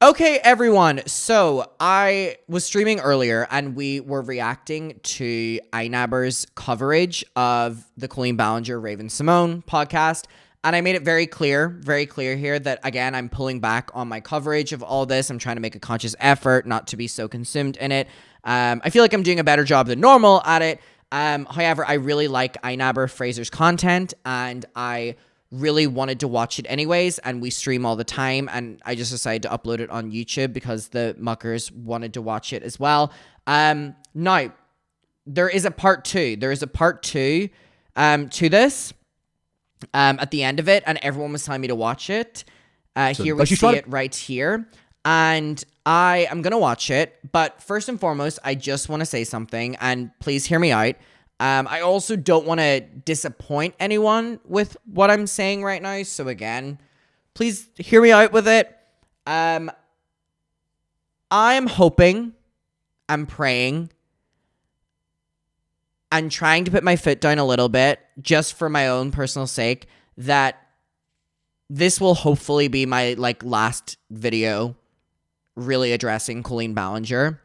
Okay, everyone. So I was streaming earlier and we were reacting to iNabber's coverage of the Colleen Ballinger, Raven Simone podcast. And I made it very clear here that, again, I'm pulling back on my coverage of all this. I'm trying to make a conscious effort not to be so consumed in it. I feel like I'm doing a better job than normal at it. However, I really like iNabber Fraser's content and I really wanted to watch it anyways, and we stream all the time, and I just decided to upload it on YouTube because the muckers wanted to watch it as well. Now, there is a part two. There is a part two to this at the end of it, and everyone was telling me to watch it. Here we see it right here, and I am going to watch it, but first and foremost, I just want to say something, and please hear me out. I also don't want to disappoint anyone with what I'm saying right now. So again, please hear me out with it. I'm hoping, I'm praying, and trying to put my foot down a little bit just for my own personal sake that this will hopefully be my last video really addressing Colleen Ballinger.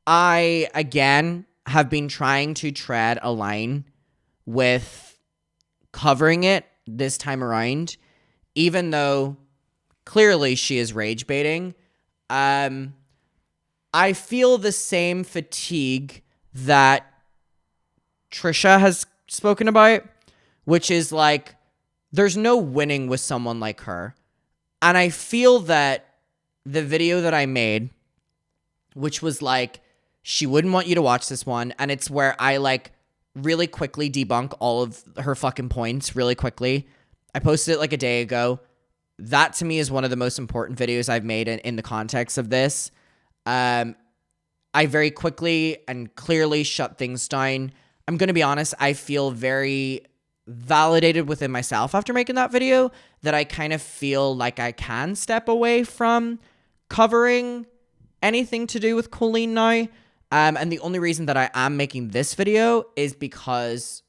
I, again, have been trying to tread a line with covering it this time around, even though clearly she is rage baiting. I feel the same fatigue that Trisha has spoken about, which is there's no winning with someone like her. And I feel that the video that I made, which was she wouldn't want you to watch this one. And it's where I really quickly debunk all of her fucking points really quickly. I posted it a day ago. That to me is one of the most important videos I've made in the context of this. I very quickly and clearly shut things down. I'm going to be honest. I feel very validated within myself after making that video that I kind of feel like I can step away from covering anything to do with Colleen now. And the only reason that I am making this video is because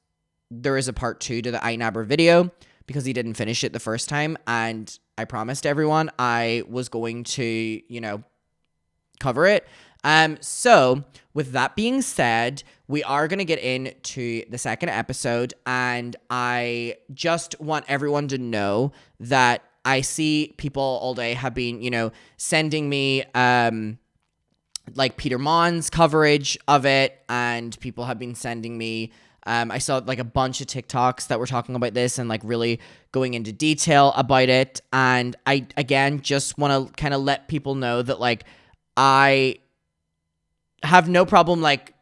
there is a part two to the iNabber video because he didn't finish it the first time. And I promised everyone I was going to, cover it. So with that being said, we are going to get into the second episode. And I just want everyone to know that I see people all day have been, sending me, Peter Mon's coverage of it, and people have been sending me, I saw a bunch of TikToks that were talking about this and really going into detail about it. And I, again, just want to kind of let people know that I have no problem maybe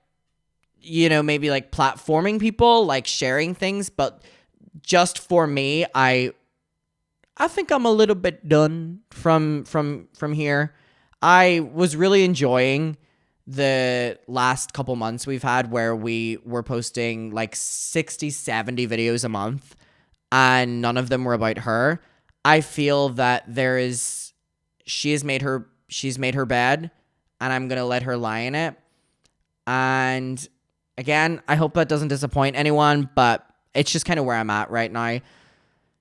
platforming people, sharing things, but just for me, I think I'm a little bit done from here. I was really enjoying the last couple months we've had where we were posting 60, 70 videos a month and none of them were about her. I feel that she's made her bed and I'm going to let her lie in it. And again, I hope that doesn't disappoint anyone, but it's just kind of where I'm at right now.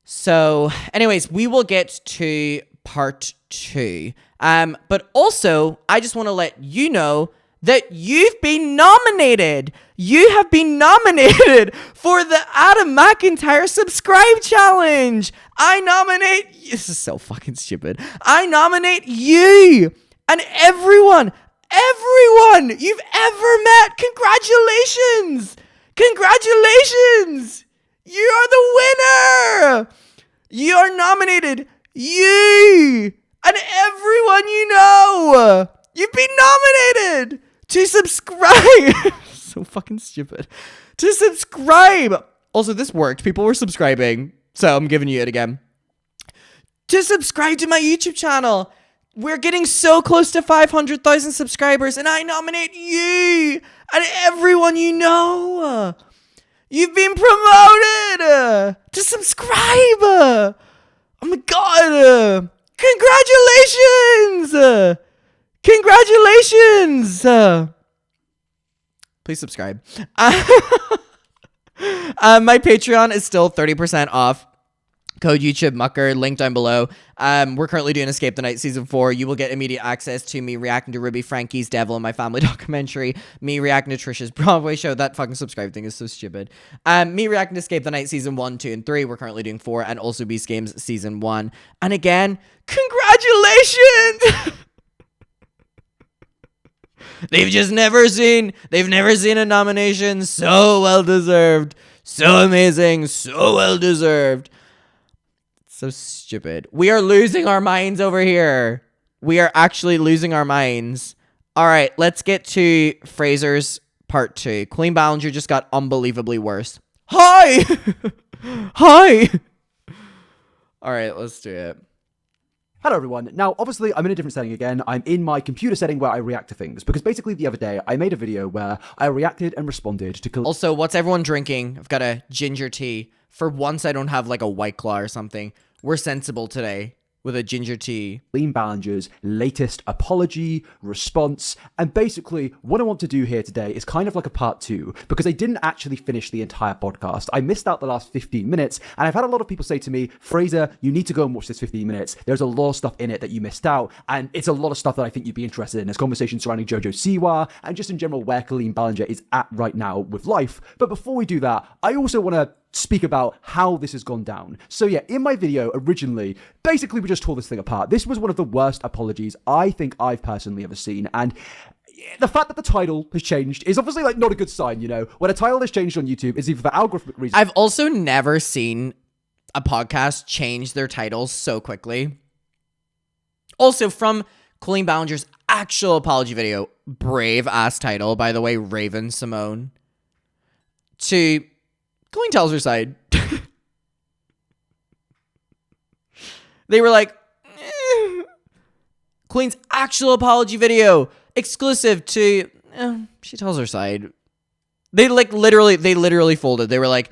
So anyways, we will get to part two. But also, I just want to let you know that you've been nominated. You have been nominated for the Adam McIntyre Subscribe Challenge. I nominate... This is so fucking stupid. I nominate you and everyone you've ever met. Congratulations. Congratulations. You are the winner. You are nominated. You and everyone you know. You've been nominated to subscribe. So fucking stupid. To subscribe. Also, this worked. People were subscribing. So I'm giving you it again. To subscribe to my YouTube channel. We're getting so close to 500,000 subscribers. And I nominate you and everyone you know. You've been promoted to subscribe. Oh my God. Congratulations. Congratulations. Please subscribe. My Patreon is still 30% off. Code YouTube Mucker, link down below. We're currently doing Escape the Night Season 4. You will get immediate access to me reacting to Ruby Frankie's Devil in My Family documentary, me reacting to Trisha's Broadway show. That fucking subscribe thing is so stupid. Me reacting to Escape the Night Season 1, 2, and 3. We're currently doing 4, and also Beast Games Season 1. And again, congratulations! They've never seen a nomination so well deserved. So amazing, so well deserved. So stupid. We are losing our minds over here. We are actually losing our minds. All right, let's get to Fraser's part 2. Colleen Ballinger just got unbelievably worse. Hi! Hi! All right, let's do it. Hello everyone. Now, obviously, I'm in a different setting again. I'm in my computer setting where I react to things. Because basically, the other day, I made a video where I reacted and responded to... Also, what's everyone drinking? I've got a ginger tea. For once, I don't have like a White Claw or something. We're sensible today with a ginger tea. Colleen Ballinger's latest apology, response, and basically what I want to do here today is kind of like a part 2, because I didn't actually finish the entire podcast. I missed out the last 15 minutes, and I've had a lot of people say to me, Fraser, you need to go and watch this 15 minutes. There's a lot of stuff in it that you missed out, and it's a lot of stuff that I think you'd be interested in. There's conversations surrounding Jojo Siwa, and just in general where Colleen Ballinger is at right now with life. But before we do that, I also want to speak about how this has gone down. So yeah, in my video originally, basically we just tore this thing apart. This was one of the worst apologies I think I've personally ever seen, and the fact that the title has changed is obviously like not a good sign, you know. When a title has changed on YouTube, it's either for algorithmic reasons. I've also never seen a podcast change their titles so quickly. Also, from Colleen Ballinger's actual apology video, brave ass title, by the way, Raven Simone, to Colleen tells her side. They were like, Colleen's actual apology video, exclusive to, she tells her side. They literally folded. They were like,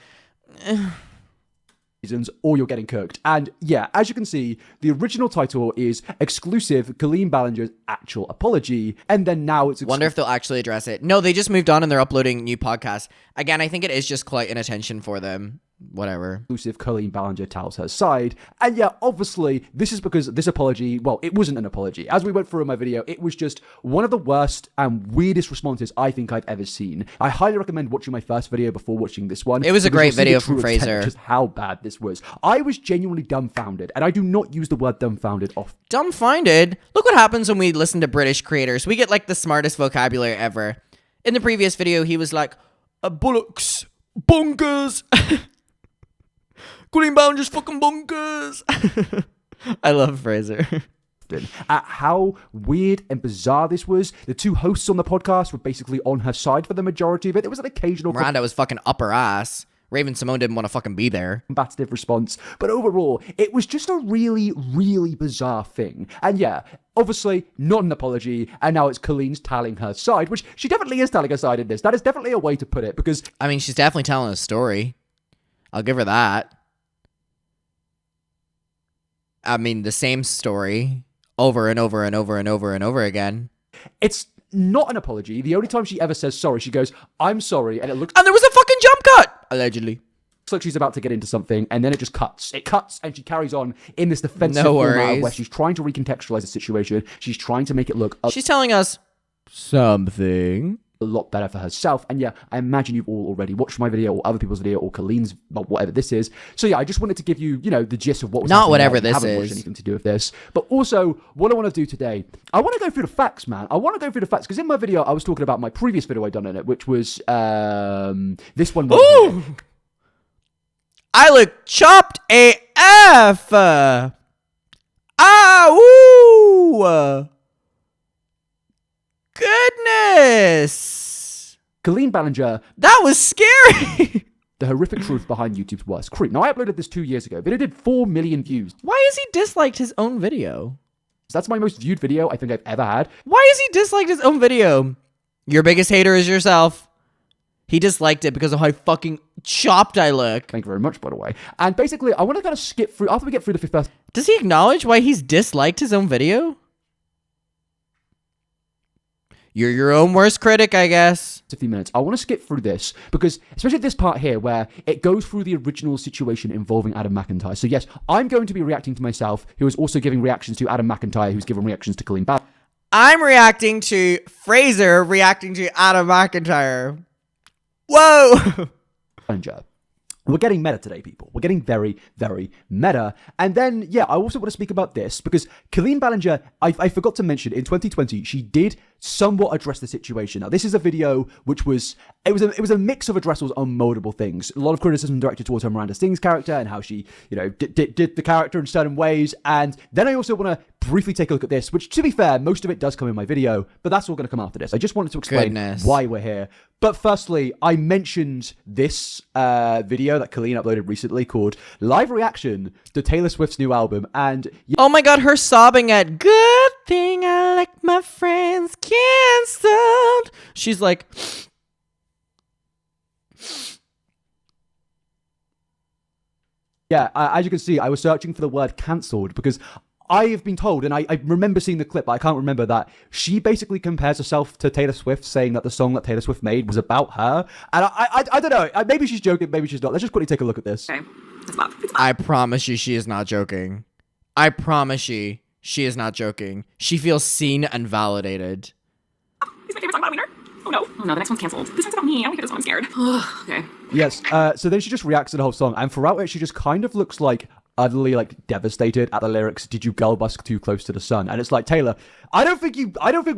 reasons, or you're getting cooked. And yeah, as you can see, the original title is exclusive Colleen Ballinger's actual apology, and then now it's wonder if they'll actually address it. No, they just moved on and they're uploading new podcasts. Again, I think it is just quite an attention for them. Whatever. Exclusive Colleen Ballinger tells her side. And yeah, obviously, this is because this apology, well, it wasn't an apology. As we went through in my video, it was just one of the worst and weirdest responses I think I've ever seen. I highly recommend watching my first video before watching this one. It was a great video from Fraser. Just how bad this was. I was genuinely dumbfounded, and I do not use the word dumbfounded often. Dumbfounded? Look what happens when we listen to British creators. We get like the smartest vocabulary ever. In the previous video, he was like, bullocks, bonkers. Colleen Ballinger's fucking bonkers. I love Fraser. At how weird and bizarre this was. The two hosts on the podcast were basically on her side for the majority of it. There was an occasional... Miranda was fucking up her ass. Raven Simone didn't want to fucking be there. Combative response. But overall, it was just a really, really bizarre thing. And yeah, obviously, not an apology. And now it's Colleen's telling her side, which she definitely is telling her side in this. That is definitely a way to put it, because... I mean, she's definitely telling a story. I'll give her that. I mean, the same story over and over and over and over and over again. It's not an apology. The only time she ever says sorry, she goes, I'm sorry, and it looks... And there was a fucking jump cut! Allegedly. Looks like she's about to get into something, and then it just cuts. It cuts, and she carries on in this defensive format where she's trying to recontextualize the situation. She's trying to make it look... She's telling us something... a lot better for herself. And yeah, I imagine you've all already watched my video or other people's video or Colleen's, or whatever this is. So yeah, I just wanted to give you, you know, the gist of what was not whatever there. This haven't is. Watched anything to do with this. But also, what I want to do today, I want to go through the facts, man. I want to go through the facts, because in my video, I was talking about my previous video I'd done in it, which was this one. Ooh! I look chopped AF! Ooh! Goodness! Colleen Ballinger. That was scary! The horrific truth behind YouTube's worst creep. Now, I uploaded this 2 years ago. Video did 4 million views. Why has he disliked his own video? So that's my most viewed video I think I've ever had. Why has he disliked his own video? Your biggest hater is yourself. He disliked it because of how fucking chopped I look. Thank you very much, by the way. And basically, I want to kind of skip through, after we get through the first... Does he acknowledge why he's disliked his own video? You're your own worst critic, I guess. A few minutes. I want to skip through this because, especially this part here where it goes through the original situation involving Adam McIntyre. So yes, I'm going to be reacting to myself, who is also giving reactions to Adam McIntyre, who's giving reactions to Colleen Ballinger. I'm reacting to Fraser reacting to Adam McIntyre. Whoa! We're getting meta today, people. We're getting very, very meta. And then, yeah, I also want to speak about this because Colleen Ballinger, I forgot to mention, in 2020, she did somewhat address the situation. Now, this is a video which was, it was a mix of addressals on multiple things. A lot of criticism directed towards her Miranda Sings character and how she, you know, did the character in certain ways. And then I also want to briefly take a look at this, which, to be fair, most of it does come in my video, but that's all going to come after this. I just wanted to explain why we're here. But firstly, I mentioned this video that Colleen uploaded recently called Live Reaction to Taylor Swift's new album. And oh my god, her sobbing at "Good thing I like my friends canceled." She's like, yeah, as you can see, I was searching for the word cancelled because I have been told, and I remember seeing the clip, but I can't remember that she basically compares herself to Taylor Swift, saying that the song that Taylor Swift made was about her. And I don't know. Maybe she's joking, maybe she's not. Let's just quickly take a look at this. Okay. I promise you she is not joking. I promise you she is not joking. She feels seen and validated. Is my favorite song about a wiener? Oh no. Oh no, the next one's canceled. This one's about me. I don't hear this one. I'm scared. Okay. Yes. So then she just reacts to the whole song, and throughout it, she just kind of looks like utterly like devastated at the lyrics. Did you girl bus too close to the sun? And it's like, Taylor, I don't think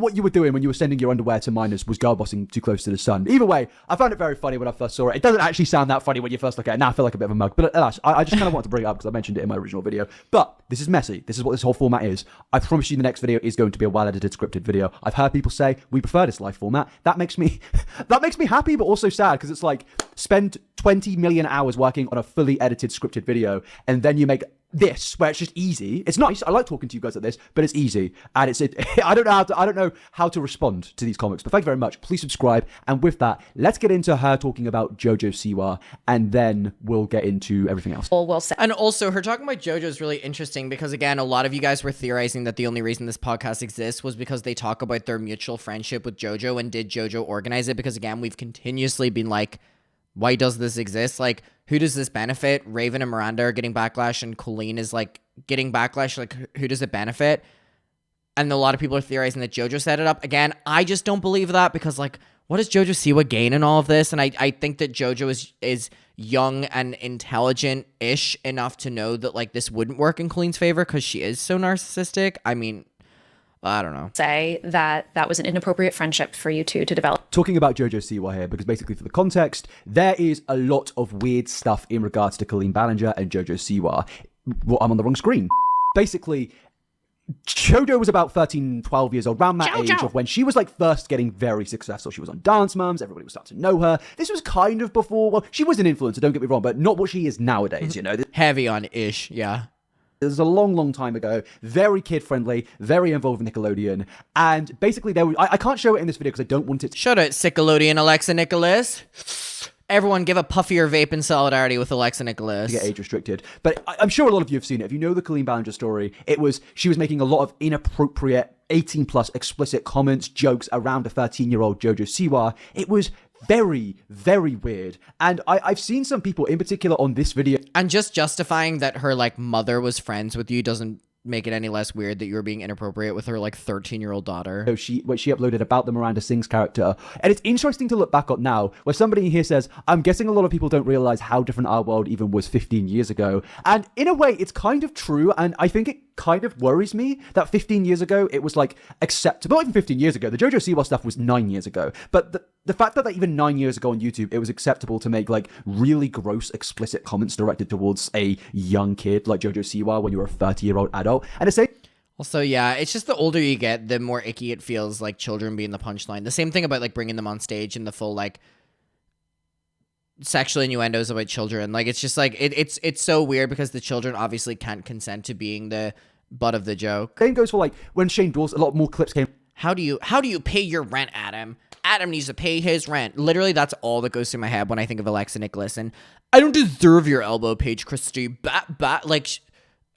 what you were doing when you were sending your underwear to minors was girl bossing too close to the sun. Either way, I found it very funny when I first saw it. It doesn't actually sound that funny when you first look at it. Now I feel like a bit of a mug, but I just kind of wanted to bring it up because I mentioned it in my original video. But this is messy. This is what this whole format is. I promise you the next video is going to be a well-edited scripted video. I've heard people say we prefer this live format. That makes me happy, but also sad because it's like spend 20 million hours working on a fully edited scripted video and then you make this where it's just easy. It's nice. I like talking to you guys like this, but it's easy. And I don't know how to respond to these comics. But thank you very much. Please subscribe. And with that, let's get into her talking about JoJo Siwa, and then we'll get into everything else. And also, her talking about JoJo is really interesting because, again, a lot of you guys were theorizing that the only reason this podcast exists was because they talk about their mutual friendship with JoJo, and did JoJo organize it? Because, again, we've continuously been like, why does this exist? Like, who does this benefit? Raven and Miranda are getting backlash, and Colleen is like getting backlash. Like, who does it benefit? And a lot of people are theorizing that JoJo set it up. Again, I just don't believe that because, like, what does JoJo Siwa gain in all of this? And I think that JoJo is young and intelligent-ish enough to know that, like, this wouldn't work in Colleen's favor because she is so narcissistic. I mean, I don't know. Say that was an inappropriate friendship for you two to develop. Talking about JoJo Siwa here, because basically for the context, there is a lot of weird stuff in regards to Colleen Ballinger and JoJo Siwa. Well, I'm on the wrong screen. Basically, JoJo was about 13, 12 years old, around that age of when she was like first getting very successful. She was on Dance Moms, everybody was starting to know her. This was kind of before, well, she was an influencer, don't get me wrong, but not what she is nowadays, you know. Heavy on ish, yeah. This is a long, long time ago. Very kid-friendly, very involved with Nickelodeon. And basically, I can't show it in this video because I don't want it to... Shut it, Nickelodeon Alexa Nicholas. Everyone give a puffier vape in solidarity with Alexa Nicholas. Get age restricted. But I'm sure a lot of you have seen it. If you know the Colleen Ballinger story, she was making a lot of inappropriate 18-plus explicit comments, jokes around a 13-year-old JoJo Siwa. It was very, very weird. And I've seen some people, in particular on this video... And just justifying that her, like, mother was friends with you doesn't make it any less weird that you were being inappropriate with her, like, 13-year-old daughter. So what she uploaded about the Miranda Sings character. And it's interesting to look back on now, where somebody here says, I'm guessing a lot of people don't realize how different our world even was 15 years ago. And in a way, it's kind of true, and I think it kind of worries me that 15 years ago, it was, like, acceptable. Not even 15 years ago. The JoJo Siwa stuff was 9 years ago. But the fact that even 9 years ago on YouTube, it was acceptable to make, like, really gross, explicit comments directed towards a young kid like JoJo Siwa when you were a 30-year-old adult. And it's also, yeah, it's just the older you get, the more icky it feels, like, children being the punchline. The same thing about, like, bringing them on stage and the full, like, sexual innuendos about children. Like, it's just, like, it's so weird because the children obviously can't consent to being the butt of the joke. Same goes for, like, when Shane Dawson, a lot more clips came. How do you pay your rent, Adam? Adam needs to pay his rent. Literally, that's all that goes through my head when I think of Alexa Nicholas. And I don't deserve your elbow, Paige Christie. Like,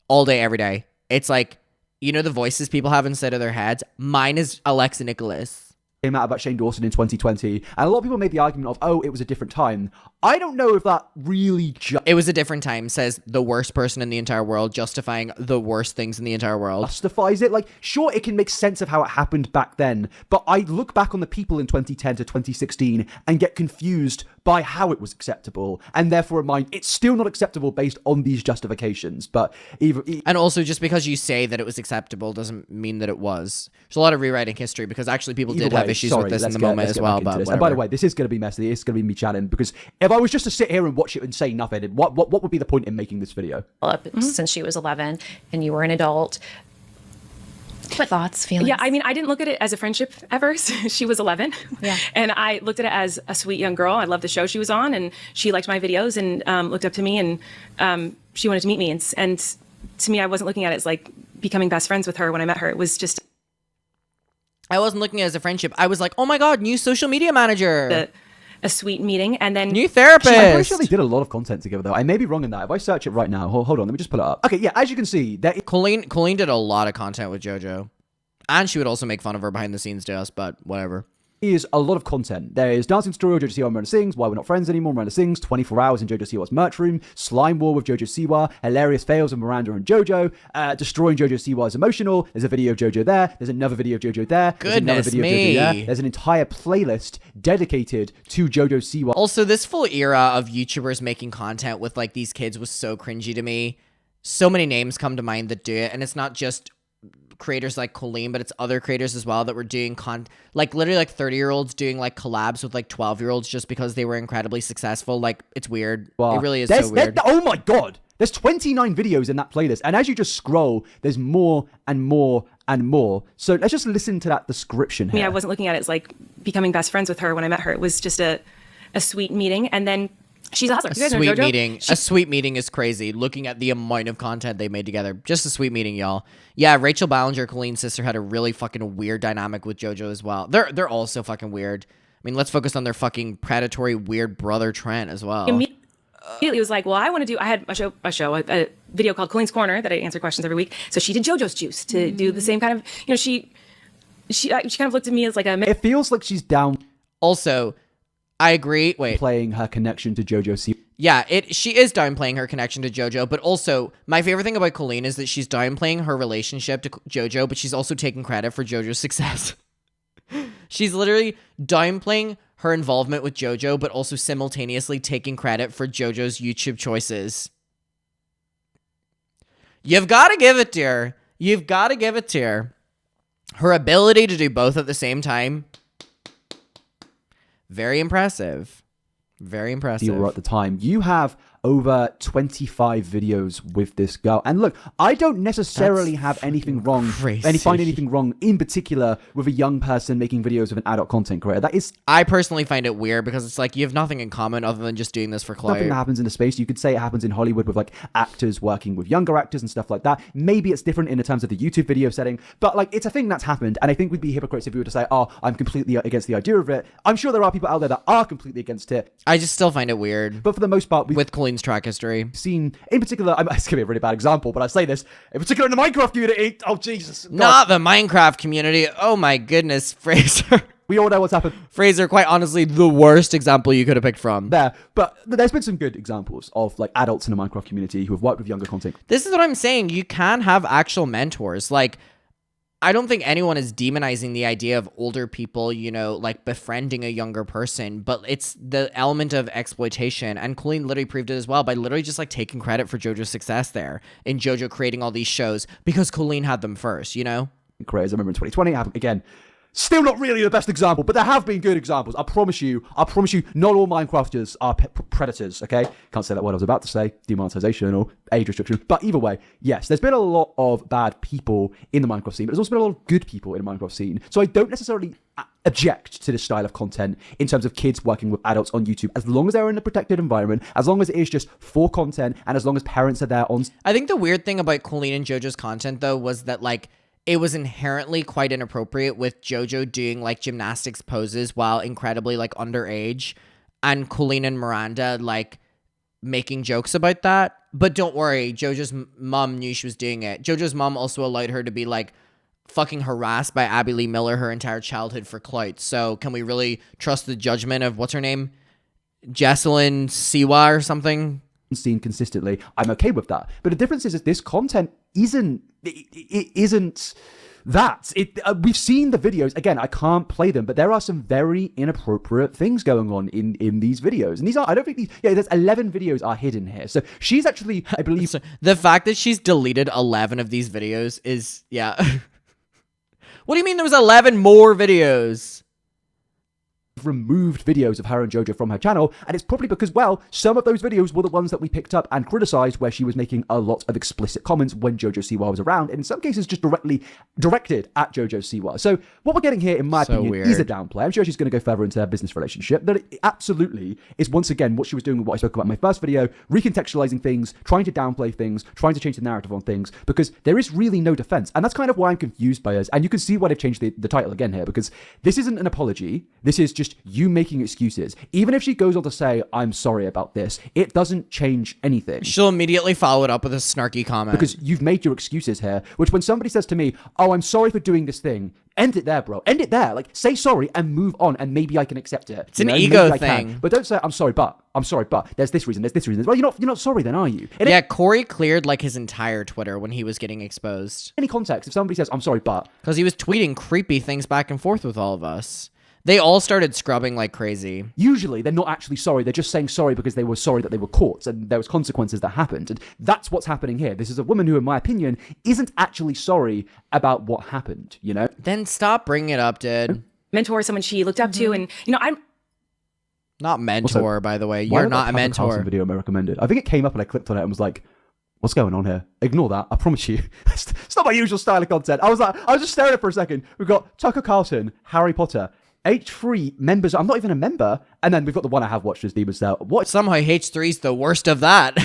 all day, every day. It's like, you know the voices people have instead of their heads? Mine is Alexa Nicholas. came out about Shane Dawson in 2020, and a lot of people made the argument of, oh, it was a different time. I don't know if that really It was a different time, says the worst person in the entire world, justifying the worst things in the entire world. justifies it. Like, sure, it can make sense of how it happened back then, but I look back on the people in 2010 to 2016 and get confused by how it was acceptable, and therefore in mind, it's still not acceptable based on these justifications. But And also, just because you say that it was acceptable doesn't mean that it was. There's a lot of rewriting history, because actually people did have issues with this in the moment as well. But and by the way, this is going to be messy. It's going to be me chatting, because if I was just to sit here and watch it and say nothing, what would be the point in making this video? Since she was 11 and you were an adult. What thoughts, feelings? Yeah, I mean, I didn't look at it as a friendship ever. She was 11. Yeah. And I looked at it as a sweet young girl. I loved the show she was on, and she liked my videos and looked up to me, and she wanted to meet me. And to me, I wasn't looking at it as like becoming best friends with her when I met her. It was just I wasn't looking at it as a friendship. I was like, oh my God, new social media manager. a sweet meeting. And then New therapist. I'm pretty sure they did a lot of content together, though. I may be wrong in that. If I search it right now, hold on, let me just pull it up. Okay, yeah, as you can see, there is Colleen did a lot of content with JoJo. And she would also make fun of her behind the scenes to us, but whatever. a lot of content. There is Dancing Tutorial, JoJo Siwa, Miranda Sings, Why We're Not Friends Anymore, Miranda Sings, 24 Hours in JoJo Siwa's Merch Room, Slime War with JoJo Siwa, Hilarious Fails of Miranda and JoJo, Destroying JoJo Siwa is Emotional, there's a video of JoJo there, there's another video of JoJo there, there's another Goodness video me. of JoJo there, there's an entire playlist dedicated to JoJo Siwa. Also, this full era of YouTubers making content with like these kids was so cringy to me. So many names come to mind that do it, and it's not just creators like Colleen, but it's other creators as well that were doing like literally like 30-year-olds doing like collabs with like 12-year-olds just because they were incredibly successful. Like, it's weird. It really is so weird. Oh my God. There's 29 videos in that playlist, and as you just scroll, there's more and more and more. So let's just listen to that description here. I wasn't looking at it as like becoming best friends with her when I met her. It was just a sweet meeting. And then she's a hustler. You guys know Sweet JoJo? meeting. A sweet meeting is crazy. Looking at the amount of content they made together. Just a sweet meeting, y'all. Yeah, Rachel Ballinger, Colleen's sister, had a really fucking weird dynamic with JoJo as well. They're all so fucking weird. I mean, let's focus on their fucking predatory weird brother Trent as well. Immediately was like, well, I want to do, I had a video called Colleen's Corner that I answer questions every week. So she did JoJo's Juice to do the same kind of, you know, she kind of looked at me as like a... It feels like she's down Also, I agree. Wait. playing her connection to JoJo Siwa. Yeah, she is downplaying her connection to JoJo, but also my favorite thing about Colleen is that she's downplaying her relationship to JoJo, but she's also taking credit for JoJo's success. She's literally downplaying her involvement with JoJo, but also simultaneously taking credit for JoJo's YouTube choices. You've got to give it to her. You've got to give it to her. Her ability to do both at the same time, very impressive. Very impressive. You were at the time. You have over 25 videos with this girl. And look, I don't necessarily have anything wrong, find anything wrong in particular with a young person making videos of an adult content creator. That is... I personally find it weird because it's like you have nothing in common other than just doing this for clout. Nothing that happens in the space. You could say it happens in Hollywood with like actors working with younger actors and stuff like that. Maybe it's different in terms of the YouTube video setting, but like it's a thing that's happened. And I think we'd be hypocrites if we were to say, oh, I'm completely against the idea of it. I'm sure there are people out there that are completely against it. I just still find it weird. But for the most part, with Colleen's track history, seen in particular, it's going to be a really bad example, but I say this in particular in the Minecraft community. Oh Jesus! God. Not the Minecraft community. Oh my goodness, Fraser. We all know what's happened. Fraser, quite honestly, the worst example you could have picked from. There. But there's been some good examples of like adults in the Minecraft community who have worked with younger content. This is what I'm saying. You can have actual mentors. Like, I don't think anyone is demonizing the idea of older people, you know, like befriending a younger person, but it's the element of exploitation. And Colleen literally proved it as well by literally just like taking credit for JoJo's success there in JoJo creating all these shows because Colleen had them first, you know? Creators, I remember in 2020, again, still not really the best example, but there have been good examples. I promise you, not all Minecrafters are predators, okay? Can't say that word I was about to say, demonetization or age restriction. But either way, yes, there's been a lot of bad people in the Minecraft scene, but there's also been a lot of good people in the Minecraft scene. So I don't necessarily object to this style of content in terms of kids working with adults on YouTube, as long as they're in a protected environment, as long as it is just for content, and as long as parents are there on... I think the weird thing about Colleen and JoJo's content, though, was that, like, it was inherently quite inappropriate with JoJo doing like gymnastics poses while incredibly like underage, and Colleen and Miranda like making jokes about that. But don't worry, JoJo's mom knew she was doing it. JoJo's mom also allowed her to be like fucking harassed by Abby Lee Miller her entire childhood for clout. So can we really trust the judgment of, what's her name? Jesselyn Siwa or something? Seen consistently, I'm okay with that. But the difference is that this content isn't that. We've seen the videos. Again, I can't play them, but there are some very inappropriate things going on in these videos. And these are, I don't think these, there's 11 videos are hidden here. So she's actually, I believe. So the fact that she's deleted 11 of these videos is, yeah. What do you mean there was 11 more videos? Removed videos of her and JoJo from her channel, and it's probably because, well, some of those videos were the ones that we picked up and criticized, where she was making a lot of explicit comments when JoJo Siwa was around, and in some cases just directed at JoJo Siwa. So what we're getting here, in my opinion, is a downplay. I'm sure she's going to go further into their business relationship, but it absolutely is, once again, what she was doing with what I spoke about in my first video, recontextualizing things, trying to downplay things, trying to change the narrative on things, because there is really no defense. And that's kind of why I'm confused by us. And you can see why they've changed the title again here, because this isn't an apology. This is just you making excuses. Even if she goes on to say, I'm sorry about this, it doesn't change anything. She'll immediately follow it up with a snarky comment. Because you've made your excuses here, which when somebody says to me, oh, I'm sorry for doing this thing, end it there, bro. End it there. Like, say sorry and move on, and maybe I can accept it. It's an ego thing. But don't say, I'm sorry, but there's this reason, there's this reason. Well, you're not sorry then, are you? Yeah, Corey cleared like his entire Twitter when he was getting exposed. Any context, if somebody says, I'm sorry, but. Because he was tweeting creepy things back and forth with all of us. They all started scrubbing like crazy. Usually, they're not actually sorry. They're just saying sorry because they were sorry that they were caught and there was consequences that happened. And that's what's happening here. This is a woman who, in my opinion, isn't actually sorry about what happened, you know? Then stop bringing it up, dude. Mentor, someone she looked up to, and, I'm... Not mentor, also, by the way. You're not a mentor. Video I recommended. I think it came up and I clicked on it and was like, what's going on here? Ignore that. I promise you. It's not my usual style of content. I was just staring at it for a second. We've got Tucker Carlson, Harry Potter, H3 members. I'm not even a member. And then we've got the one I have watched, is Demon Slayer. What? Somehow H3's the worst of that.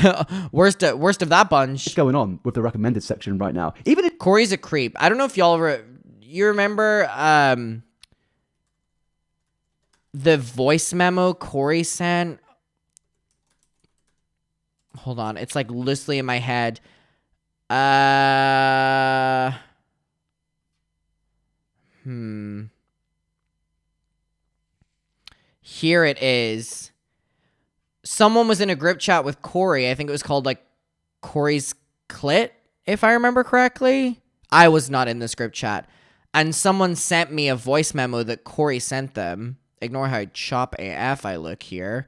worst of that bunch. What's going on with the recommended section right now? Even if Corey's a creep. I don't know if y'all you remember the voice memo Corey sent. Hold on, it's like loosely in my head. Here it is. Someone was in a group chat with Corey. I think it was called like Corey's Clit, if I remember correctly. I was not in this group chat. And someone sent me a voice memo that Corey sent them. Ignore how chop AF I look here.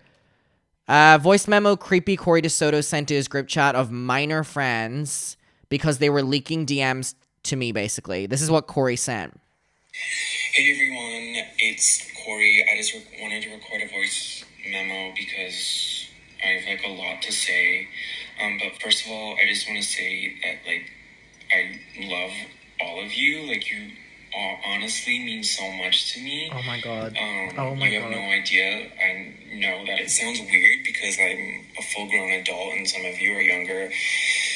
Voice memo creepy Corey DeSoto sent to his group chat of minor friends because they were leaking DMs to me, basically. This is what Corey sent. Hey everyone, it's Corey. I just wanted to record a voice memo because I have like a lot to say. But first of all, I just want to say that like I love all of you. Like you all honestly mean so much to me. Oh my god. You have no idea. I know that it sounds weird because I'm a full-grown adult and some of you are younger.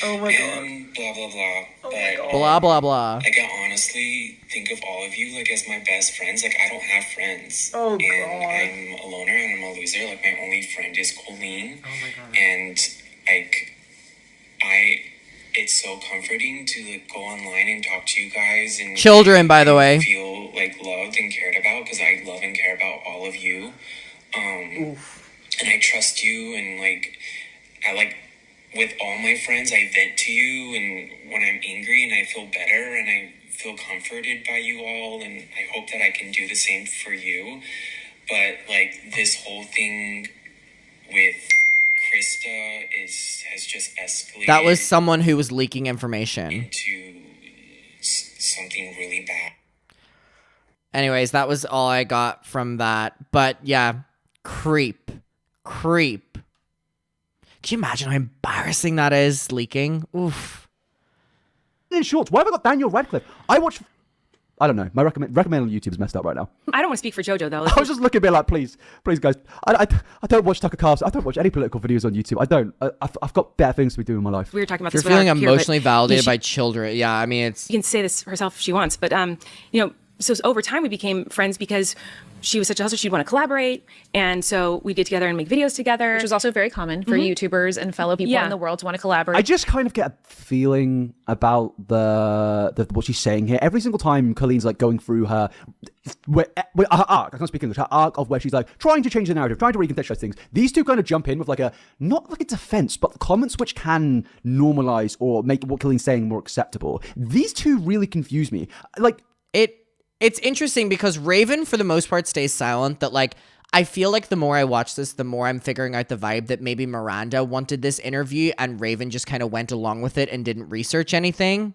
Oh my god. And blah blah blah. Oh my god. Blah blah blah. Like I honestly think of all of you like as my best friends. Like I don't have friends. Oh and god. I'm a loner and I'm a loser. Like my only friend is Colleen. Oh my god. And like it's so comforting to like go online and talk to you guys and children, by the way, feel like loved and cared about because I love and care about all of you. And I trust you and like I like with all my friends I vent to you and when I'm angry and I feel better and I feel comforted by you all and I hope that I can do the same for you. But like this whole thing with Krista has just escalated. That was someone who was leaking information into something really bad. Anyways, that was all I got from that. But yeah, creep. Can you imagine how embarrassing that is, leaking? Oof. in shorts. Why have I got Daniel Radcliffe? I don't know. My recommend on YouTube is messed up right now. I don't want to speak for JoJo, though. I was just looking at me like, please, guys. I don't watch Tucker Carlson. I don't watch any political videos on YouTube. I don't. I've got better things to be doing in my life. We were talking about You're this. feeling emotionally validated by children. Yeah, I mean, it's. You can say this herself if she wants, but so over time we became friends because she was such a hustler. She'd want to collaborate. And so we'd get together and make videos together. Which is also very common for YouTubers and fellow people in the world to want to collaborate. I just kind of get a feeling about the what she's saying here. Every single time Colleen's like going through her arc, I can't speak English, her arc of where she's like trying to change the narrative, trying to recontextualize things. These two kind of jump in with like a, not like a defense, but comments which can normalize or make what Colleen's saying more acceptable. These two really confuse me. Like, It's interesting because Raven, for the most part, stays silent. That, like, I feel like the more I watch this, the more I'm figuring out the vibe that maybe Miranda wanted this interview and Raven just kind of went along with it and didn't research anything.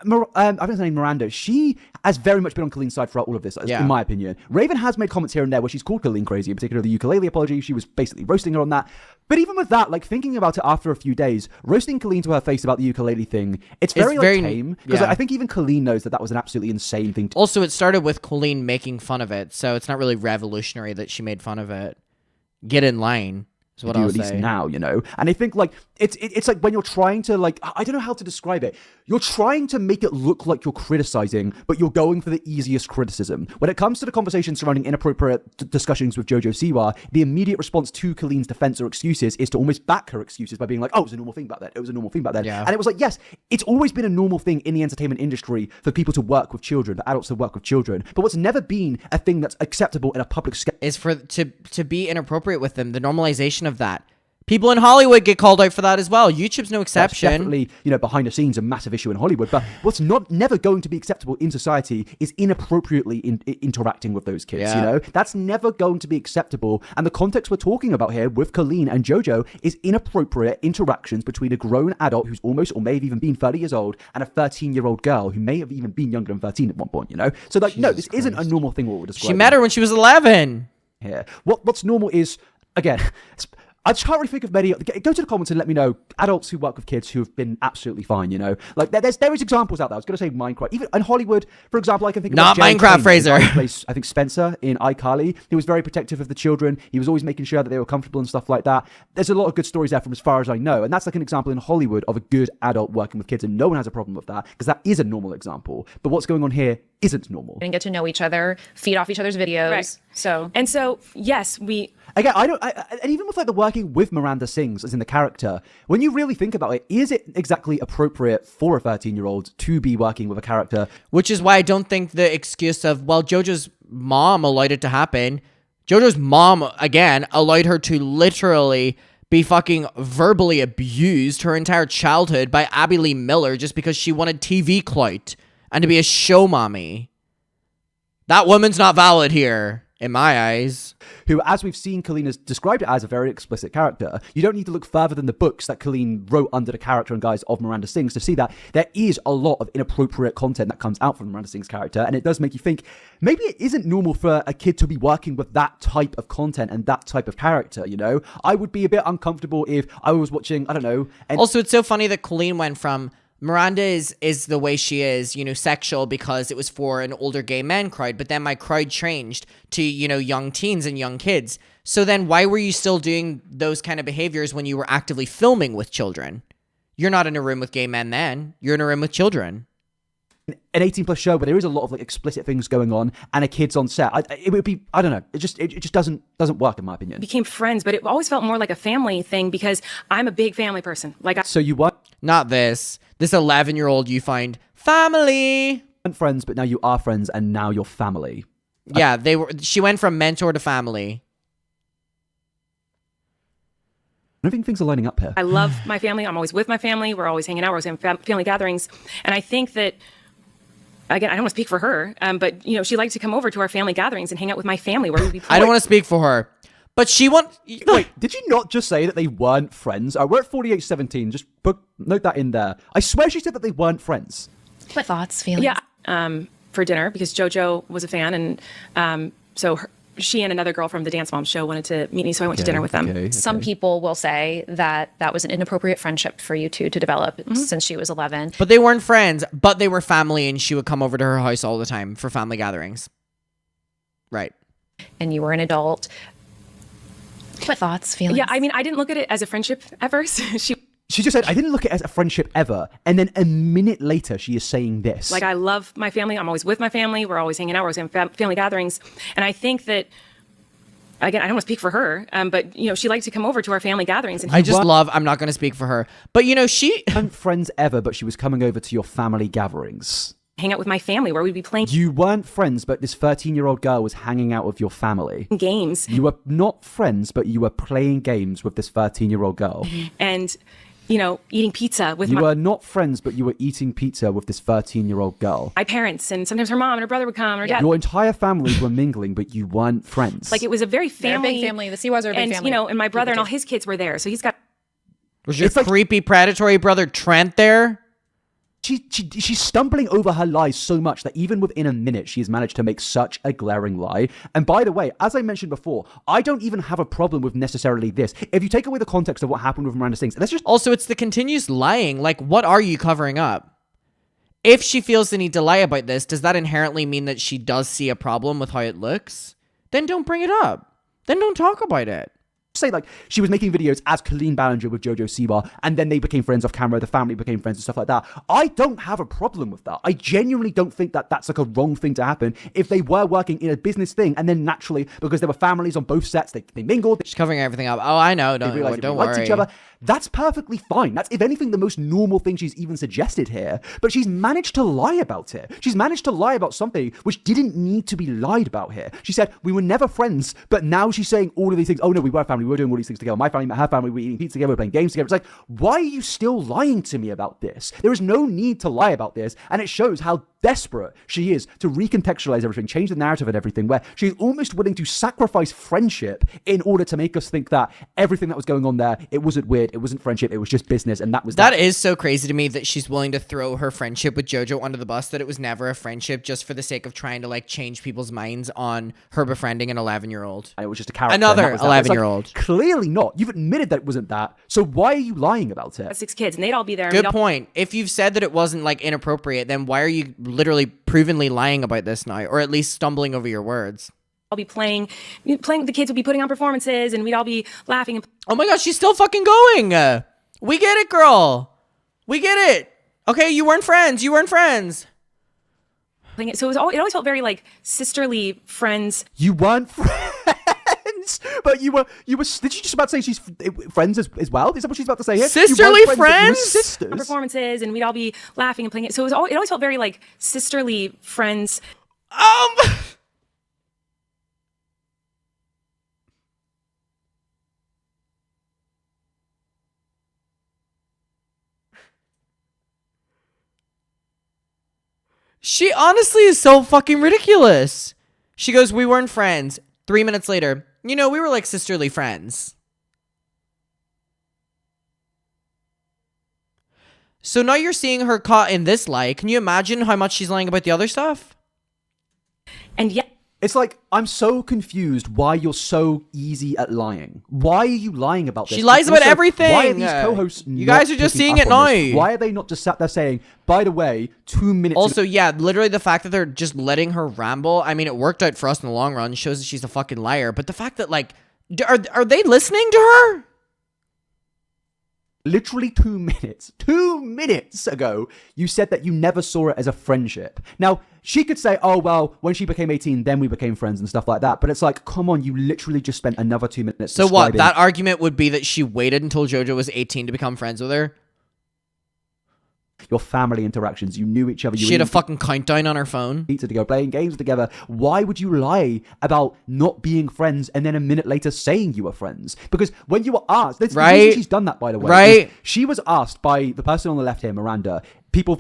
I'm not saying Miranda. She has very much been on Colleen's side throughout all of this, in my opinion. Raven has made comments here and there where she's called Colleen crazy, in particular the ukulele apology. She was basically roasting her on that. But even with that, like thinking about it after a few days, roasting Colleen to her face about the ukulele thing, it's very tame. Because I think even Colleen knows that was an absolutely insane thing. Also, it started with Colleen making fun of it, so it's not really revolutionary that she made fun of it. Get in line. Is what I'll at least say. Now, you know? And I think, like, it's like when you're trying to, like, I don't know how to describe it. You're trying to make it look like you're criticizing, but you're going for the easiest criticism. When it comes to the conversation surrounding inappropriate discussions with Jojo Siwa, the immediate response to Colleen's defense or excuses is to almost back her excuses by being like, oh, it was a normal thing back then. It was a normal thing back then. Yeah. And it was like, yes, it's always been a normal thing in the entertainment industry for people to work with children, for adults to work with children. But what's never been a thing that's acceptable in a public scale is for to be inappropriate with them, the normalization of that. People in Hollywood get called out for that as well. YouTube's no exception. That's definitely, behind the scenes, a massive issue in Hollywood. But what's never going to be acceptable in society is inappropriately interacting with those kids. Yeah. That's never going to be acceptable. And the context we're talking about here with Colleen and Jojo is inappropriate interactions between a grown adult who's almost or may have even been 30 years old and a 13-year-old girl who may have even been younger than 13 at one point. So like, no, this isn't a normal thing. What we're describing. She met her when she was 11. Yeah. What's normal is, again, I just can't really think of many. Go to the comments and let me know adults who work with kids who have been absolutely fine. Like there is examples out there. I was going to say Minecraft, even in Hollywood, for example. I can think of not Minecraft. Fraser, I think Spencer in iCarly. He was very protective of the children. He was always making sure that they were comfortable and stuff like that. There's a lot of good stories there from as far as I know, and that's like an example in Hollywood of a good adult working with kids, and no one has a problem with that because that is a normal example. But what's going on here isn't normal. And get to know each other, feed off each other's videos. Right. So yes, we. Again, and even with like the working with Miranda Sings as in the character, when you really think about it, is it exactly appropriate for a 13-year-old to be working with a character? Which is why I don't think the excuse of, well, Jojo's mom allowed it to happen. Jojo's mom, again, allowed her to literally be fucking verbally abused her entire childhood by Abby Lee Miller just because she wanted TV clout and to be a show mommy. That woman's not valid here. In my eyes. Who, as we've seen, Colleen has described it as a very explicit character. You don't need to look further than the books that Colleen wrote under the character and guise of Miranda Sings to see that there is a lot of inappropriate content that comes out from Miranda Sings' character, and it does make you think maybe it isn't normal for a kid to be working with that type of content and that type of character, I would be a bit uncomfortable if I was watching, I don't know. And also, it's so funny that Colleen went from Miranda is the way she is, sexual because it was for an older gay men crowd, but then my crowd changed to, young teens and young kids. So then why were you still doing those kind of behaviors when you were actively filming with children? You're not in a room with gay men then. You're in a room with children. An 18+ show, but there is a lot of like explicit things going on, and a kid's on set. It would be, I don't know. It just doesn't work in my opinion. Became friends, but it always felt more like a family thing because I'm a big family person. So you weren't not this 11-year-old you find family. Friends, but now you are friends, and now you're family. Yeah, she went from mentor to family. I don't think things are lining up here. I love my family. I'm always with my family. We're always hanging out. We're always having family gatherings, and I think that. Again, I don't want to speak for her, but she liked to come over to our family gatherings and hang out with my family where we'd be. I don't want to speak for her, but she Wait, did you not just say that they weren't friends? We're at 4817. Just note that in there. I swear she said that they weren't friends. what thoughts, feelings? Yeah, for dinner because JoJo was a fan, and so she and another girl from the Dance Moms show wanted to meet me, so I went to dinner with them. Okay. Some people will say that was an inappropriate friendship for you two to develop since she was 11. But they weren't friends, but they were family, and she would come over to her house all the time for family gatherings. Right. And you were an adult. What thoughts, feelings? Yeah, I mean, I didn't look at it as a friendship at first. She just said, I didn't look at it as a friendship ever. And then a minute later, she is saying this. Like, I love my family. I'm always with my family. We're always hanging out. We're always having family gatherings. And I think that, again, I don't want to speak for her, but, she liked to come over to our family gatherings. And I'm not going to speak for her. But, she... weren't friends ever, but she was coming over to your family gatherings. Hang out with my family where we'd be playing You weren't friends, but this 13-year-old girl was hanging out with your family. games. You were not friends, but you were playing games with this 13-year-old girl. And, eating pizza with You were not friends, but you were eating pizza with this 13-year-old girl. my parents. And sometimes her mom and her brother would come, and her dad. Your entire families were mingling, but you weren't friends. Like, it was a very They're a family. big family. The Seawas are a big and, family. and my brother and People all do. his kids were there. So he's got... Was your It's like- creepy predatory brother Trent there? She's stumbling over her lies so much that even within a minute, she has managed to make such a glaring lie. And by the way, as I mentioned before, I don't even have a problem with necessarily this. If you take away the context of what happened with Miranda Sings, let's just... Also, it's the continuous lying. Like, what are you covering up? If she feels the need to lie about this, does that inherently mean that she does see a problem with how it looks? Then don't bring it up. Then don't talk about it. say like she was making videos as Colleen Ballinger with Jojo Siwa, and then they became friends off camera, the family became friends and stuff like that. I don't have a problem with that. I genuinely don't think that that's like a wrong thing to happen if they were working in a business thing, and then naturally, because there were families on both sets, they mingled. She's covering everything up. Oh, I know. They realized Don't they liked worry. each other. That's perfectly fine. That's, if anything, the most normal thing she's even suggested here. But she's managed to lie about it. She's managed to lie about something which didn't need to be lied about here. She said, we were never friends, but now she's saying all of these things. Oh no, we were a family. We were doing all these things together. My family met her family. We were eating pizza together. We were playing games together. It's like, why are you still lying to me about this? There is no need to lie about this. And it shows how desperate she is to recontextualize everything, change the narrative and everything, where she's almost willing to sacrifice friendship in order to make us think that everything that was going on there, it wasn't weird, it wasn't friendship, it was just business, and that was That is so crazy to me that she's willing to throw her friendship with JoJo under the bus, that it was never a friendship just for the sake of trying to like change people's minds on her befriending an 11-year-old. And it was just a character. Another and that was that. It's like, 11-year-old. Clearly not. You've admitted that it wasn't that. So why are you lying about it? 6 kids, and they'd all be there. And Good we'd all point. If you've said that it wasn't like inappropriate, then why are you literally provenly lying about this now, or at least stumbling over your words? be playing. The kids would be putting on performances, and we'd all be laughing and Oh my gosh, she's still fucking going. We get it, girl. We get it. Okay, you weren't friends. You weren't friends. playing it. So it always felt very like sisterly friends. You weren't friends, but you were. Did you just about to say she's friends as well? Is that what she's about to say here? Sisterly You weren't but you were friends? sisters. Performances, and we'd all be laughing and playing it. So it always felt very like sisterly friends. She honestly is so fucking ridiculous. She goes, we weren't friends. 3 minutes later, we were like sisterly friends. So now you're seeing her caught in this lie. Can you imagine how much she's lying about the other stuff? And yet, It's like, I'm so confused why you're so easy at lying. Why are you lying about this? She lies And about also, everything. Why are these co-hosts You not guys are just picking seeing up it on this? now. Why are they not just sat there saying, by the way, 2 minutes Also, yeah, literally the fact that they're just letting her ramble, I mean, it worked out for us in the long run, shows that she's a fucking liar. But the fact that, like, are they listening to her? literally 2 minutes, 2 minutes ago, you said that you never saw it as a friendship. Now, she could say, oh, well, when she became 18, then we became friends and stuff like that. But it's like, come on, you literally just spent another 2 minutes So what? describing- That argument would be that she waited until JoJo was 18 to become friends with her? your family interactions. You knew each other. You She had a eating fucking countdown on her phone. pizza together, playing games together. Why would you lie about not being friends and then a minute later saying you were friends? Because when you were asked, the Right. reason she's done that, by the way, Right. is she was asked by the person on the left here, Miranda. People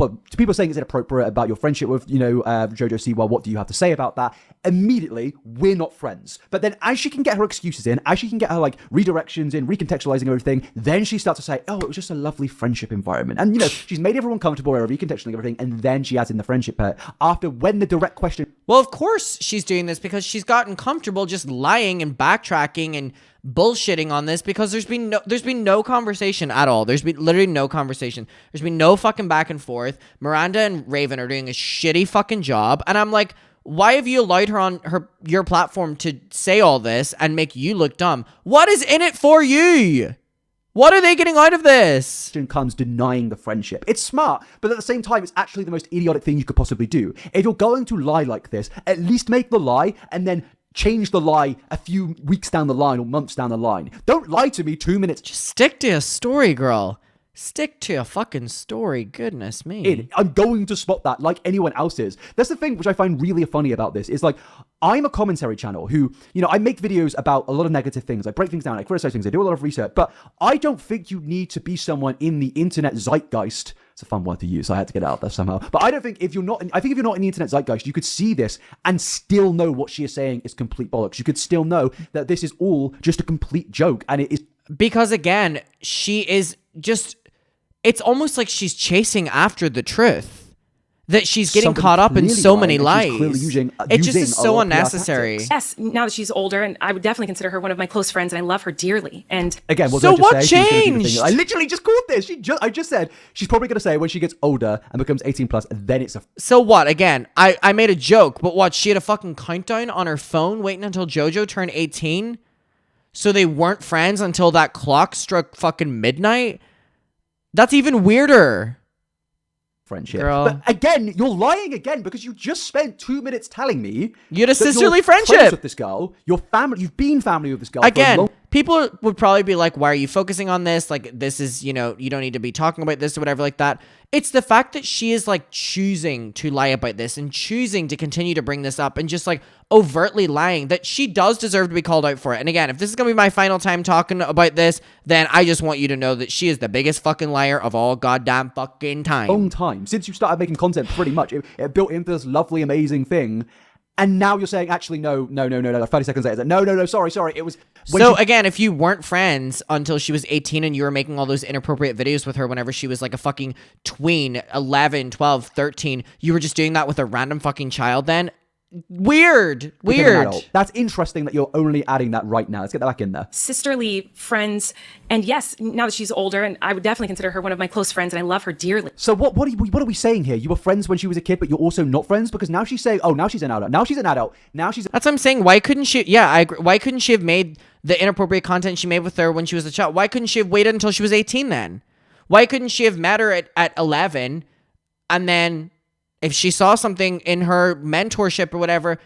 saying it's inappropriate about your friendship with, Jojo Siwa. What do you have to say about that? Immediately, we're not friends. But then as she can get her excuses in, as she can get her like redirections in, recontextualizing everything, then she starts to say, oh, it was just a lovely friendship environment. And, she's made everyone comfortable, recontextualizing everything. And then she adds in the friendship part after when the direct question. Well, of course she's doing this because she's gotten comfortable just lying and backtracking and bullshitting on this because there's been no conversation at all. There's been literally no conversation. There's been no fucking back and forth. Miranda and Raven are doing a shitty fucking job. And I'm like, why have you allowed her on your platform to say all this and make you look dumb? What is in it for you? What are they getting out of this? Comes denying the friendship. It's smart, but at the same time, it's actually the most idiotic thing you could possibly do. If you're going to lie like this, at least make the lie and then change the lie a few weeks down the line or months down the line. Don't lie to me 2 minutes. Just stick to a story, girl. Stick to a fucking story. Goodness me. I'm going to spot that like anyone else is. That's the thing which I find really funny about this is like, I'm a commentary channel who, I make videos about a lot of negative things. I break things down, I criticize things, I do a lot of research, but I don't think you need to be someone in the internet zeitgeist. It's a fun word to use, so I had to get it out there somehow. But I don't think if you're not in the internet zeitgeist, you could see this and still know what she is saying is complete bollocks. You could still know that this is all just a complete joke. And it is. Because again, she is just, it's almost like she's chasing after the truth. That she's getting caught up in so many lies. It just is so unnecessary. Yes, now that she's older, and I would definitely consider her one of my close friends, and I love her dearly. And again, so what changed? I literally just called this. I just said she's probably going to say when she gets older and becomes 18 plus, then it's a. So what? Again, I made a joke, but what? She had a fucking countdown on her phone waiting until JoJo turned 18, so they weren't friends until that clock struck fucking midnight. That's even weirder. Friendship. Girl. But again, you're lying again because you just spent 2 minutes telling me you had a sisterly friends friendship with this girl. Your family, you've been family with this girl. Again, people would probably be like, why are you focusing on this? Like, this is, you don't need to be talking about this or whatever like that. It's the fact that she is like choosing to lie about this and choosing to continue to bring this up and just like overtly lying that she does deserve to be called out for it. And again, if this is going to be my final time talking about this, then I just want you to know that she is the biggest fucking liar of all goddamn fucking time. Long time. Since you started making content, pretty much. It built into this lovely, amazing thing. And now you're saying, actually, no. 30 seconds later, no, sorry. It was... Again, if you weren't friends until she was 18 and you were making all those inappropriate videos with her whenever she was like a fucking tween, 11, 12, 13, you were just doing that with a random fucking child then? Weird. That's interesting that you're only adding that right now. Let's get that back in there. Sisterly friends, and yes, now that she's older, and I would definitely consider her one of my close friends, and I love her dearly. So what are we saying here? You were friends when she was a kid, but you're also not friends because now she's saying, now she's an adult. That's what I'm saying. Why couldn't she? Yeah, I agree. Why couldn't she have made the inappropriate content she made with her when she was a child? Why couldn't she have waited until she was 18 then? Why couldn't she have met her at 11 and then? If she saw something in her mentorship or whatever,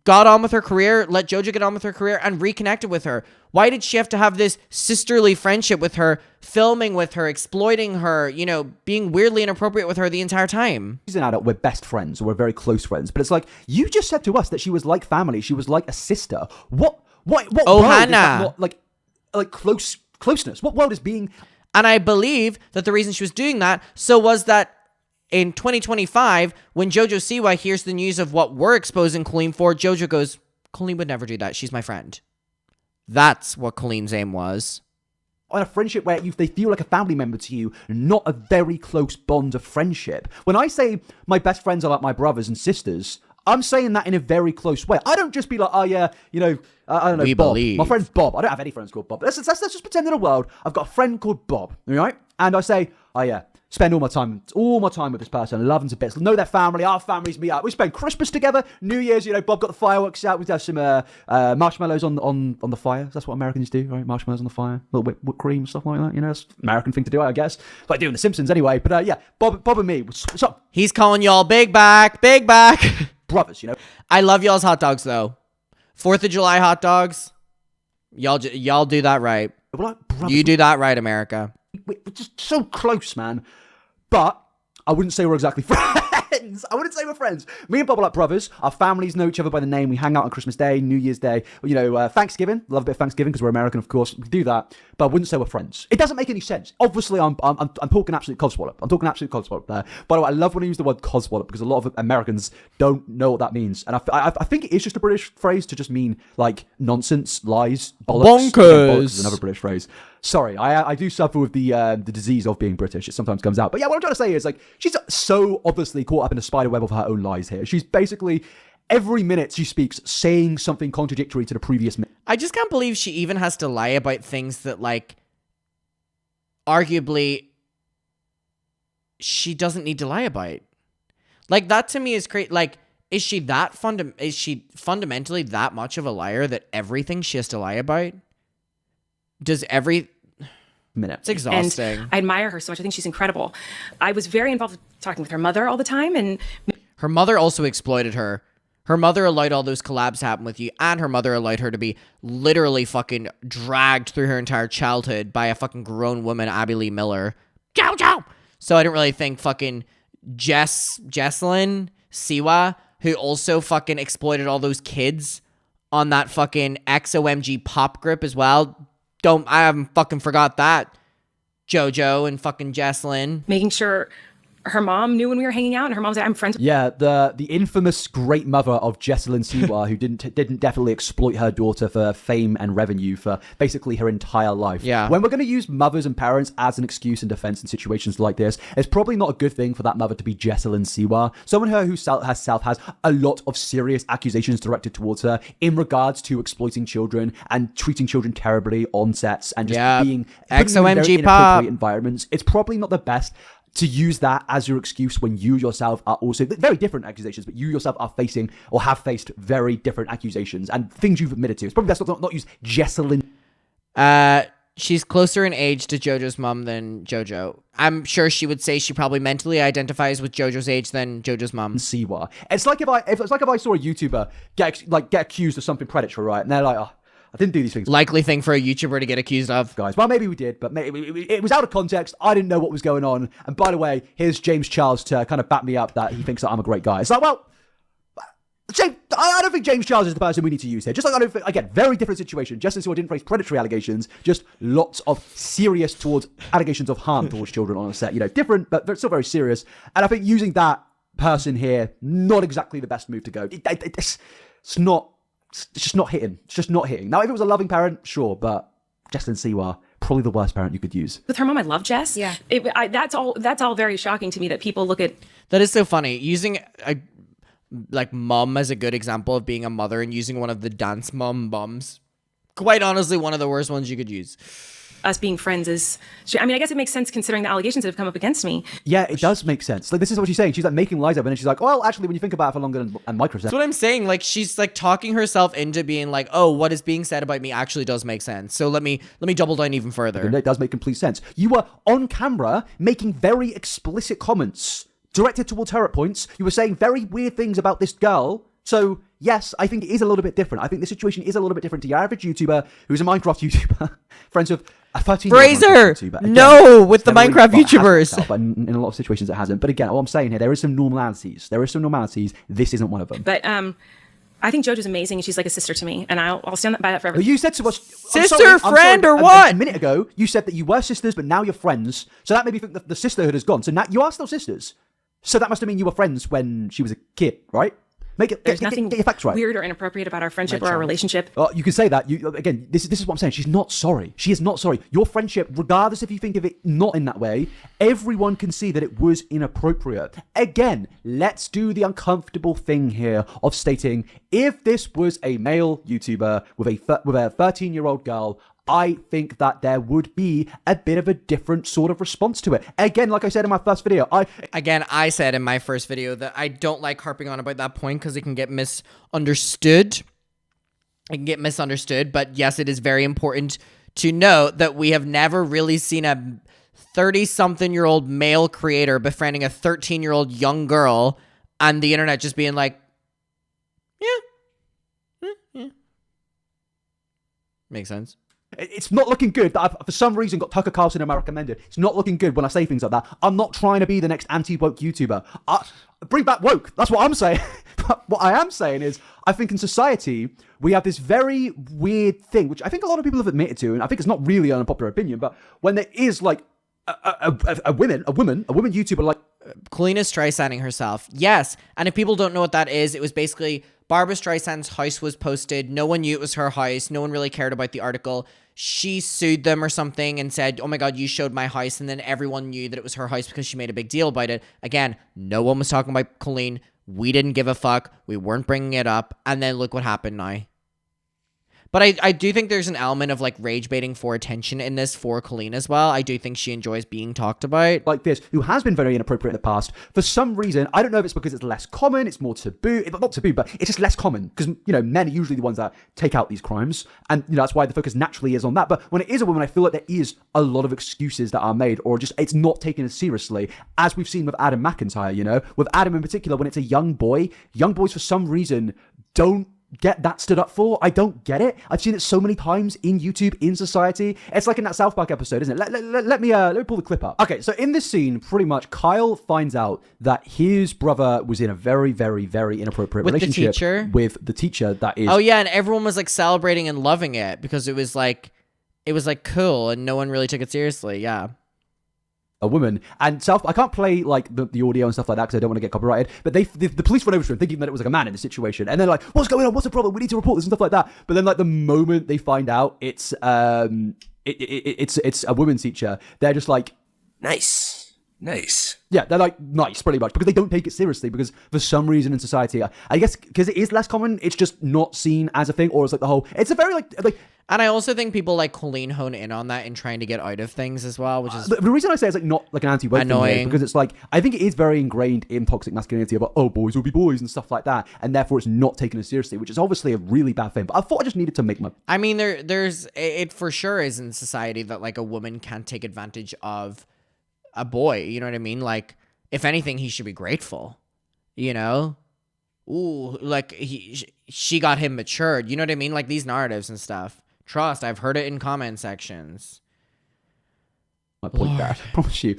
got on with her career, let JoJo get on with her career and reconnected with her. Why did she have to have this sisterly friendship with her, filming with her, exploiting her, being weirdly inappropriate with her the entire time? She's an adult, we're best friends, or we're very close friends. But it's like, you just said to us that she was like family, she was like a sister. What world is that not like closeness? What world is being... And I believe that the reason she was doing that was that in 2025, when JoJo Siwa hears the news of what we're exposing Colleen for, JoJo goes, Colleen would never do that. She's my friend. That's what Colleen's aim was. On a friendship where they feel like a family member to you, not a very close bond of friendship. When I say my best friends are like my brothers and sisters, I'm saying that in a very close way. I don't just be like, I don't know, we Bob. Believe. My friend's Bob. I don't have any friends called Bob. Let's just pretend in a world I've got a friend called Bob, all right? And I say, spend all my time with this person, love them to bits, know their family, our families meet up. We spend Christmas together, New Year's, Bob got the fireworks out, we have some marshmallows on the fire. That's what Americans do, right? Marshmallows on the fire, a little whipped cream, stuff like that, It's an American thing to do, I guess. It's like doing The Simpsons anyway, but Bob and me, what's up? He's calling y'all big back. Brothers, I love y'all's hot dogs, though. 4th of July hot dogs, y'all do that right. We're like brothers. You do that right, America. We're just so close, man. But I wouldn't say we're exactly friends. I wouldn't say we're friends. Me and Bob are like brothers. Our families know each other by the name. We hang out on Christmas Day, New Year's Day, Thanksgiving. Love a bit of Thanksgiving because we're American, of course. We do that. But I wouldn't say we're friends. It doesn't make any sense. Obviously, I'm talking absolute codswallop. I'm talking absolute codswallop there. By the way, I love when I use the word codswallop because a lot of Americans don't know what that means. And I think it is just a British phrase to just mean like nonsense, lies, bollocks. Bonkers. Bollocks is another British phrase. Sorry, I do suffer with the disease of being British. It sometimes comes out. But yeah, what I'm trying to say is like she's so obviously caught up in a spider web of her own lies here. She's basically every minute she speaks saying something contradictory to the previous minute. I just can't believe she even has to lie about things that like arguably she doesn't need to lie about. Like that to me is crazy. Like is she fundamentally that much of a liar that everything she has to lie about? does every minute. It's exhausting. And I admire her so much. I think she's incredible. I was very involved with talking with her mother all the time, and Her mother also exploited her. Her mother allowed all those collabs to happen with you, and her mother allowed her to be literally fucking dragged through her entire childhood by a fucking grown woman, Abby Lee Miller. Chow chow! So I didn't really think fucking Jesselyn Siwa, who also fucking exploited all those kids on that fucking XOMG pop grip as well. I haven't fucking forgot that. JoJo and fucking Jesselyn. making sure her mom knew when we were hanging out, and her mom's like, I'm friends with Yeah, the infamous great mother of Jesselyn Siwa, who didn't definitely exploit her daughter for fame and revenue for basically her entire life. Yeah. When we're going to use mothers and parents as an excuse and defense in situations like this, it's probably not a good thing for that mother to be Jesselyn Siwa, someone who herself has a lot of serious accusations directed towards her in regards to exploiting children and treating children terribly on sets and just being putting them in very XOMG pop inappropriate environments. It's probably not the best to use that as your excuse when you yourself are also very different accusations, but you yourself are facing or have faced very different accusations and things you've admitted to. It's probably best not use Jesselyn. She's closer in age to JoJo's mom than JoJo. I'm sure she would say she probably mentally identifies with JoJo's age than JoJo's mom. Siwa. It's like if I saw a YouTuber get accused of something predatory, right? And they're like, oh, I didn't do these things. Likely thing for a YouTuber to get accused of. Guys, well, maybe we did, but maybe it was out of context. I didn't know what was going on. And by the way, here's James Charles to kind of back me up that he thinks that I'm a great guy. It's like, well, I don't think James Charles is the person we need to use here. Just like I don't think, again, very different situation. Justice Stewart didn't face predatory allegations, just lots of serious allegations of harm towards children on a set. Different, but still very serious. And I think using that person here, not exactly the best move to go. It's just not hitting. It's just not hitting. Now, if it was a loving parent, sure, but Jesselyn Siwa, probably the worst parent you could use. her mom. I love Jess. Yeah. That's all very shocking to me that people look at. That is so funny. Using a mom as a good example of being a mother and using one of the dance moms. Quite honestly, one of the worst ones you could use. Us being friends is, I mean, I guess it makes sense considering the allegations that have come up against me. Yeah, it does make sense. Like, this is what she's saying. She's like making lies up, and then she's like, well, actually, when you think about it for longer than microseconds. That's what I'm saying. Like, she's like talking herself into being like, oh, what is being said about me actually does make sense. So let me double down even further. And it does make complete sense. You were on camera making very explicit comments directed towards her at points. You were saying very weird things about this girl. So, yes, I think it is a little bit different. I think the situation is a little bit different to your average YouTuber who's a Minecraft YouTuber, friends with a 13-year-old Fraser! YouTuber. Again, No, with the never Minecraft really- well, it YouTubers. has itself, but in a lot of situations it hasn't. But again, what I'm saying here, there is some normalities. This isn't one of them. But I think JoJo's amazing, and she's like a sister to me, and I'll stand by that forever. But you said to us, Sister, friend, or what? A minute ago, you said that you were sisters, but now you're friends. So that made me think that the sisterhood has gone. So now you are still sisters. So that must have mean you were friends when she was a kid, right? There's nothing get your facts right. weird or inappropriate about our friendship or our relationship. You can say that. Again, this is what I'm saying. She's not sorry. She is not sorry. Your friendship, regardless if you think of it not in that way, everyone can see that it was inappropriate. Again, let's do the uncomfortable thing here of stating, if this was a male YouTuber with a 13-year-old girl, I think that there would be a bit of a different sort of response to it. Again, like I said in my first video, I said in my first video that I don't like harping on about that point because it can get misunderstood. But yes, it is very important to note that we have never really seen a 30-something-year-old male creator befriending a 13-year-old young girl and the internet just being like, yeah. Makes sense. It's not looking good that I've, for some reason, got Tucker Carlson in my recommended. It's not looking good when I say things like that. I'm not trying to be the next anti-woke YouTuber. Bring back woke. That's what I'm saying. What I am saying is, I think in society, we have this very weird thing, which I think a lot of people have admitted to, and I think it's not really an unpopular opinion, but when there is like a woman YouTuber like Colleen is Streisanding herself. Yes. And if people don't know what that is, it was basically Barbara Streisand's house was posted. No one knew it was her house. No one really cared about the article. She sued them or something and said, oh my God, you showed my house. And then everyone knew that it was her house because she made a big deal about it. Again, no one was talking about Colleen. We didn't give a fuck. We weren't bringing it up. And then look what happened now. But I do think there's an element of like rage baiting for attention in this for Colleen as well. I do think she enjoys being talked about. Like this, who has been very inappropriate in the past. For some reason, I don't know if it's because it's less common, it's more taboo. Not taboo, but it's just less common. Because, men are usually the ones that take out these crimes. And, that's why the focus naturally is on that. But when it is a woman, I feel like there is a lot of excuses that are made, or just it's not taken as seriously, as we've seen with Adam McIntyre, With Adam in particular, when it's a young boys for some reason don't get that stood up for. I don't get it. I've seen it so many times in YouTube, in society. It's like in that South Park episode, isn't it? Let me pull the clip up. Okay, so in this scene, pretty much Kyle finds out that his brother was in a very, very, very inappropriate relationship with the teacher. That is. Oh yeah, and everyone was like celebrating and loving it because it was like cool and no one really took it seriously. Yeah. A woman, and I can't play like the audio and stuff like that because I don't want to get copyrighted, but the police went over to him thinking that it was like a man in the situation, and they're like, what's going on, what's the problem, we need to report this and stuff like that. But then like the moment they find out it's a women's teacher, they're just like, nice. Yeah, they're like, nice, pretty much, because they don't take it seriously, because for some reason in society, I guess because it is less common, it's just not seen as a thing, or it's like the whole, it's a very like. And I also think people like Colleen hone in on that in trying to get out of things as well, which is the reason I say it's like not like an anti-woke thing here, because it's like, I think it is very ingrained in toxic masculinity about, boys will be boys and stuff like that, and therefore it's not taken as seriously, which is obviously a really bad thing. But I thought I just needed to make my. I mean, there's it for sure is in society that like a woman can't take advantage of a boy. You know what I mean? Like, if anything, he should be grateful. Ooh, like she got him matured. You know what I mean? Like these narratives and stuff. Trust, I've heard it in comment sections. My point there, I promise you.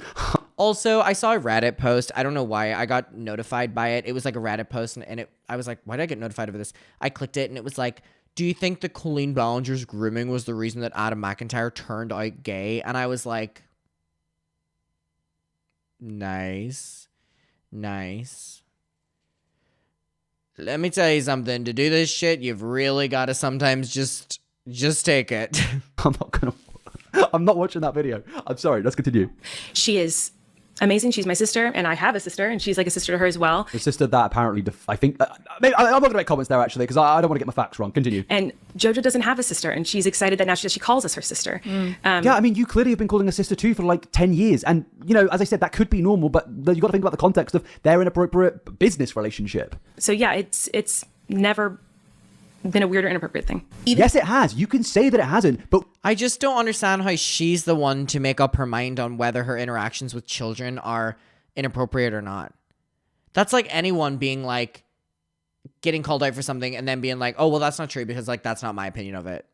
Also, I saw a Reddit post. I don't know why. I got notified by it. It was like a Reddit post, and I was like, why did I get notified of this? I clicked it, and it was like, do you think that Colleen Ballinger's grooming was the reason that Adam McIntyre turned out gay? And I was like, nice. Let me tell you something. To do this shit, you've really got to sometimes just take it. I'm not watching that video. I'm sorry. Let's continue. She is amazing. She's my sister, and I have a sister, and she's like a sister to her as well. The sister that apparently, I think, I'm not going to make comments there actually, because I don't want to get my facts wrong. Continue. And JoJo doesn't have a sister, and she's excited that now she calls us her sister. Yeah, I mean, you clearly have been calling a sister too for like 10 years. And, as I said, that could be normal, but you got to think about the context of their inappropriate business relationship. So yeah, it's never been a weird or inappropriate thing. Yes, it has. You can say that it hasn't, but I just don't understand how she's the one to make up her mind on whether her interactions with children are inappropriate or not. That's like anyone being like, getting called out for something and then being like, oh, well, that's not true because like, that's not my opinion of it.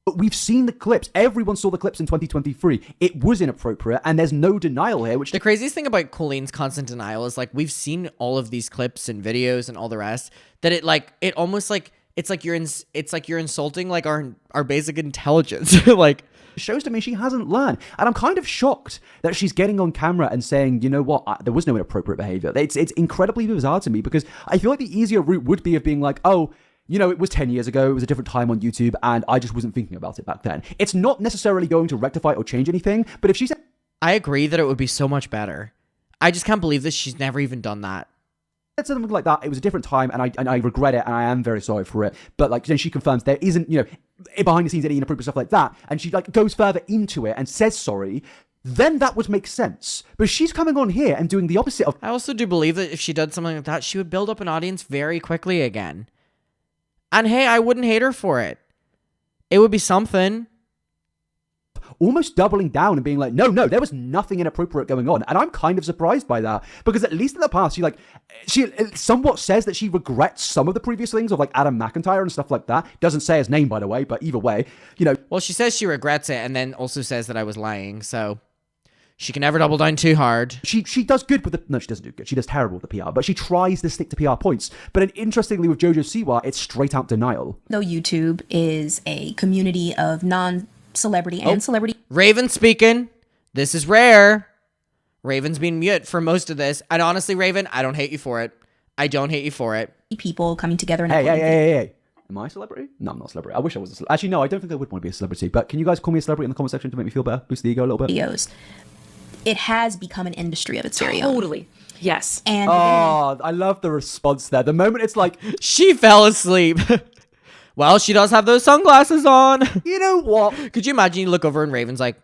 But we've seen the clips. Everyone saw the clips in 2023. It was inappropriate, and there's no denial here. Which the craziest thing about Colleen's constant denial is like we've seen all of these clips and videos and all the rest. That it almost like it's like you're insulting like our basic intelligence. Like it shows to me she hasn't learned, and I'm kind of shocked that she's getting on camera and saying, you know what, there was no inappropriate behavior. It's incredibly bizarre to me because I feel like the easier route would be of being like, oh, it was 10 years ago, it was a different time on YouTube, and I just wasn't thinking about it back then. It's not necessarily going to rectify or change anything, but if she said... I agree that it would be so much better. I just can't believe that she's never even done that. Something like that, it was a different time, and I regret it, and I am very sorry for it, but like, then she confirms there isn't, behind the scenes any inappropriate stuff like that, and she like goes further into it and says sorry, then that would make sense. But she's coming on here and doing the opposite of... I also do believe that if she did something like that, she would build up an audience very quickly again. And hey, I wouldn't hate her for it. It would be something. Almost doubling down and being like, no, there was nothing inappropriate going on. And I'm kind of surprised by that. Because at least in the past, she somewhat says that she regrets some of the previous things of like Adam McIntyre and stuff like that. Doesn't say his name, by the way, but either way, Well, she says she regrets it and then also says that I was lying, so... She can never double down too hard. She does good with the... No, she doesn't do good. She does terrible with the PR, but she tries to stick to PR points. But interestingly, with JoJo Siwa, it's straight out denial. Though YouTube is a community of non-celebrity and celebrity... Raven speaking. This is rare. Raven's been mute for most of this. And honestly, Raven, I don't hate you for it. I don't hate you for it. People coming together and... Hey. Am I a celebrity? No, I'm not a celebrity. I wish I was a celebrity. Actually, no, I don't think I would want to be a celebrity. But can you guys call me a celebrity in the comment section to make me feel better? Boost the ego a little bit? Videos. It has become an industry of its very own. Totally. Yes. And I love the response there. The moment it's like... She fell asleep. Well, she does have those sunglasses on. You know what? Could you imagine you look over and Raven's like,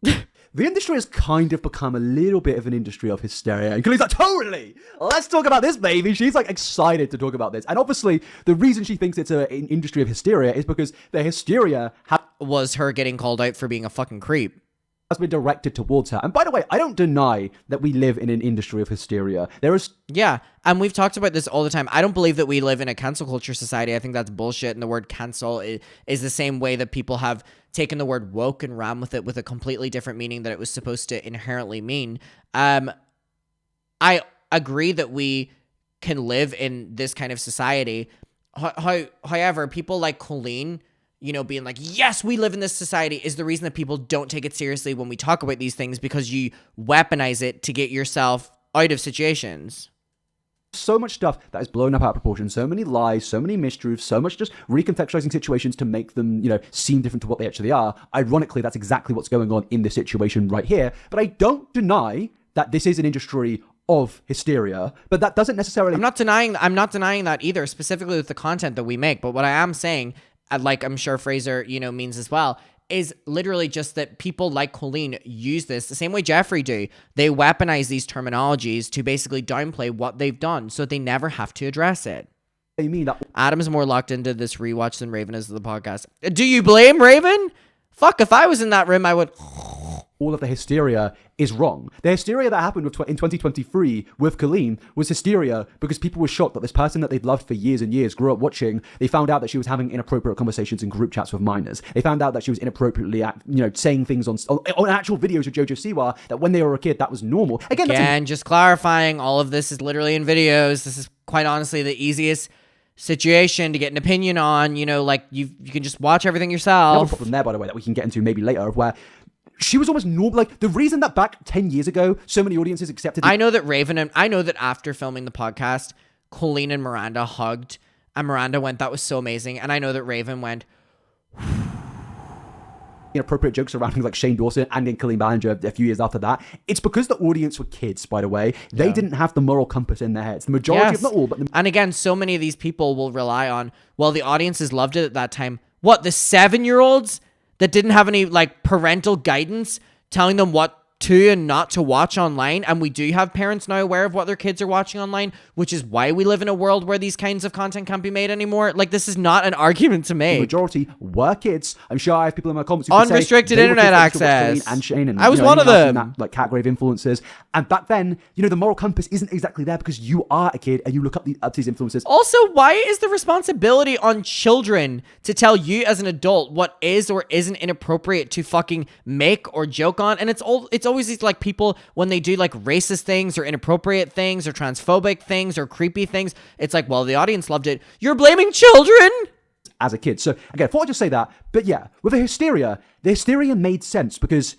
The industry has kind of become a little bit of an industry of hysteria. And Colleen's like, totally! Let's talk about this, baby. She's like excited to talk about this. And obviously, the reason she thinks it's an industry of hysteria is because the hysteria was her getting called out for being a fucking creep. has been directed towards her. And by the way, I don't deny that we live in an industry of hysteria. There is... Yeah, and we've talked about this all the time. I don't believe that we live in a cancel culture society. I think that's bullshit. And the word cancel is the same way that people have taken the word woke and ran with it with a completely different meaning that it was supposed to inherently mean. I agree that we can live in this kind of society. However, people like Colleen, you know, being like, yes, we live in this society is the reason that people don't take it seriously when we talk about these things, because you weaponize it to get yourself out of situations. So much stuff that is blown up out of proportion, so many lies, so many mistruths, so much just recontextualizing situations to make them, you know, seem different to what they actually are. Ironically, that's exactly what's going on in this situation right here. But I don't deny that this is an industry of hysteria, but that doesn't necessarily... I'm not denying that either, specifically with the content that we make. But what I am saying, like I'm sure Fraser, you know, means as well, is literally just that people like Colleen use this the same way Jeffrey do. They weaponize these terminologies to basically downplay what they've done so they never have to address it. You mean that Adam's more locked into this rewatch than Raven is to the podcast. Do you blame Raven? Fuck, if I was in that room, I would... all of the hysteria is wrong. The hysteria that happened in 2023 with Colleen was hysteria because people were shocked that this person that they'd loved for years and years grew up watching. They found out that she was having inappropriate conversations in group chats with minors. They found out that she was inappropriately, saying things on actual videos with Jojo Siwa that when they were a kid, that was normal. Again, just clarifying, all of this is literally in videos. This is quite honestly the easiest situation to get an opinion on. You know, like you can just watch everything yourself. Another problem there, by the way, that we can get into maybe later, where she was almost normal. Like, the reason that back 10 years ago, so many audiences accepted... I know that after filming the podcast, Colleen and Miranda hugged, and Miranda went, that was so amazing. And I know that Raven went... inappropriate jokes around things like Shane Dawson and in Colleen Ballinger a few years after that. It's because the audience were kids, by the way. They didn't have the moral compass in their heads. The majority of, not all, but... And again, so many of these people will rely on, well, the audiences loved it at that time. What, the 7-year-olds that didn't have any like parental guidance telling them what to and not to watch online? And we do have parents now aware of what their kids are watching online, which is why we live in a world where these kinds of content can't be made anymore. Like, this is not an argument to make. The majority were kids. I'm sure I have people in my comments who unrestricted internet access. And Shane and I was one of them. That, like cat grave influences. And back then, the moral compass isn't exactly there because you are a kid and you look up to these influences. Also, why is the responsibility on children to tell you as an adult what is or isn't inappropriate to fucking make or joke on? And it's always these like people when they do like racist things or inappropriate things or transphobic things or creepy things. It's like, well, the audience loved it. You're blaming children as a kid. So again, I thought I'd just say that. But yeah, with the hysteria made sense because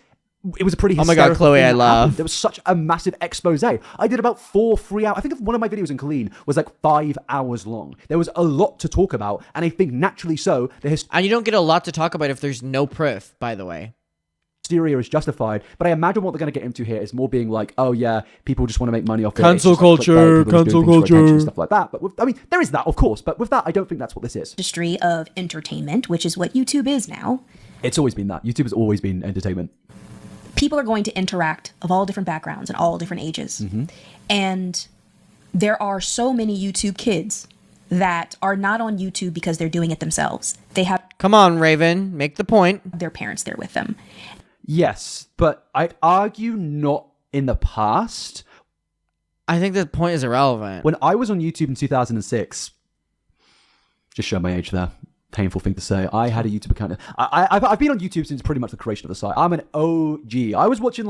it was a pretty hysterical... Oh my God, Chloe, I laugh. There was such a massive expose. I did about 3 hours. I think one of my videos in Colleen was like 5 hours long. There was a lot to talk about. And I think naturally so, and you don't get a lot to talk about if there's no proof, by the way. Hysteria is justified, but I imagine what they're going to get into here is more being like, oh yeah, people just want to make money off it. Cancel culture, stuff like that. But there is that, of course, but with that, I don't think that's what this is. Industry of entertainment, which is what YouTube is now. It's always been that. YouTube has always been entertainment. People are going to interact of all different backgrounds and all different ages. Mm-hmm. And there are so many YouTube kids that are not on YouTube because they're doing it themselves. They have... Come on, Raven, make the point. Their parents there with them. Yes, but I'd argue not in the past. I think the point is irrelevant. When I was on YouTube in 2006, just show my age there. Painful thing to say. I had a YouTube account. I've been on YouTube since pretty much the creation of the site. I'm an OG. I was watching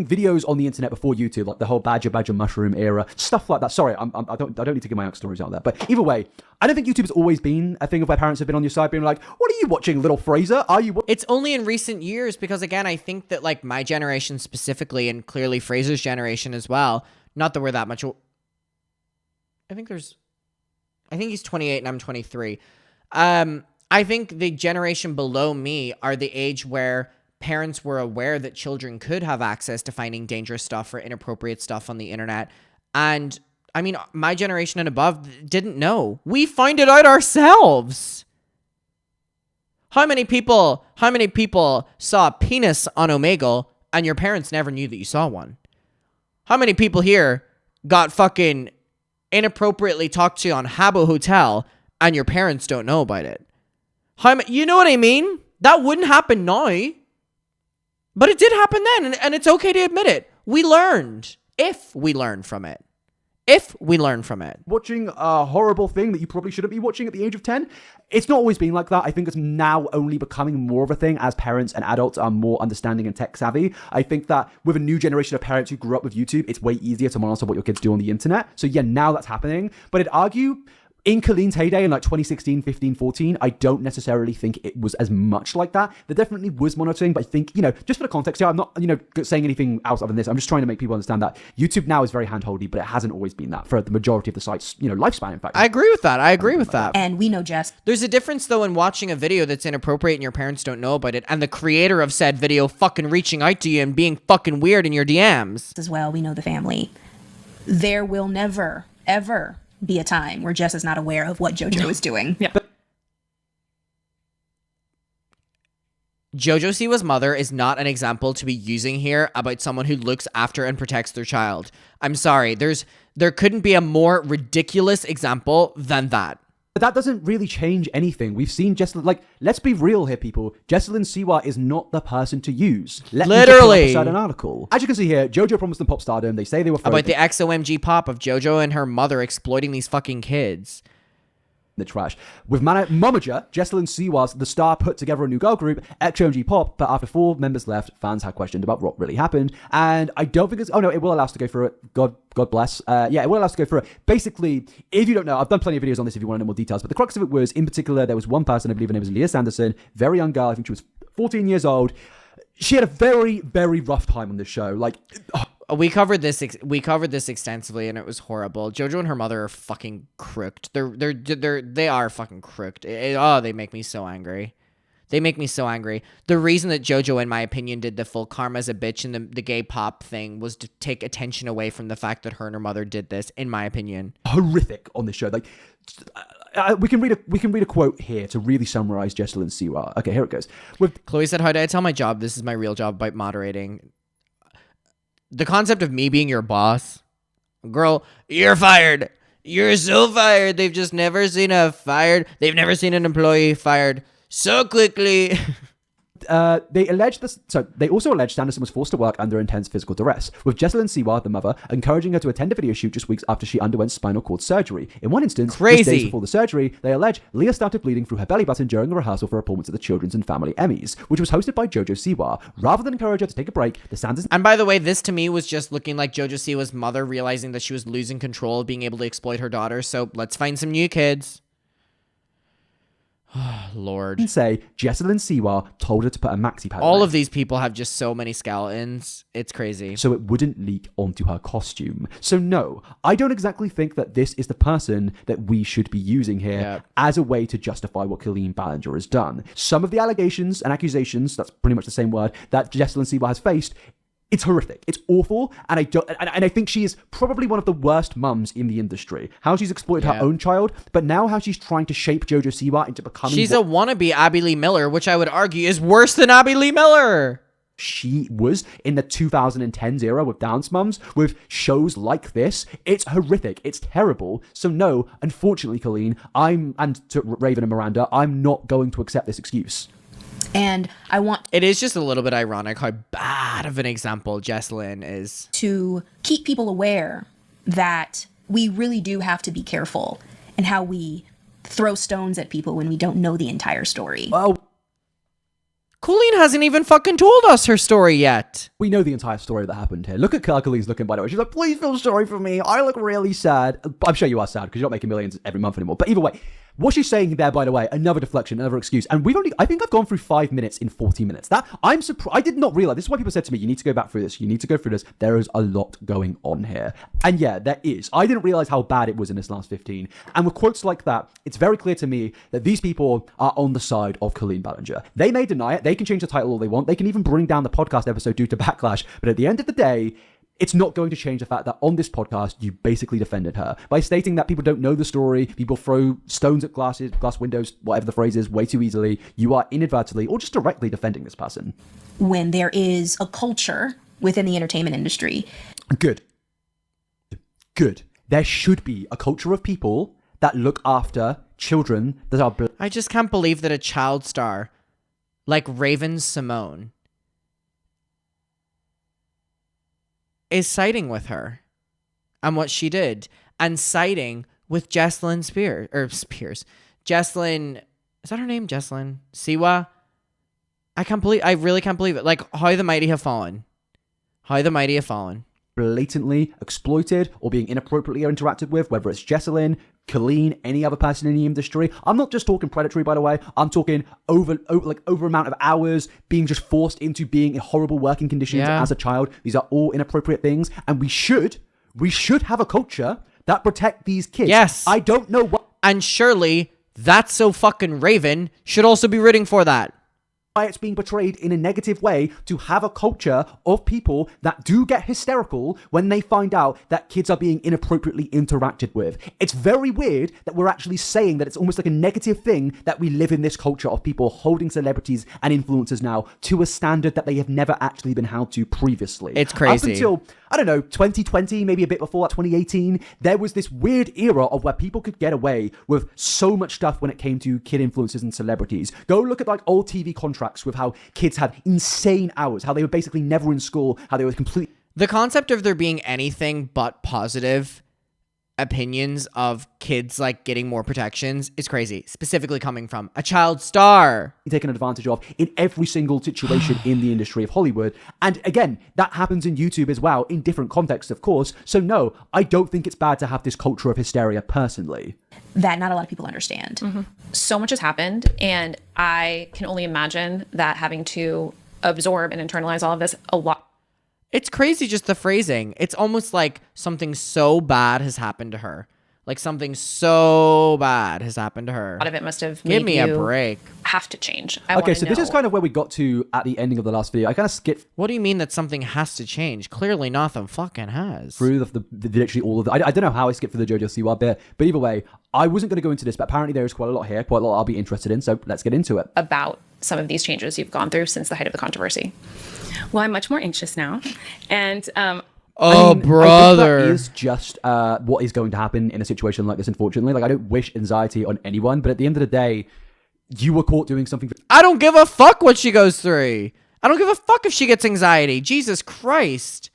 videos on the internet before YouTube, like the whole Badger Mushroom era, stuff like that. Sorry, I don't need to get my own stories out there. But either way, I don't think YouTube has always been a thing of where parents have been on your side being like, "What are you watching, little Fraser? Are you?" It's only in recent years because again, I think that like my generation specifically, and clearly Fraser's generation as well. Not that we're that much. I think he's 28 and I'm 23. I think the generation below me are the age where parents were aware that children could have access to finding dangerous stuff or inappropriate stuff on the internet. And I mean, my generation and above didn't know. We find it out ourselves. How many people saw a penis on Omegle and your parents never knew that you saw one? How many people here got fucking inappropriately talked to on Habbo Hotel and your parents don't know about it? You know what I mean? That wouldn't happen now. But it did happen then, and it's okay to admit it. We learned. If we learn from it. Watching a horrible thing that you probably shouldn't be watching at the age of 10. It's not always been like that. I think it's now only becoming more of a thing as parents and adults are more understanding and tech savvy. I think that with a new generation of parents who grew up with YouTube, it's way easier to monitor what your kids do on the internet. So yeah, now that's happening. But I'd argue in Colleen's heyday in like 2016, 15, 14, I don't necessarily think it was as much like that. There definitely was monitoring, but I think, just for the context here, I'm not, saying anything else other than this. I'm just trying to make people understand that YouTube now is very handholdy, but it hasn't always been that for the majority of the site's, lifespan, in fact. I agree with that. And we know Jess. There's a difference, though, in watching a video that's inappropriate and your parents don't know about it, and the creator of said video fucking reaching out to you and being fucking weird in your DMs. As well, we know the family. There will never, ever be a time where Jess is not aware of what JoJo is doing. Yeah. JoJo Siwa's mother is not an example to be using here about someone who looks after and protects their child. I'm sorry, there couldn't be a more ridiculous example than that. But that doesn't really change anything. We've seen let's be real here, people. Jessalyn Siwa is not the person to use. Literally. An article. As you can see here, JoJo promised them pop stardom. They say they were about the XOMG pop of JoJo and her mother exploiting these fucking kids. The trash. With Momager, Jessalyn Siwa's the star put together a new girl group, XOMG Pop, but after 4 members left, fans had questioned about what really happened, and I don't think it will allow us to go through it. God bless. It will allow us to go through it. Basically, if you don't know, I've done plenty of videos on this if you want to know more details, but the crux of it was, in particular, there was one person, I believe her name was Leah Sanderson, very young girl, I think she was 14 years old. She had a very, very rough time on this show. We covered this extensively, and it was horrible. JoJo and her mother are fucking crooked. They are fucking crooked. They make me so angry. The reason that JoJo, in my opinion, did the full karma's a bitch and the gay pop thing was to take attention away from the fact that her and her mother did this, in my opinion. Horrific on this show. We can read a quote here to really summarize Jessalyn Siwa. Okay, here it goes. Chloe said, "How do I tell my job? This is my real job about moderating. The concept of me being your boss, girl, you're fired. You're so fired. They've just never seen They've never seen an employee fired so quickly." They also alleged Sanderson was forced to work under intense physical duress, with Jessalyn Siwa, the mother, encouraging her to attend a video shoot just weeks after she underwent spinal cord surgery. In one instance, just days before the surgery, they allege Leah started bleeding through her belly button during a rehearsal for a performance at the Children's and Family Emmys, which was hosted by JoJo Siwa. Rather than encourage her to take a break, the Sanderson... And by the way, this to me was just looking like JoJo Siwa's mother realizing that she was losing control of being able to exploit her daughter, so let's find some new kids. Lord. Say Jessalyn Siwa told her to put a maxi pad All on of these people have just so many skeletons. It's crazy. So it wouldn't leak onto her costume. So no, I don't exactly think that this is the person that we should be using here as a way to justify what Colleen Ballinger has done. Some of the allegations and accusations, that's pretty much the same word, that Jessalyn Siwa has faced, it's horrific. It's awful, and I think she is probably one of the worst mums in the industry. How she's exploited her own child, but now how she's trying to shape JoJo Siwa into becoming... She's a wannabe Abby Lee Miller, which I would argue is worse than Abby Lee Miller. She was in the 2010s era with Dance Mums, with shows like this. It's horrific. It's terrible. So no, unfortunately, Colleen, and to Raven and Miranda, I'm not going to accept this excuse. And it is just a little bit ironic how bad of an example Jessalyn is. To keep people aware that we really do have to be careful in how we throw stones at people when we don't know the entire story. Well, Colleen hasn't even fucking told us her story yet. We know the entire story that happened here. Look at how Colleen's looking, by the way. She's like, please feel sorry for me. I look really sad. I'm sure you are sad because you're not making millions every month anymore. But either way, what she's saying there, by the way, another deflection, another excuse. And I think I've gone through 5 minutes in 40 minutes. I'm surprised. I did not realize. This is why people said to me, you need to go back through this. You need to go through this. There is a lot going on here. And yeah, there is. I didn't realize how bad it was in this last 15. And with quotes like that, it's very clear to me that these people are on the side of Colleen Ballinger. They may deny it. They can change the title all they want. They can even bring down the podcast episode due to backlash. But at the end of the day, it's not going to change the fact that on this podcast, you basically defended her by stating that people don't know the story, people throw stones at glass windows, whatever the phrase is, way too easily. You are inadvertently or just directly defending this person. When there is a culture within the entertainment industry. Good. There should be a culture of people that look after children that are... I just can't believe that a child star like Raven Simone is siding with her and what she did, and siding with Jesslyn Spears. Jesslyn, is that her name? Jesslyn Siwa? I really can't believe it. Like, how the mighty have fallen. How the mighty have fallen. Blatantly exploited or being inappropriately interacted with, whether it's Jesselyn, Colleen, any other person in the industry. I'm not just talking predatory, by the way. I'm talking over amount of hours, being just forced into being in horrible working conditions as a child. These are all inappropriate things, and we should have a culture that protect these kids. Yes. I don't know what... And surely, That's So Fucking Raven should also be rooting for that. Why it's being portrayed in a negative way, to have a culture of people that do get hysterical when they find out that kids are being inappropriately interacted with. It's very weird that we're actually saying that it's almost like a negative thing that we live in this culture of people holding celebrities and influencers now to a standard that they have never actually been held to previously. It's crazy. Up until, I don't know, 2020, maybe a bit before that, 2018, there was this weird era of where people could get away with so much stuff when it came to kid influencers and celebrities. Go look at like old TV contracts with how kids had insane hours, how they were basically never in school, how they were completely... The concept of there being anything but positive opinions of kids like getting more protections is crazy, specifically coming from a child star. Taken advantage of in every single situation in the industry of Hollywood. And again, that happens in YouTube as well, in different contexts, of course. So no, I don't think it's bad to have this culture of hysteria personally. That not a lot of people understand. Mm-hmm. So much has happened, and I can only imagine that having to absorb and internalize all of this a lot. It's crazy, just the phrasing. It's almost like something so bad has happened to her. Like something so bad has happened to her. A lot of it must have Give made me a you break. have to change. Okay, so this is kind of where we got to at the ending of the last video. I kind of skipped What do you mean that something has to change? Clearly nothing fucking has. through the literally all of the... I don't know how I skipped through the Jojo Siwa bit, but either way, I wasn't going to go into this, but apparently there is quite a lot here, quite a lot I'll be interested in, so let's get into it. about some of these changes you've gone through since the height of the controversy. Well, I'm much more anxious now. And Oh, I think brother. that is just what is going to happen in a situation like this, unfortunately. Like, I don't wish anxiety on anyone, but at the end of the day, you were caught doing something... I don't give a fuck what she goes through. I don't give a fuck if she gets anxiety. Jesus Christ.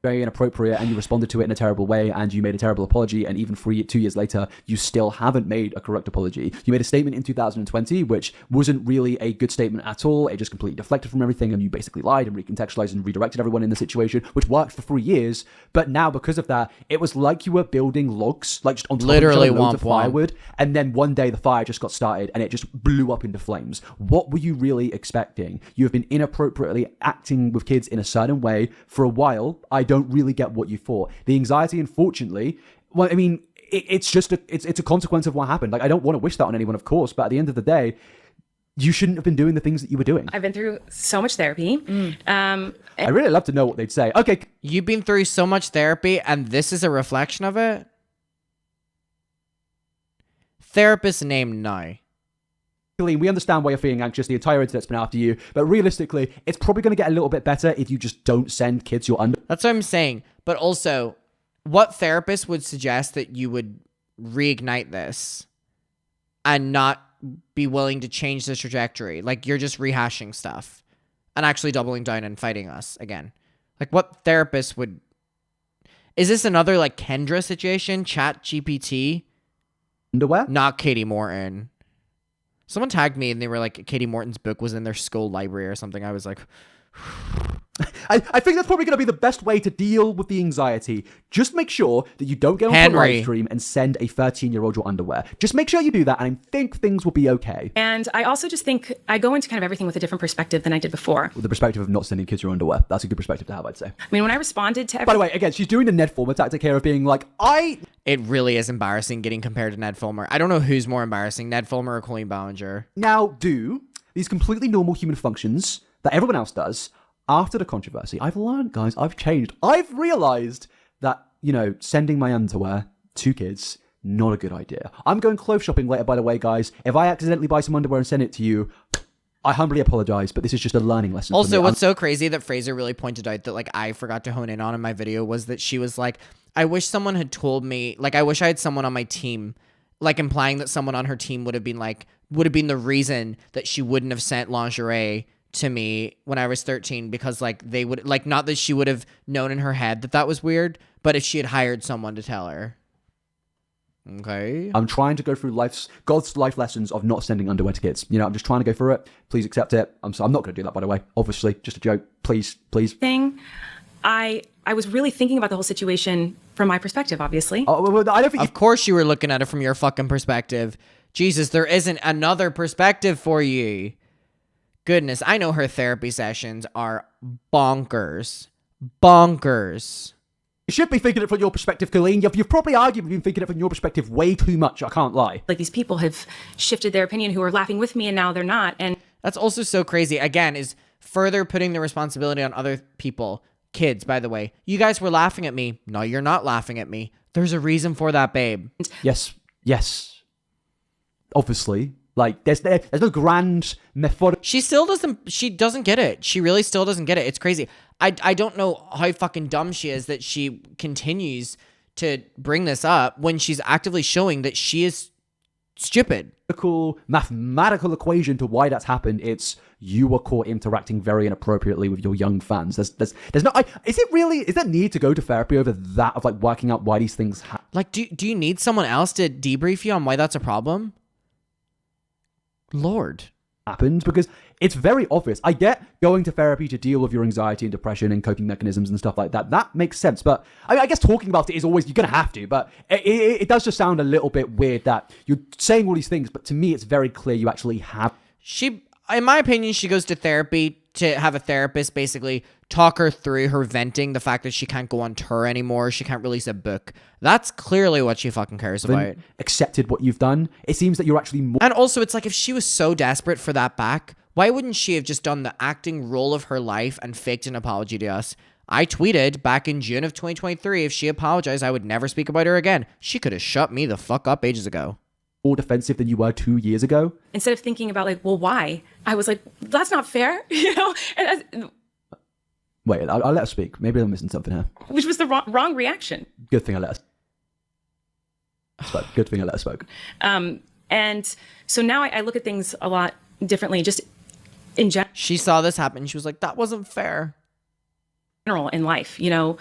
very inappropriate, and you responded to it in a terrible way, and you made a terrible apology, and even 2 years later, you still haven't made a correct apology. You made a statement in 2020, which wasn't really a good statement at all. It just completely deflected from everything, and you basically lied and recontextualized and redirected everyone in the situation, which worked for 3 years. But now, because of that, it was like you were building logs, like just on top Literally of each other, loads of womp womp. firewood, and then one day the fire just got started, and it just blew up into flames. What were you really expecting? You have been inappropriately acting with kids in a certain way for a while. I don't really get what you thought. The anxiety, unfortunately, well, I mean, it's just it's a consequence of what happened. Like, I don't want to wish that on anyone, of course, but at the end of the day, you shouldn't have been doing the things that you were doing. I've been through so much therapy. I really love to know what they'd say. Okay. You've been through so much therapy, and this is a reflection of it? Therapist named now. Colleen, we understand why you're feeling anxious. The entire internet's been after you. But realistically, it's probably going to get a little bit better if you just don't send kids your underwear. That's what I'm saying. But also, what therapist would suggest that you would reignite this and not be willing to change the trajectory? Like, you're just rehashing stuff and actually doubling down and fighting us again. Like, what therapist would... Is this another, like, Kendra situation? Chat GPT? Underwear? Not Katie Morton. Someone tagged me and they were like, Katie Morton's book was in their school library or something. I was like... I think that's probably going to be the best way to deal with the anxiety. Just make sure that you don't get on a Henry. live stream and send a 13-year-old your underwear. Just make sure you do that, and I think things will be okay. And I also just think I go into kind of everything with a different perspective than I did before. With the perspective of not sending kids your underwear. That's a good perspective to have, I'd say. I mean, when I responded to By the way, again, she's doing the Ned Former tactic here of being like, It really is embarrassing getting compared to Ned Fulmer. I don't know who's more embarrassing, Ned Fulmer or Colleen Ballinger. now do these completely normal human functions that everyone else does. after the controversy, I've learned, guys, I've changed. I've realized that, sending my underwear to kids, not a good idea. I'm going clothes shopping later, by the way, guys. If I accidentally buy some underwear and send it to you, I humbly apologize, but this is just a learning lesson. Also, what's so crazy that Fraser really pointed out that, like, I forgot to hone in on in my video was that she was like, I wish someone had told me, like, I wish I had someone on my team, like, implying that someone on her team would have been the reason that she wouldn't have sent lingerie to me when I was 13, because, like, they would, like, not that she would have known in her head that that was weird, but if she had hired someone to tell her. Okay. I'm trying to go through God's life lessons of not sending underwear to kids. I'm just trying to go through it. Please accept it. I'm not going to do that, by the way. Obviously, just a joke. Please. Thing. I was really thinking about the whole situation from my perspective, obviously. Oh, well, I don't think. Of course you were looking at it from your fucking perspective. Jesus, there isn't another perspective for you. Goodness, I know her therapy sessions are bonkers. Bonkers. You should be thinking it from your perspective, Colleen. You've probably arguably been thinking it from your perspective way too much. I can't lie. Like, these people have shifted their opinion who are laughing with me, and now they're not. And that's also so crazy. Again, is further putting the responsibility on other people. Kids, by the way. You guys were laughing at me. No, you're not laughing at me. There's a reason for that, babe. Yes. Obviously. Like, there's no grand method. She doesn't get it. She really still doesn't get it. It's crazy. I don't know how fucking dumb she is that she continues to bring this up when she's actively showing that she is stupid. Mathematical equation to why that's happened. It's you were caught interacting very inappropriately with your young fans. There's no. Is there need to go to therapy over that of, like, working out why these things happen? Like, do you need someone else to debrief you on why that's a problem? Lord. Happened, because it's very obvious. I get going to therapy to deal with your anxiety and depression and coping mechanisms and stuff like that. That makes sense. But I guess talking about it is always, you're going to have to. But it does just sound a little bit weird that you're saying all these things. But to me, it's very clear you actually have. In my opinion, she goes to therapy to have a therapist basically talk her through her venting the fact that she can't go on tour anymore. She can't release a book. That's clearly what she fucking cares about. Accepted what you've done. It seems that you're actually more. And also, it's like, if she was so desperate for that back, why wouldn't she have just done the acting role of her life and faked an apology to us? I tweeted back in June of 2023, if she apologized, I would never speak about her again. She could have shut me the fuck up ages ago. More defensive than you were 2 years ago. Instead of thinking about, like, well, why? I was like, that's not fair, Wait, I'll let her speak. Maybe I'm missing something here. Which was the wrong reaction. Good thing I let her spoke. Good thing I let her spoke. And so now I look at things a lot differently, just in general. She saw this happen. She was like, that wasn't fair. In life, even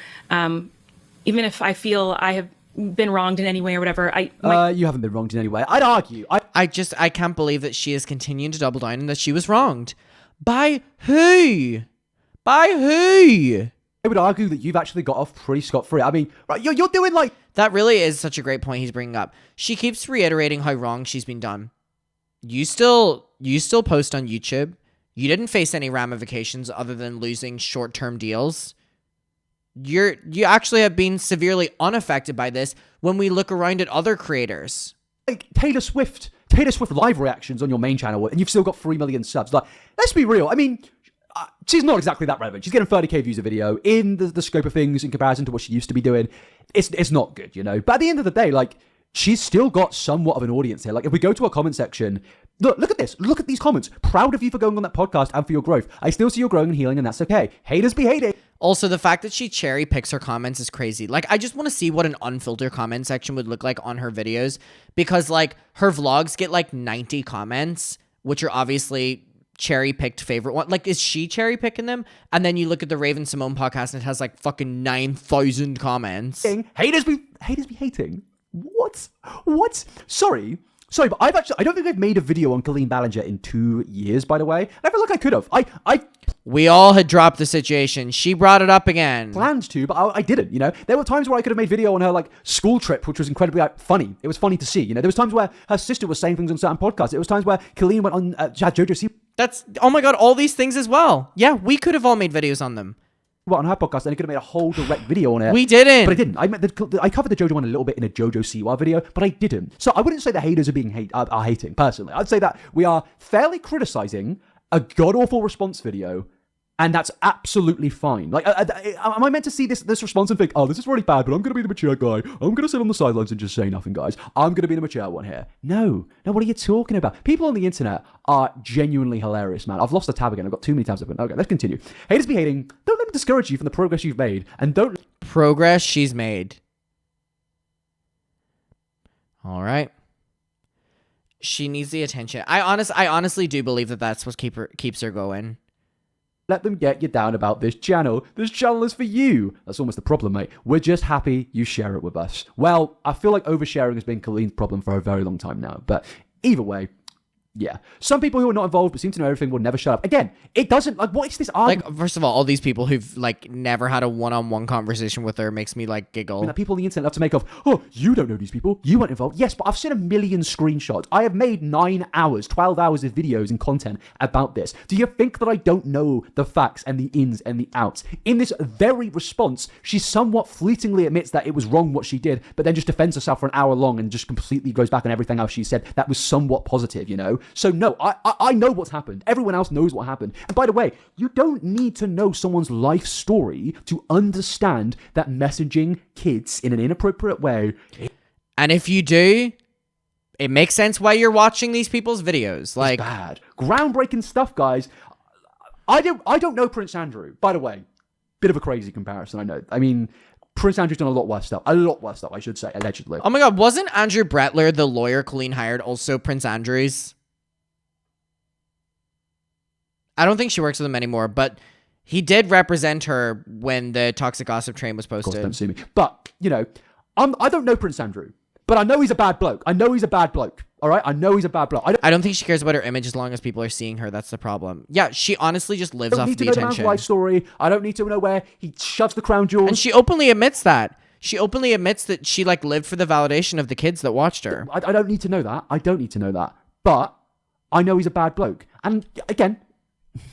if I feel I have been wronged in any way or whatever, you haven't been wronged in any way. I'd argue. I can't believe that she is continuing to double down and that she was wronged. By who? By who? I would argue that you've actually got off pretty scot-free. I mean, right, you're doing like... That really is such a great point he's bringing up. She keeps reiterating how wrong she's been done. You still post on YouTube. You didn't face any ramifications other than losing short-term deals. You actually have been severely unaffected by this when we look around at other creators. Like Taylor Swift live reactions on your main channel, and you've still got 3 million subs. Like, let's be real. I mean, she's not exactly that relevant. She's getting 30k views a video in the scope of things in comparison to what she used to be doing. It's not good, But at the end of the day, like, she's still got somewhat of an audience here. Like, if we go to a comment section, look at this. Look at these comments. Proud of you for going on that podcast and for your growth. I still see you're growing and healing, and that's okay. Haters be hating. Also, the fact that she cherry picks her comments is crazy. Like, I just want to see what an unfiltered comment section would look like on her videos, because, like, her vlogs get like 90 comments, which are obviously cherry picked favorite one. Like, is she cherry picking them? And then you look at the Raven Simone podcast and it has like fucking 9,000 comments. Haters be hating. What? Sorry, but I don't think I've made a video on Colleen Ballinger in 2 years, by the way. I feel like I could have. We all had dropped the situation. She brought it up again. Planned to, but I didn't, There were times where I could have made video on her, like, school trip, which was incredibly funny. It was funny to see, There was times where her sister was saying things on certain podcasts. It was times where Colleen went on, she had JoJo C. That's, oh my God, all these things as well. Yeah, we could have all made videos on them. Well, on her podcast, and I could have made a whole direct video on it. We didn't. But I didn't. I covered the JoJo one a little bit in a JoJo Siwa video, but I didn't. So I wouldn't say the haters are hating, personally. I'd say that we are fairly criticizing a god-awful response video And that's absolutely fine. Like, am I meant to see this response and think, oh, this is really bad, but I'm going to be the mature guy. I'm going to sit on the sidelines and just say nothing, guys. I'm going to be the mature one here. No, what are you talking about? People on the internet are genuinely hilarious, man. I've lost the tab again. I've got too many tabs open. Okay, let's continue. Haters be hating. Don't let them discourage you from the progress you've made. And don't... Progress she's made. All right. She needs the attention. I honestly do believe that that's what keeps her going. Let them get you down about this channel. This channel is for you. That's almost the problem, mate. We're just happy you share it with us. Well, I feel like oversharing has been Colleen's problem for a very long time now. But either way, yeah. Some people who are not involved but seem to know everything will never shut up. Again, it doesn't... Like, what is this argument? Like, first of all these people who've, like, never had a one-on-one conversation with her makes me, like, giggle. I mean, like, people on the internet love to make of, oh, you don't know these people. You weren't involved. Yes, but I've seen a million screenshots. I have made 9 hours, 12 hours of videos and content about this. Do you think that I don't know the facts and the ins and the outs? In this very response, she somewhat fleetingly admits that it was wrong what she did, but then just defends herself for an hour long and just completely goes back on everything else she said that was somewhat positive, you know? So no, I know what's happened. Everyone else knows what happened. And by the way, you don't need to know someone's life story to understand that messaging kids in an inappropriate way. And if you do, it makes sense why you're watching these people's videos. Like, it's bad. Groundbreaking stuff, guys. I don't know Prince Andrew, by the way. Bit of a crazy comparison, I know. I mean, Prince Andrew's done a lot worse stuff. I should say, allegedly. Oh my god, wasn't Andrew Brettler, the lawyer Colleen hired, also Prince Andrew's? I don't think she works with him anymore, but he did represent her when the Toxic Gossip Train was posted. Of course, don't sue me. But, you know, I don't know Prince Andrew, but I know he's a bad bloke. All right? I know he's a bad bloke. I don't think she cares about her image as long as people are seeing her. That's the problem. Yeah, she honestly just lives off the attention. I don't need to know the man's life story. I don't need to know where he shoves the crown jewels. And she openly admits that. She openly admits that she, like, lived for the validation of the kids that watched her. I don't need to know that. But I know he's a bad bloke. And again,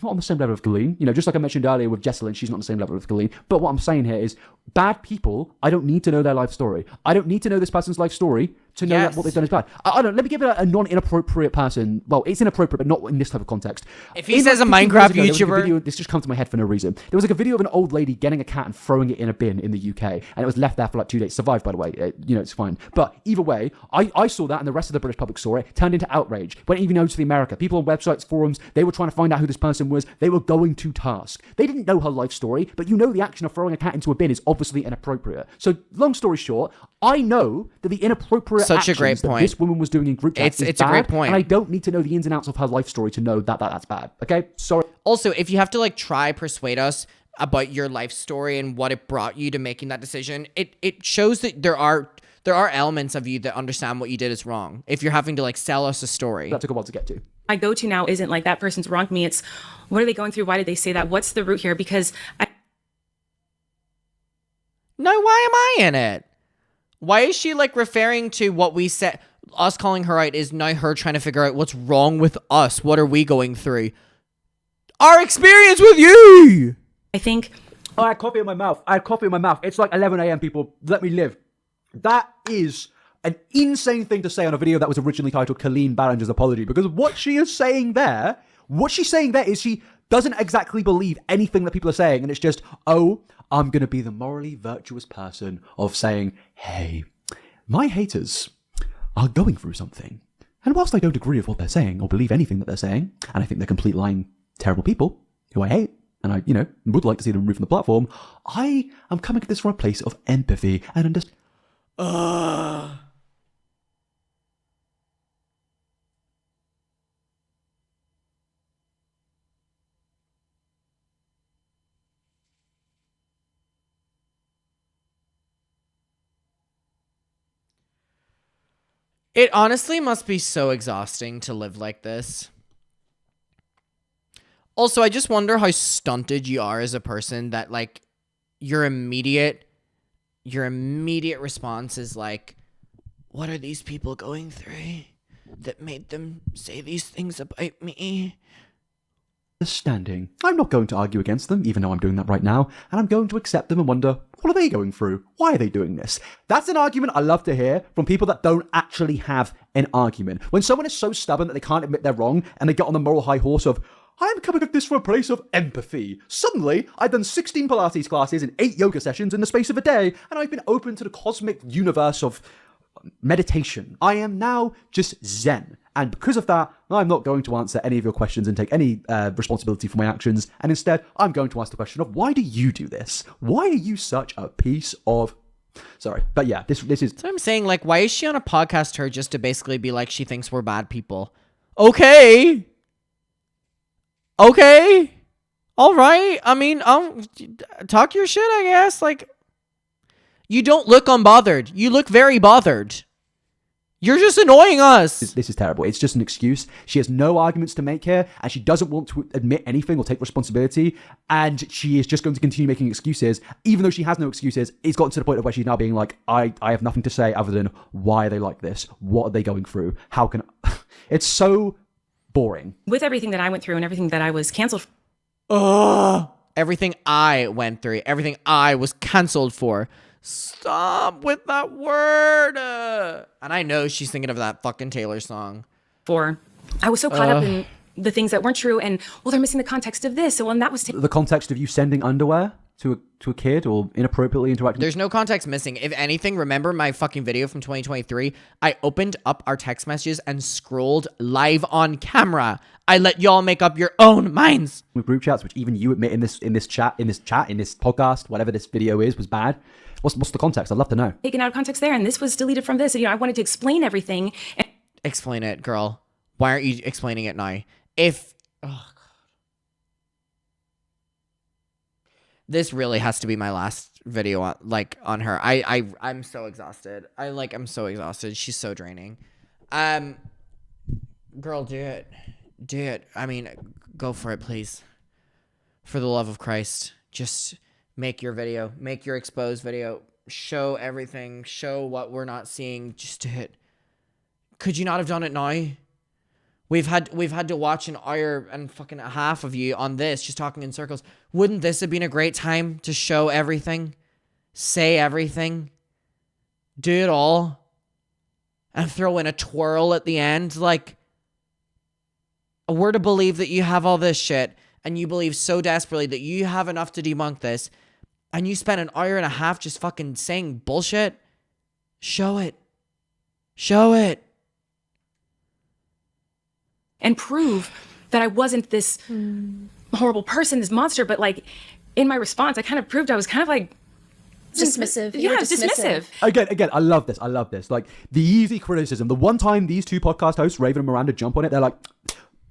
not on the same level of Colleen. You know, just like I mentioned earlier with Jesselyn, she's not on the same level of Colleen. But what I'm saying here is, bad people, I don't need to know their life story. I don't need to know this person's life story to know that what they've done is bad. I don't. Let me give it a non-inappropriate person. Well, it's inappropriate, but not in this type of context. If he says a Minecraft YouTuber... Video, this just comes to my head for no reason. There was like a video of an old lady getting a cat and throwing it in a bin in the UK, and it was left there for like 2 days. Survived, by the way. You know, it's fine. But either way, I saw that, and the rest of the British public saw it, turned into outrage. Went even over to the America. People on websites, forums, they were trying to find out who this person was. They were going to task. They didn't know her life story, but you know the action of throwing a cat into a bin is obviously inappropriate. So, long story short, I know that the inappropriate actions that this woman was doing in group chats is bad, a great point. And I don't need to know the ins and outs of her life story to know that that's bad. Okay? Sorry. Also, if you have to, like, try persuade us about your life story and what it brought you to making that decision, it shows that there are elements of you that understand what you did is wrong. If you're having to, like, sell us a story. That took a while to get to. My go-to now isn't like, that person's wronged me. It's, what are they going through? Why did they say that? What's the root here? Because No, why am I in it? Why is she, like, referring to what we said? Us calling her out is now her trying to figure out what's wrong with us. What are we going through? Our experience with you! I think... Oh, I had coffee in my mouth. It's like 11 a.m., people. Let me live. That is an insane thing to say on a video that was originally titled Colleen Ballinger's Apology, because what she's saying there is she doesn't exactly believe anything that people are saying, and it's just, oh, I'm going to be the morally virtuous person of saying, hey, my haters are going through something. And whilst I don't agree with what they're saying or believe anything that they're saying, and I think they're complete lying, terrible people who I hate, and I, would like to see them removed from the platform, I am coming at this from a place of empathy and understanding. It honestly must be so exhausting to live like this. Also, I just wonder how stunted you are as a person that, like, your immediate response is like, what are these people going through that made them say these things about me? Understanding. I'm not going to argue against them, even though I'm doing that right now, and I'm going to accept them and wonder, what are they going through? Why are they doing this? That's an argument I love to hear from people that don't actually have an argument. When someone is so stubborn that they can't admit they're wrong, and they get on the moral high horse of, I'm coming at this from a place of empathy. Suddenly, I've done 16 Pilates classes and 8 yoga sessions in the space of a day, and I've been open to the cosmic universe of meditation. I am now just zen. And because of that, I'm not going to answer any of your questions and take any responsibility for my actions. And instead, I'm going to ask the question of, why do you do this? Why are you such a piece of... Sorry. But yeah, this is... So I'm saying, like, why is she on a podcast her just to basically be like, she thinks we're bad people? Okay. All right. I mean, talk your shit, I guess. Like, you don't look unbothered. You look very bothered. You're just annoying us. This is terrible. It's just an excuse. She has no arguments to make here, and she doesn't want to admit anything or take responsibility, and she is just going to continue making excuses. Even though she has no excuses, it's gotten to the point of where she's now being like, I have nothing to say other than, why are they like this? What are they going through? How can... It's so boring. With everything that I went through and everything that I was canceled Everything I went through, everything I was canceled for. Stop with that word. And I know she's thinking of that fucking Taylor song. for, I was so caught up in the things that weren't true, and well, they're missing the context of this. So, well, and that was The context of you sending underwear to a kid or inappropriately interacting. There's no context missing. If anything, remember my fucking video from 2023? I opened up our text messages and scrolled live on camera. I let y'all make up your own minds. With group chats, which even you admit in this podcast, whatever this video is, was bad. What's the context? I'd love to know. taken out of context there, and this was deleted from this. And, I wanted to explain everything. And Explain it, girl. Why aren't you explaining it now? If... Oh, God. This really has to be my last video on her. I'm so exhausted. I'm so exhausted. She's so draining. Girl, do it. Do it. I mean, go for it, please. For the love of Christ. Just make your video. Make your exposed video. Show everything. Show what we're not seeing. Just do it. Could you not have done it now? We've had to watch an hour and fucking a half of you on this, just talking in circles. Wouldn't this have been a great time to show everything? Say everything? Do it all? And throw in a twirl at the end? Like, we're to believe that you have all this shit, and you believe so desperately that you have enough to debunk this, and you spent an hour and a half just fucking saying bullshit? Show it. Show it. and prove that I wasn't this horrible person, this monster. But like in my response, I kind of proved I was kind of like Dismissive. Yeah, dismissive. Again, I love this. Like the easy criticism. The one time these two podcast hosts, Raven and Miranda, jump on it, they're like,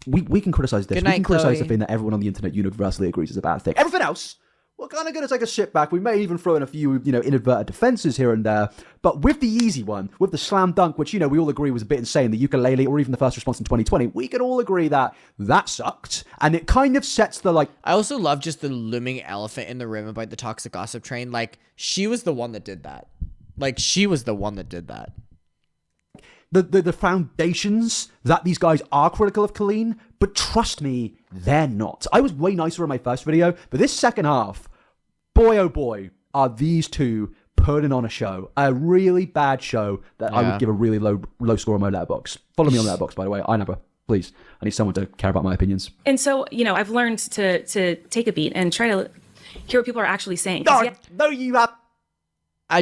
we can criticize this. Good night, we can criticize Chloe. the thing that everyone on the internet universally agrees is a bad thing. Everything else, we're kind of going to take a sit back. We may even throw in a few, inadvertent defenses here and there. But with the easy one, with the slam dunk, which, we all agree was a bit insane, the ukulele, or even the first response in 2020, we can all agree that sucked. And it kind of sets the, I also love just the looming elephant in the room about the toxic gossip train. Like, she was the one that did that. The foundations that these guys are critical of Colleen, but trust me, they're not. I was way nicer in my first video, but this second half, boy oh boy, are these two putting on a show. A really bad show that I would give a really low score on my letterbox. Follow me on letterbox, by the way. Please. I need someone to care about my opinions. And so, I've learned to take a beat and try to hear what people are actually saying. No, you have...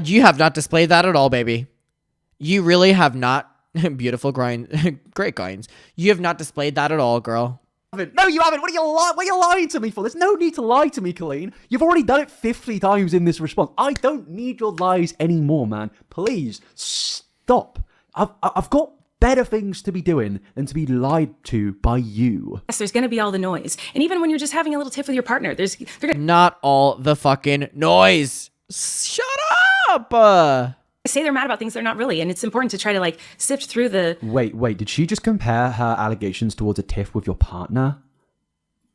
You have not displayed that at all, baby. You really have not. Beautiful grind, great grinds. You have not displayed that at all, girl. No, you haven't. What are you lying to me for? There's no need to lie to me, Colleen. You've already done it 50 times in this response. I don't need your lies anymore, man. Please stop. I've got better things to be doing than to be lied to by you. Yes, there's going to be all the noise. And even when you're just having a little tiff with your partner, they're going to Not all the fucking noise. Shut up. say they're mad about things they're not really. And it's important to try to sift through the Wait, did she just compare her allegations towards a tiff with your partner?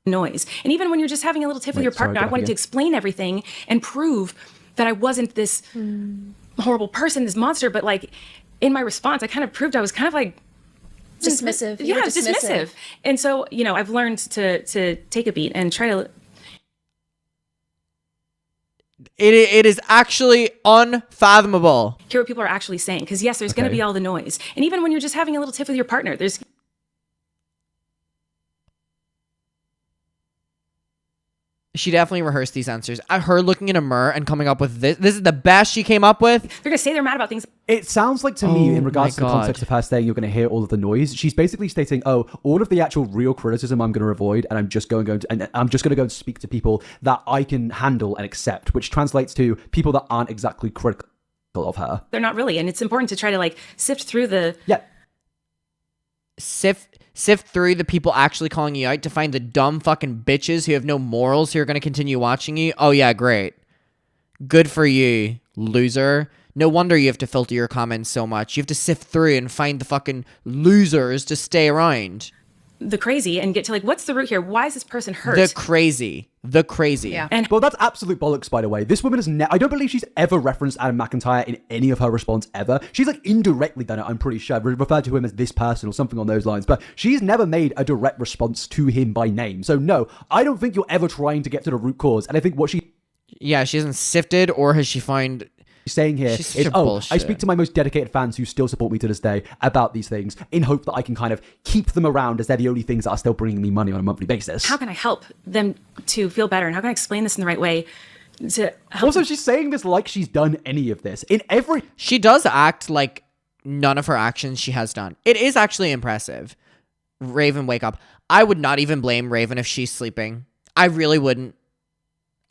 noise. And even when you're just having a little tiff with your sorry, partner, go I back wanted again. to explain everything and prove that I wasn't this horrible person, this monster. But in my response, I kind of proved I was kind of Dismissive. You Yeah, were I was dismissive. And so, I've learned to take a beat and try to It is actually unfathomable. hear what people are actually saying. Because yes, there's going to be all the noise. And even when you're just having a little tiff with your partner, there's She definitely rehearsed these answers. Her looking in a mirror and coming up with this. This is the best she came up with. They're gonna say they're mad about things. It sounds like to me, in regards to my the context God. of her saying you're going to hear all of the noise, she's basically stating, "Oh, all of the actual real criticism I'm going to avoid, and I'm just going to go and speak to people that I can handle and accept," which translates to people that aren't exactly critical of her. They're not really, and it's important to try to like sift through the. Yeah. Sift through the people actually calling you out to find the dumb fucking bitches who have no morals who are going to continue watching you. Oh yeah, great. Good for you, loser. No wonder you have to filter your comments so much. You have to sift through and find the fucking losers to stay around. The crazy and get to like, what's the root here? Why is this person hurt? The crazy. Yeah. And Well, that's absolute bollocks, by the way. This woman has I don't believe she's ever referenced Adam McIntyre in any of her response ever. She's like indirectly done it, I'm pretty sure. Referred to him as this person or something on those lines. But she's never made a direct response to him by name. So no, I don't think you're ever trying to get to the root cause. And I think what she's Yeah, she hasn't sifted, or has she found... saying here She's is, such a I bullshit. speak to my most dedicated fans who still support me to this day about these things in hope that I can kind of keep them around as they're the only things that are still bringing me money on a monthly basis. how can I help them to feel better? And how can I explain this in the right way to help? Also, she's saying this like she's done any of this. In every... She does act like none of her actions she has done. It is actually impressive. Raven, wake up. I would not even blame Raven if she's sleeping. I really wouldn't.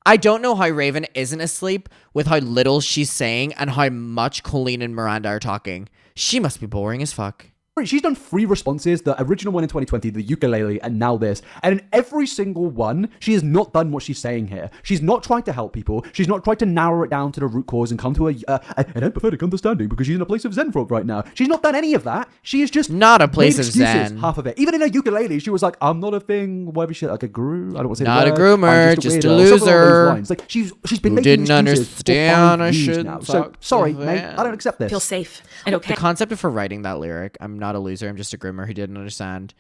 I don't know how Raven isn't asleep with how little she's saying and how much Colleen and Miranda are talking. She must be boring as fuck. She's done 3 responses, the original one in 2020, the ukulele, and now this. And in every single one, she has not done what she's saying here. She's not tried to help people. She's not tried to narrow it down to the root cause and come to an empathetic understanding because she's in a place of zen for it right now. She's not done any of that. She is just Not a place made of excuses, zen. half of it. Even in her ukulele, she was like, "I'm not a thing, whatever shit, like a guru. I don't want to say Not the a word. groomer, I'm just a weirdo," something along those loser. lines. Like she's been Who making didn't excuses understand for 5 I years should now. So talk sorry, to mate. them. I don't accept this. Feel safe and okay. The concept of her writing that lyric, "I'm not a loser, I'm just a groomer who didn't understand."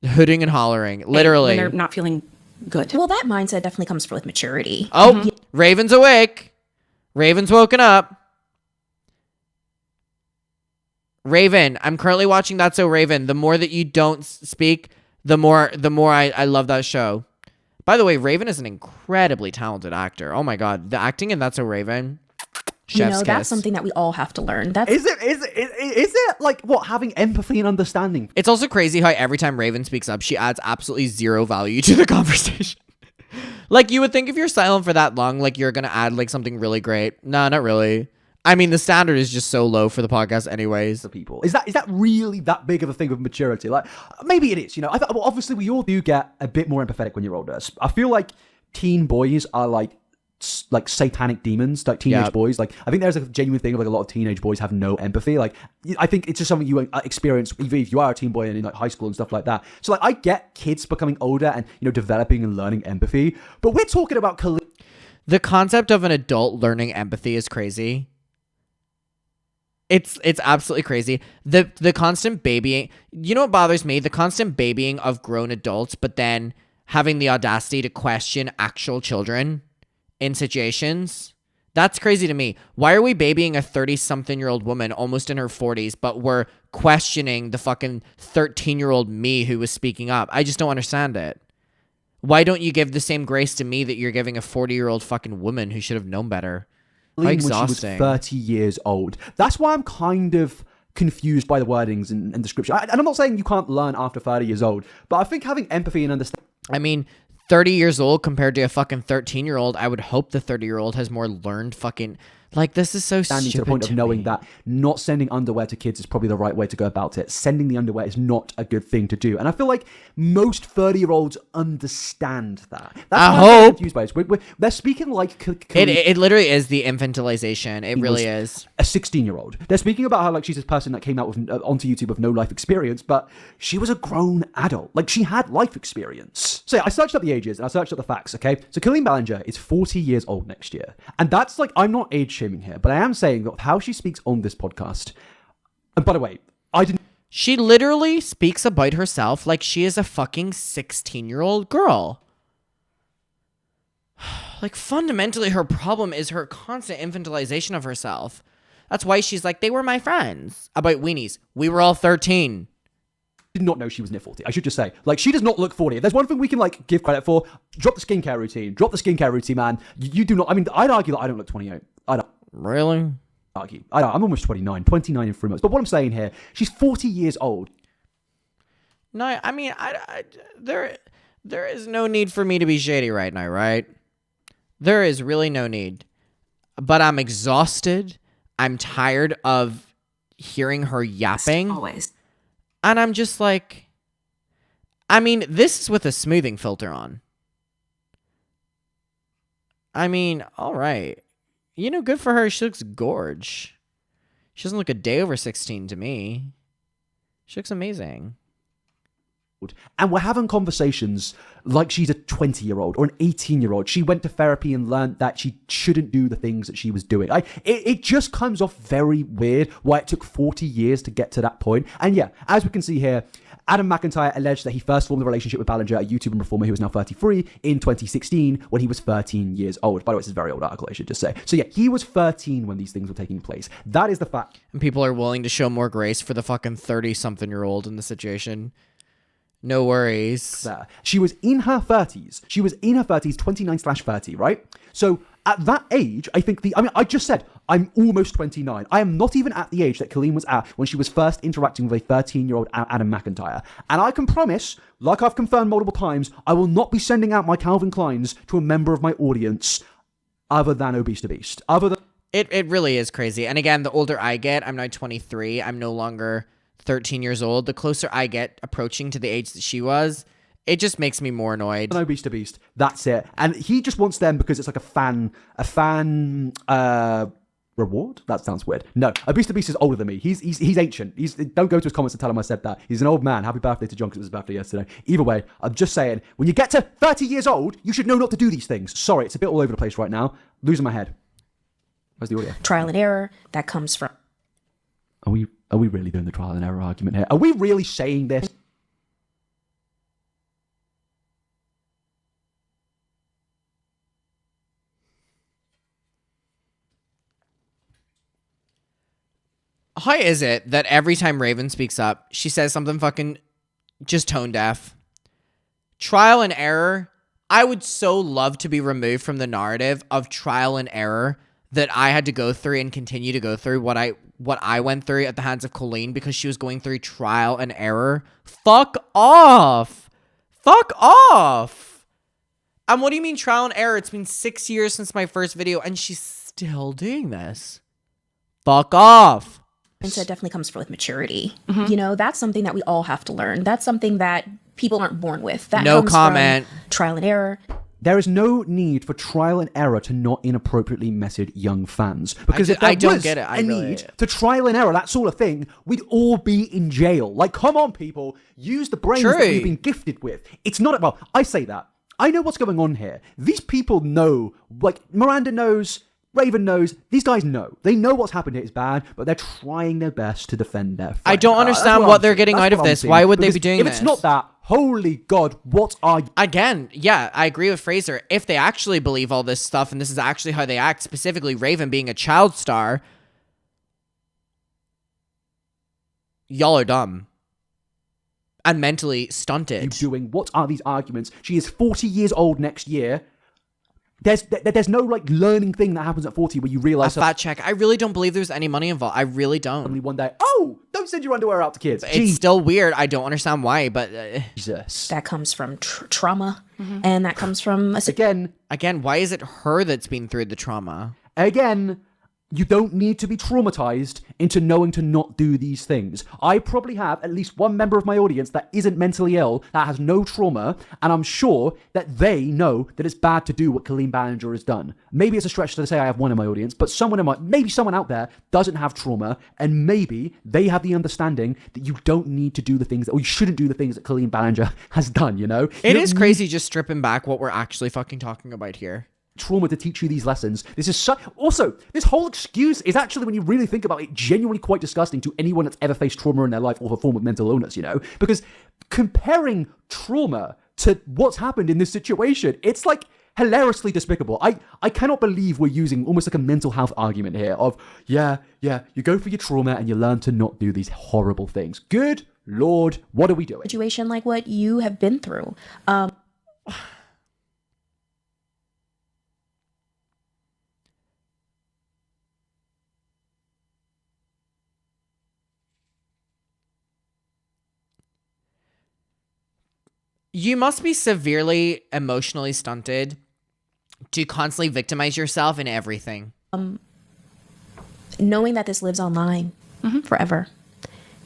Hooting and hollering. Literally. when they're not feeling good. Well, that mindset definitely comes with maturity. Oh, Raven's awake. Raven's woken up. Raven, I'm currently watching That's So Raven. The more that you don't speak, the more I love that show. By the way, Raven is an incredibly talented actor. Oh my god, the acting in That's So Raven. Chef's That's kiss. something that we all have to learn. That's Is it like what, having empathy and understanding? It's also crazy how every time Raven speaks up, she adds absolutely zero value to the conversation. Like, you would think if you're silent for that long, like, you're gonna add like something really great. No, not really. I mean, the standard is just so low for the podcast anyways. The people. Is that really that big of a thing of maturity? Like, maybe it is, you know. Well, obviously we all do get a bit more empathetic when you're older. I feel like teen boys are like satanic demons, like teenage Yeah. boys. Like, I think there's a genuine thing of like a lot of teenage boys have no empathy. Like, I think it's just something you experience even if you are a teen boy in like high school and stuff like that. So like, I get kids becoming older and, you know, developing and learning empathy, but we're talking about The concept of an adult learning empathy is crazy. It's absolutely crazy. The constant babying. You know what bothers me? The constant babying of grown adults, but then having the audacity to question actual children in situations. That's crazy to me. Why are we babying a 30-something-year-old woman almost in her 40s, but we're questioning the fucking 13-year-old me who was speaking up? I just don't understand it. Why don't you give the same grace to me that you're giving a 40-year-old fucking woman who should have known better? How when she was exhausting. 30 years old. That's why I'm kind of confused by the wordings and the scripture. And I'm not saying you can't learn after 30 years old, but I think having empathy and understanding. I mean, 30 years old compared to a fucking 13-year-old, I would hope the 30-year-old has more learned fucking... Like, this is so stupid To the point of knowing me. that not sending underwear to kids is probably the right way to go about it. Sending the underwear is not a good thing to do. And I feel like most 30-year-olds understand that. That's I why I'm so hope. confused by this. They're speaking like It literally is the infantilization. It really is. a 16-year-old. They're speaking about how like she's this person that came out with onto YouTube with no life experience, but she was a grown adult. Like, she had life experience. So yeah, I searched up the ages and I searched up the facts, okay? So Colleen Ballinger is 40 years old next year. And that's like, I'm not age shaming here, but I am saying that how she speaks on this podcast. And by the way, I didn't... She literally speaks about herself like she is a fucking 16-year-old girl. Like, fundamentally, her problem is her constant infantilization of herself. That's why she's like, they were my friends. About weenies. We were all 13. did not know she was near 40. I should just say, like, she does not look 40. If there's one thing we can, like, give credit for, drop the skincare routine, man. You do not, I mean, I'd argue that I don't look 28. I don't Really? argue. I'm almost 29 in 3 months. But what I'm saying here, she's 40 years old. No, I mean, there is no need for me to be shady right now, right? There is really no need. But I'm exhausted. I'm tired of hearing her yapping. Always. And I'm just like, I mean, this is with a smoothing filter on. I mean, all right. You know, good for her. She looks gorge. She doesn't look a day over 16 to me. She looks amazing. And we're having conversations like she's a 20-year-old or an 18-year-old. She went to therapy and learned that she shouldn't do the things that she was doing. It just comes off very weird why it took 40 years to get to that point. And yeah, as we can see here, Adam McIntyre alleged that he first formed a relationship with Ballinger, a YouTuber and performer who is now 33, in 2016 when he was 13 years old. By the way, this is a very old article, I should just say. So yeah, he was 13 when these things were taking place. That is the fact. And people are willing to show more grace for the fucking 30-something-year-old in the situation. No worries. She was in her 30s. 29/30, right? So at that age, I think I just said, I'm almost 29. I am not even at the age that Colleen was at when she was first interacting with a 13-year-old Adam McIntyre. And I can promise, like I've confirmed multiple times, I will not be sending out my Calvin Kleins to a member of my audience other than Obese to Beast. It really is crazy. And again, the older I get, I'm now 23. I'm no longer 13 years old. The close I get approaching to the age that she was, it just makes me more annoyed. Obese to Beast. That's it. And he just wants them because it's like a fan reward? That sounds weird. No, Obese to Beast is older than me. He's ancient. Don't go to his comments and tell him I said that. He's an old man. Happy birthday to John because it was his birthday yesterday. Either way, I'm just saying, when you get to 30 years old, you should know not to do these things. Sorry, it's a bit all over the place right now. Losing my head. Where's the audio? Trial and error that comes from. Are we really doing the trial and error argument here? Are we really saying this? How is it that every time Raven speaks up, she says something fucking just tone deaf? Trial and error. I would so love to be removed from the narrative of trial and error that I had to go through and continue to go through what I went through at the hands of Colleen because she was going through trial and error. Fuck off. Fuck off. And what do you mean trial and error? It's been 6 years since my first video and she's still doing this. Fuck off. Mindset definitely comes with maturity. Mm-hmm. You know, that's something that we all have to learn. That's something that people aren't born with. That no comes comment. From trial and error. There is no need for trial and error to not inappropriately message young fans. Because if there don't was get it. a need to trial and error, that sort of thing, we'd all be in jail. Like, come on, people. Use the brains that we've been gifted with. It's not, well, I say that. I know what's going on here. These people know, like, Miranda knows, Raven knows, these guys know. They know what's happened here is bad, but they're trying their best to defend their friend. I don't understand what they're getting out of this. Why would they be doing this? If it's not that, holy God, what are you? Again, yeah, I agree with Fraser. If they actually believe all this stuff and this is actually how they act, specifically Raven being a child star, y'all are dumb. And mentally stunted. Doing what are these arguments? She is 40 years old next year. There's no like learning thing that happens at 40 where you realize. A fact check. I really don't believe there's any money involved. I really don't. Only one day. Oh, don't send your underwear out to kids. It's still weird. I don't understand why, but Jesus. That comes from trauma, and that comes from again. Why is it her that's been through the trauma? Again. You don't need to be traumatized into knowing to not do these things. I probably have at least one member of my audience that isn't mentally ill, that has no trauma, and I'm sure that they know that it's bad to do what Colleen Ballinger has done. Maybe it's a stretch to say I have one in my audience, but maybe someone out there doesn't have trauma, and maybe they have the understanding that you don't need to do the things, or you shouldn't do the things that Colleen Ballinger has done, you know? It is crazy just stripping back what we're actually fucking talking about here. Trauma to teach you these lessons. This is also, this whole excuse is actually, when you really think about it, genuinely quite disgusting to anyone that's ever faced trauma in their life or a form of mental illness, you know? Because comparing trauma to what's happened in this situation, it's like hilariously despicable. I cannot believe we're using almost like a mental health argument here of, yeah, you go for your trauma and you learn to not do these horrible things. Good Lord, what are we doing? Situation like what you have been through. You must be severely emotionally stunted to constantly victimize yourself in everything. Knowing that this lives online forever,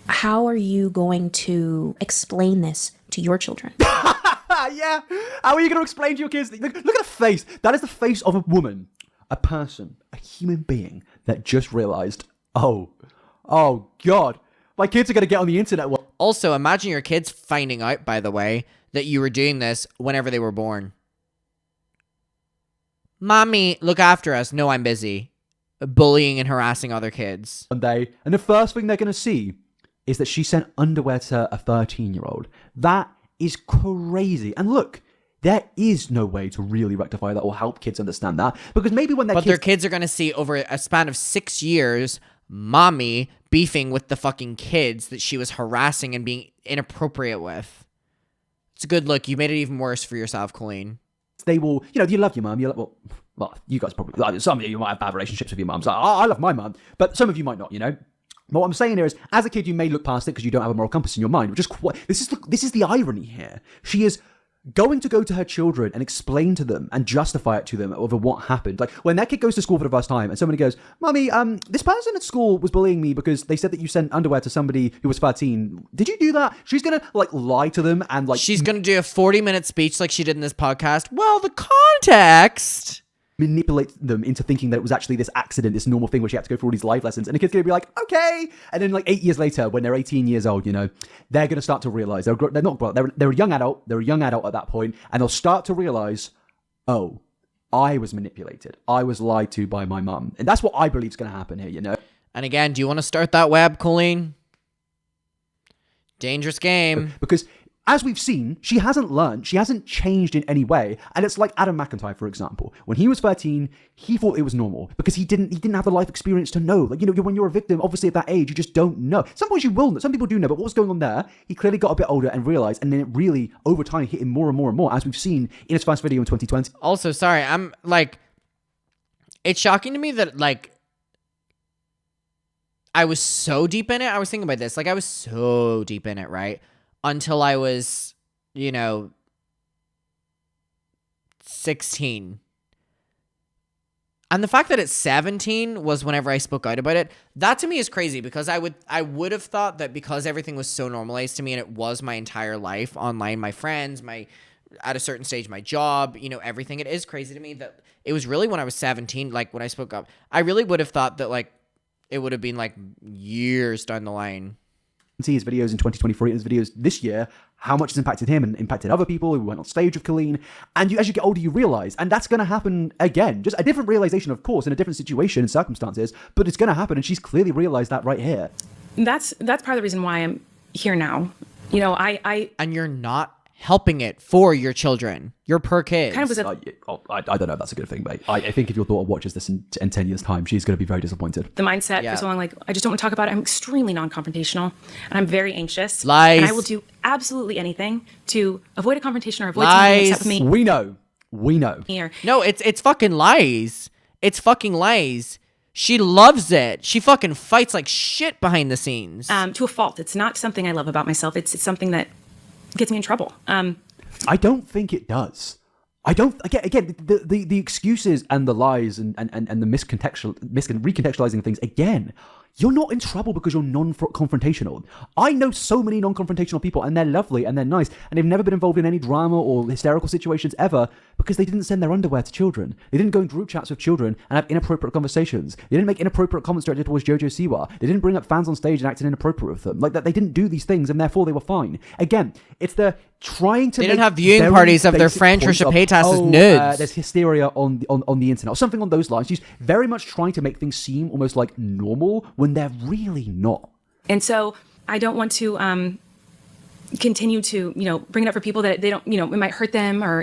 how are you going to explain this to your children? Yeah. How are you going to explain to your kids? Look at the face. That is the face of a woman, a person, a human being that just realized, oh God, my kids are going to get on the internet. Also, imagine your kids finding out, by the way, that you were doing this whenever they were born. Mommy, look after us. No, I'm busy. Bullying and harassing other kids. One day, and the first thing they're going to see is that she sent underwear to a 13-year-old. That is crazy. And look, there is no way to really rectify that or help kids understand that, because maybe when their kids are going to see over a span of 6 years, mommy beefing with the fucking kids that she was harassing and being inappropriate with. It's a good look. You made it even worse for yourself, Colleen. They will, do you love your mum? Well, you guys probably, some of you might have bad relationships with your mums. I love my mum, but some of you might not, But what I'm saying here is, as a kid, you may look past it because you don't have a moral compass in your mind, which is this is the irony here. She is going to go to her children and explain to them and justify it to them over what happened. Like when that kid goes to school for the first time and somebody goes, Mummy, this person at school was bullying me because they said that you sent underwear to somebody who was 13. Did you do that? She's going to lie to them and she's going to do a 40-minute speech like she did in this podcast. Well, the context... manipulate them into thinking that it was actually this accident, this normal thing where she had to go through all these life lessons. And the kid's going to be like, okay. And then 8 years later, when they're 18 years old, they're going to start to realize they're a young adult. They're a young adult at that point, and they'll start to realize, oh, I was manipulated. I was lied to by my mum. And that's what I believe is going to happen here, And again, do you want to start that web, Colleen? Dangerous game. Because as we've seen, she hasn't learned, she hasn't changed in any way. And it's like Adam McIntyre, for example. When he was 13, he thought it was normal because he didn't have the life experience to know. When you're a victim, obviously at that age, you just don't know. Some point you will know. Some people do know, but what was going on there? He clearly got a bit older and realized, and then it really, over time, hit him more and more and more, as we've seen in his first video in 2020. Also, sorry, I'm it's shocking to me that I was so deep in it. I was thinking about this. I was so deep in it, right? Until I was, 16. And the fact that it's 17 was whenever I spoke out about it. That to me is crazy because I would have thought that because everything was so normalized to me and it was my entire life online, my friends, at a certain stage, my job, everything. It is crazy to me that it was really when I was 17, when I spoke up. I really would have thought that it would have been years down the line. See his videos in 2023 and his videos this year, how much it's impacted him and impacted other people who went on stage with Colleen. And as you get older, you realize, and that's going to happen again. Just a different realization, of course, in a different situation and circumstances, but it's going to happen. And she's clearly realized that right here. That's part of the reason why I'm here now. And you're not helping it for your children. You're per kid. I don't know if that's a good thing, mate. I think if your daughter watches this in 10 years' time, she's going to be very disappointed. The mindset for so long, I just don't want to talk about it. I'm extremely non-confrontational, and I'm very anxious. Lies. And I will do absolutely anything to avoid a confrontation or avoid something except for me. We know. Here. No, it's fucking lies. It's fucking lies. She loves it. She fucking fights like shit behind the scenes. To a fault. It's not something I love about myself. It's something that gets me in trouble. I don't think it does. I don't. Again, the excuses and the lies and the recontextualizing things. Again, you're not in trouble because you're non-confrontational. I know so many non-confrontational people, and they're lovely and they're nice, and they've never been involved in any drama or hysterical situations ever because they didn't send their underwear to children. They didn't go in group chats with children and have inappropriate conversations. They didn't make inappropriate comments directed towards Jojo Siwa. They didn't bring up fans on stage and acted inappropriate with them. That they didn't do these things, and therefore they were fine. Again, it's the trying to. They didn't have viewing parties of their friend Trisha Paytas's nudes. There's hysteria on the internet or something on those lines. She's very much trying to make things seem almost like normal when they're really not. And so I don't want to continue to, bring it up for people that they don't, it might hurt them, or,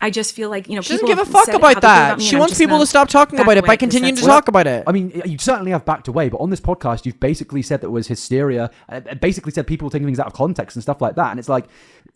I just feel like, She doesn't people give a have fuck said how about they feel that. me, She and I'm wants just people gonna to stop talking back about it by away 'cause continuing to that's- talk about it. I mean, you certainly have backed away, but on this podcast, you've basically said that it was hysteria, basically said people taking things out of context and stuff like that. And it's like,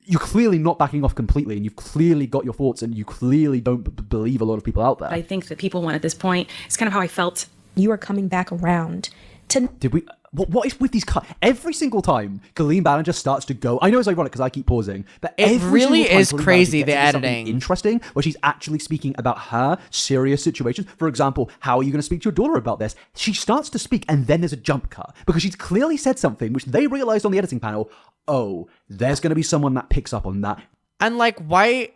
you're clearly not backing off completely, and you've clearly got your thoughts, and you clearly don't believe a lot of people out there. I think that people want at this point. It's kind of how I felt. You are coming back around to. Did we? What is with these cuts? Every single time Colleen Ballinger starts to go, I know it's ironic because I keep pausing, but It every really single time is Colleen crazy, Ballinger gets the into something editing. interesting, where she's actually speaking about her serious situations. For example, how are you going to speak to your daughter about this? She starts to speak, and then there's a jump cut because she's clearly said something which they realized on the editing panel. Oh, there's going to be someone that picks up on that. And like, why?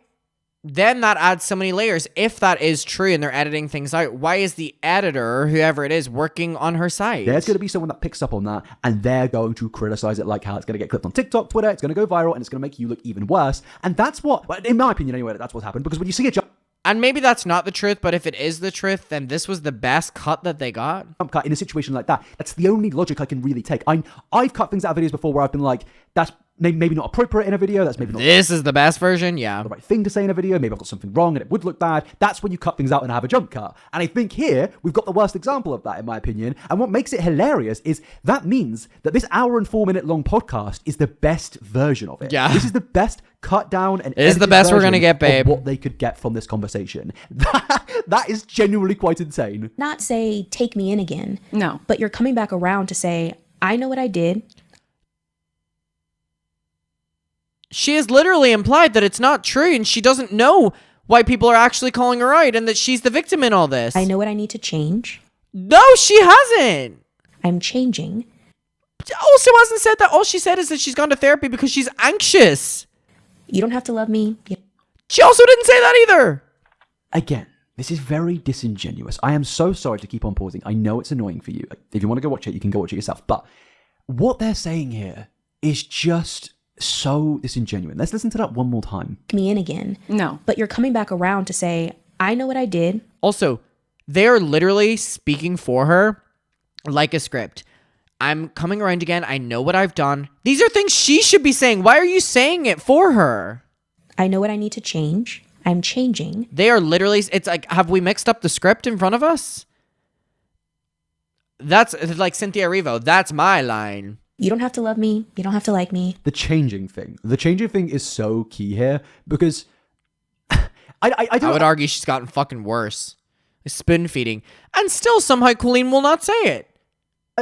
Then that adds so many layers. If that is true and they're editing things out, why is the editor, whoever it is, working on her side? There's going to be someone that picks up on that, and they're going to criticize it like how it's going to get clipped on TikTok, Twitter, it's going to go viral, and it's going to make you look even worse. And that's what, in my opinion anyway, that's what's happened. Because when you see a jump And maybe that's not the truth, but if it is the truth, then this was the best cut that they got. cut in a situation like that, that's the only logic I can really take. I've cut things out of videos before where I've been like, that's maybe not appropriate in a video, that's maybe not This is the best version, yeah. the right thing to say in a video, maybe I've got something wrong and it would look bad. That's when you cut things out and have a jump cut. And I think here, we've got the worst example of that, in my opinion. And what makes it hilarious is that means that this hour and 4 minute long podcast is the best version of it. Yeah. This is the best cut down and It is the edited best we're version gonna get, of babe. what they could get from this conversation. That is genuinely quite insane. Not say, take me in again. No. But you're coming back around to say, I know what I did. She has literally implied that it's not true and she doesn't know why people are actually calling her out and that she's the victim in all this. I know what I need to change. No, she hasn't. I'm changing. Also hasn't said that. All she said is that she's gone to therapy because she's anxious. You don't have to love me. She also didn't say that either. Again, this is very disingenuous. I am so sorry to keep on pausing. I know it's annoying for you. If you want to go watch it, you can go watch it yourself. But what they're saying here is just so disingenuous. Let's listen to that one more time. Take me in again. No. But you're coming back around to say, I know what I did. Also, they are literally speaking for her like a script. I'm coming around again. I know what I've done. These are things she should be saying. Why are you saying it for her? I know what I need to change. I'm changing. They are literally, it's like, have we mixed up the script in front of us? That's like Cynthia Erivo. That's my line. You don't have to love me. You don't have to like me. The changing thing. The changing thing is so key here because I would argue she's gotten fucking worse. Spoon feeding. And still somehow Colleen will not say it.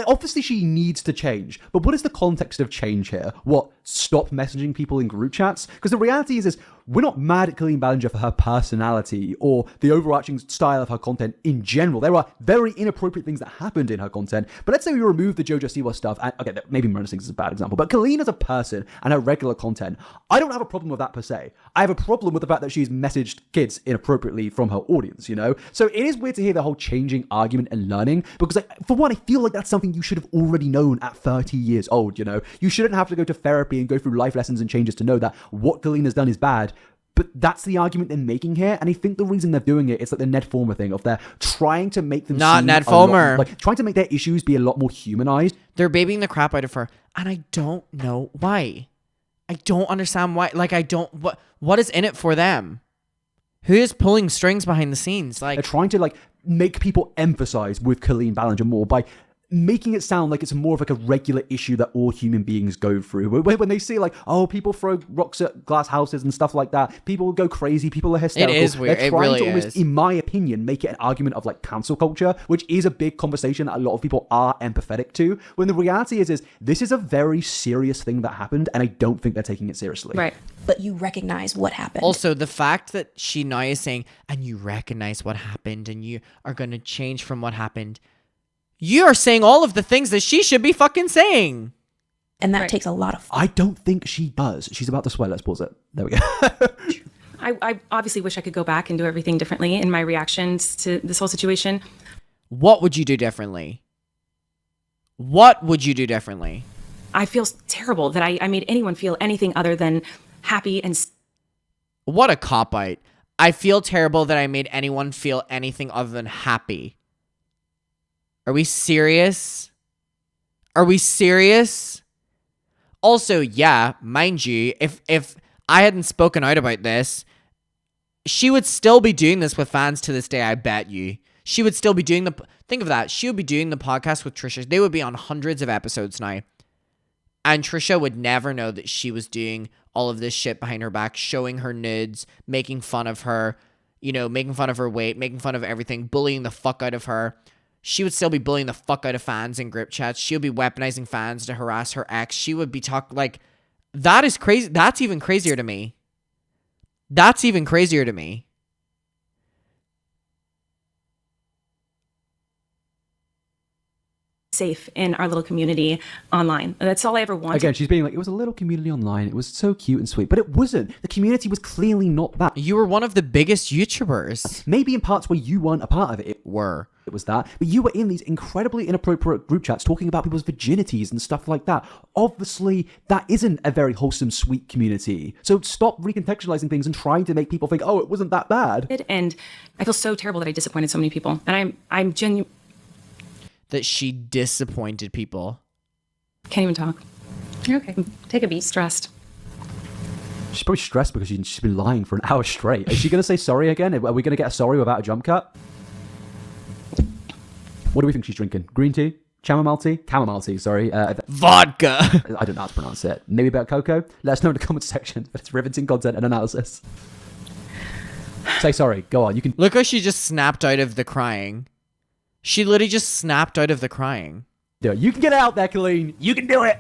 obviously she needs to change, but what is the context of change here? What, stop messaging people in group chats? Because the reality is we're not mad at Colleen Ballinger for her personality or the overarching style of her content in general. There are very inappropriate things that happened in her content, but let's say we remove the JoJo Siwa stuff, and okay, maybe Miranda Sings is a bad example, but Colleen as a person and her regular content, I don't have a problem with that per se. I have a problem with the fact that she's messaged kids inappropriately from her audience, you know? So it is weird to hear the whole changing argument and learning, because for one, I feel like that's something you should have already known at 30 years old, you know? You shouldn't have to go to therapy and go through life lessons and changes to know that what Colleen has done is bad. But that's the argument they're making here, and I think the reason they're doing it is like the Ned Fulmer thing of they're trying to make them Not seem Ned a lot- Fulmer. like trying to make their issues be a lot more humanized. They're babying the crap out of her, and I don't know why. I don't understand why. Like, I don't. What is in it for them? Who is pulling strings behind the scenes? They're Like, trying to like make people empathize with Colleen Ballinger more by making it sound like it's more of like a regular issue that all human beings go through. When they see like, oh, people throw rocks at glass houses and stuff like that, people go crazy, people are hysterical. It is weird. They're It trying really to almost, is. in my opinion, make it an argument of like cancel culture, which is a big conversation that a lot of people are empathetic to. When the reality is this is a very serious thing that happened, and I don't think they're taking it seriously. Right. But you recognize what happened. also, the fact that she now is saying, and you recognize what happened, and you are going to change from what happened. You are saying all of the things that she should be fucking saying. and that Right. takes a lot of I don't think she does. She's about to swear. Let's pause it. There we go. I obviously wish I could go back and do everything differently in my reactions to this whole situation. What would you do differently? What would you do differently? I feel terrible that I made anyone feel anything other than happy and What a cop-out. I feel terrible that I made anyone feel anything other than happy. Are we serious? Are we serious? Also, yeah, mind you, if I hadn't spoken out about this, she would still be doing this with fans to this day, I bet you. She would still be doing think of that. She would be doing the podcast with Trisha. They would be on hundreds of episodes now. And Trisha would never know that she was doing all of this shit behind her back, showing her nudes, making fun of her, making fun of her weight, making fun of everything, bullying the fuck out of her. She would still be bullying the fuck out of fans in group chats. She would be weaponizing fans to harass her ex. She would be that is crazy. That's even crazier to me. Safe in our little community online. That's all I ever wanted. Again, she's being like, it was a little community online. It was so cute and sweet, but it wasn't. The community was clearly not that. You were one of the biggest YouTubers. Maybe in parts where you weren't a part of it. It was that. But you were in these incredibly inappropriate group chats talking about people's virginities and stuff like that. Obviously, that isn't a very wholesome, sweet community. So stop recontextualizing things and trying to make people think, oh, it wasn't that bad. And I feel so terrible that I disappointed so many people. And I'm genuine. That she disappointed people. Can't even talk. You're okay. Take a beat. Stressed. She's probably stressed because she's been lying for an hour straight. Is she going to say sorry again? Are we going to get a sorry without a jump cut? What do we think she's drinking? Green tea? Chamomile tea, sorry. Vodka. I don't know how to pronounce it. Maybe about cocoa? Let us know in the comment section. But it's riveting content and analysis. Say sorry. Go on. You can. Look how she just snapped out of the crying. She literally just snapped out of the crying. Do it. You can get it out there, Colleen. You can do it.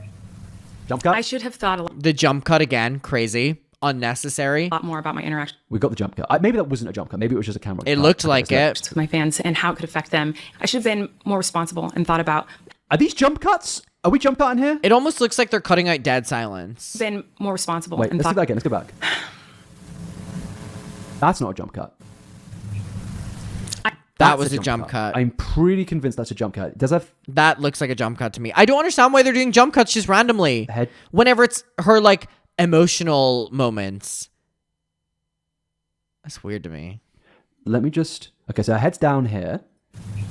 Jump cut. I should have thought The jump cut again. Crazy. Unnecessary. a lot more about my interaction We got the jump cut. Maybe that wasn't a jump cut. Maybe it was just a camera It cut. looked like it. with my fans and how it could affect them. I should have been more responsible and thought about Are these jump cuts? Are we jump cutting here? It almost looks like they're cutting out dead silence. been more responsible Wait, and let's do thought that again. Let's go back. That's not a jump cut. That was a jump cut. I'm pretty convinced that's a jump cut. That looks like a jump cut to me. I don't understand why they're doing jump cuts just randomly. Whenever it's her, emotional moments. That's weird to me. Let me just... Okay, so her head's down here,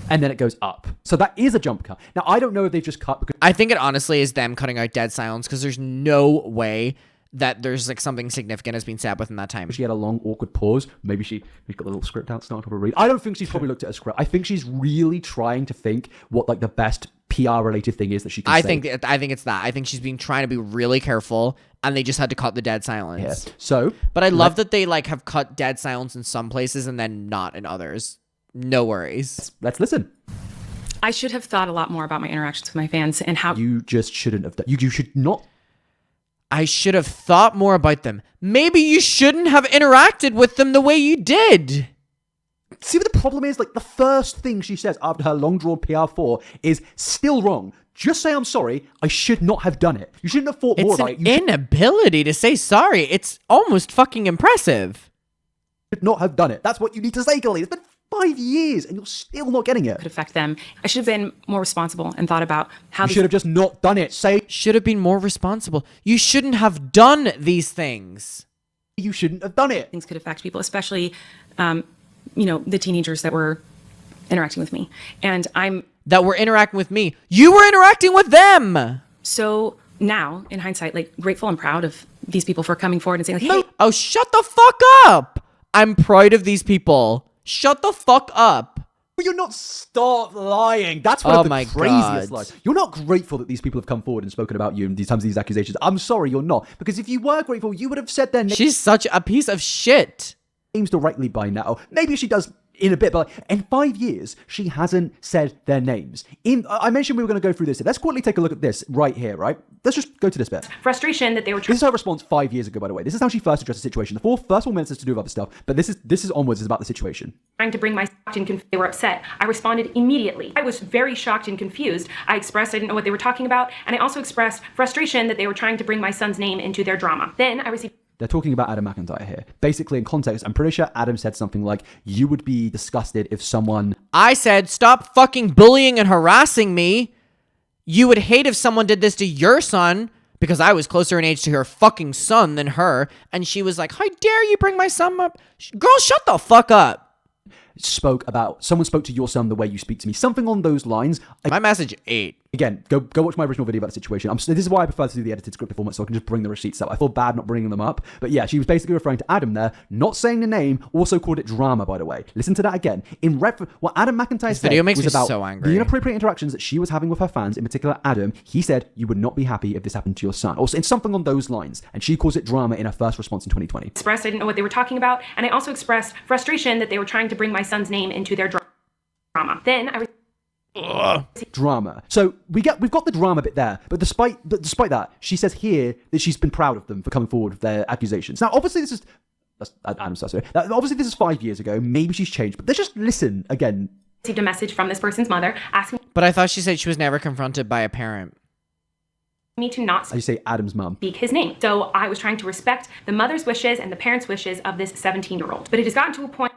and then it goes up. So that is a jump cut. Now, I don't know if they've just cut because... I think it honestly is them cutting out dead silence because there's no way that there's something significant has been said within that time. She had a long, awkward pause. Maybe she's got a little script out, starting to read. I don't think she's probably looked at a script. I think she's really trying to think what the best PR-related thing is that she can say. I think it's that. I think she's been trying to be really careful, and they just had to cut the dead silence. Yeah. So, but I love that they have cut dead silence in some places and then not in others. No worries. Let's listen. I should have thought a lot more about my interactions with my fans and how You just shouldn't have done... You should not... I should have thought more about them. Maybe you shouldn't have interacted with them the way you did. See what the problem is? The first thing she says after her long-drawn PR4 is still wrong. Just say, I'm sorry. I should not have done it. You shouldn't have thought more about it. It's an inability to say sorry. It's almost fucking impressive. Should not have done it. That's what you need to say, Colleen. It's been 5 years and you're still not getting it. could affect them. I should have been more responsible and thought about how You should have just not done it. Say should have been more responsible. You shouldn't have done these things. you shouldn't have done it. things could affect people, especially, the teenagers that were interacting with me. And I'm That were interacting with me. You were interacting with them. so now, in hindsight, grateful and proud of these people for coming forward and saying, hey, Oh, shut the fuck up. I'm proud of these people. Shut the fuck up. But you're not stop lying. That's one of the my craziest God. lies. You're not grateful that these people have come forward and spoken about you in these times of these accusations. I'm sorry, you're not. Because if you were grateful, you would have said their She's such a piece of shit. names directly by now. Maybe she does in a bit, but in 5 years, she hasn't said their names. I mentioned we were going to go through this. Let's quickly take a look at this right here, right? Let's just go to this bit. frustration that they were This is her response 5 years ago, by the way. This is how she first addressed the situation. The first 4 minutes is to do with other stuff, but this is onwards is about the situation. trying to bring my they were upset. I responded immediately. I was very shocked and confused. I expressed I didn't know what they were talking about, and I also expressed frustration that they were trying to bring my son's name into their drama. Then I received They're talking about Adam McIntyre here. Basically, in context, I'm pretty sure Adam said something like, you would be disgusted if someone... I said, stop fucking bullying and harassing me. You would hate if someone did this to your son because I was closer in age to her fucking son than her. And she was like, how dare you bring my son up? Girl, shut the fuck up. Someone spoke to your son the way you speak to me. Something on those lines. My message 8. Again, go watch my original video about the situation. This is why I prefer to do the edited scripted format, so I can just bring the receipts up. I feel bad not bringing them up. But yeah, she was basically referring to Adam there, not saying the name, also called it drama, by the way. Listen to that again. What Adam McIntyre said video makes was me about so angry. the inappropriate interactions that she was having with her fans, in particular Adam. He said, you would not be happy if this happened to your son. Or in something on those lines. And she calls it drama in her first response in 2020. I didn't know what they were talking about. And I also expressed frustration that they were trying to bring my son's name into their drama. Then I drama. So we've got the drama bit there, but despite that, she says here that she's been proud of them for coming forward with their accusations. Now, obviously, Adam's sorry. Obviously, this is 5 years ago. Maybe she's changed, but let's just listen again. Received a message from this person's mother asking But I thought she said she was never confronted by a parent. me to not I say Adam's mum. speak his name. So I was trying to respect the mother's wishes and the parents' wishes of this 17-year-old. But it has gotten to a point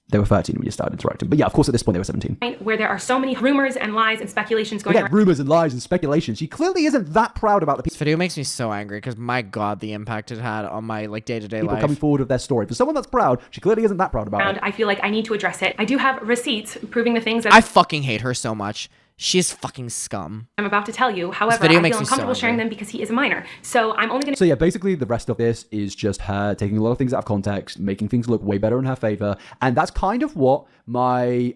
They were 13 when you started interacting. But yeah, of course, at this point, they were 17. where there are so many rumors and lies and speculations going Again, around. rumors and lies and speculation. She clearly isn't that proud about the This video makes me so angry because my God, the impact it had on my day-to-day people life. coming forward with their story. For someone that's proud, she clearly isn't that proud about it. I feel like I need to address it. I do have receipts proving the things that I fucking hate her so much. She's fucking scum. I'm about to tell you. However, video I makes feel me so uncomfortable sharing angry. them because he is a minor. So I'm only going to So yeah, basically the rest of this is just her taking a lot of things out of context, making things look way better in her favor. And that's kind of what my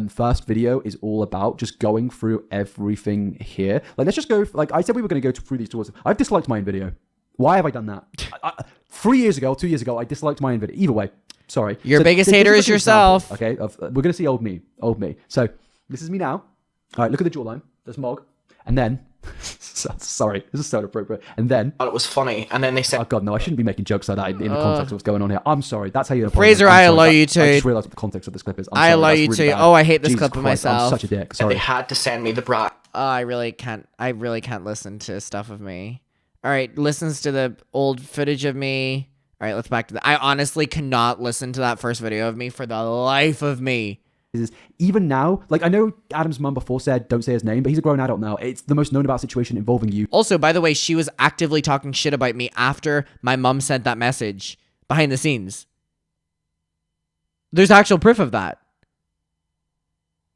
first video is all about, just going through everything here. Like, let's just go, like I said we were going to go through these towards. I've disliked my own video. Why have I done that? 2 years ago, I disliked my own video. Either way, sorry. Your biggest this hater like is an yourself. example, okay, we're going to see old me. So this is me now. All right, look at the jawline. There's Mog. And then, sorry, this is so inappropriate. And then, Thought it was funny, and then they said, oh God, no, I shouldn't be making jokes like that in the context of what's going on here. I'm sorry. That's how you Fraser, I allow you to. I just realized what the context of this clip is. I allow you to. Oh, I hate this Jesus clip of Christ, myself. I'm such a dick. Sorry. They had to send me the bra. I really can't listen to stuff of me. All right, listens to the old footage of me. All right, let's back to that. I honestly cannot listen to that first video of me for the life of me. Is even now, like I know Adam's mum before said don't say his name, but he's a grown adult now. It's the most known about situation involving you. Also, by the way, she was actively talking shit about me after my mum sent that message behind the scenes. There's actual proof of that.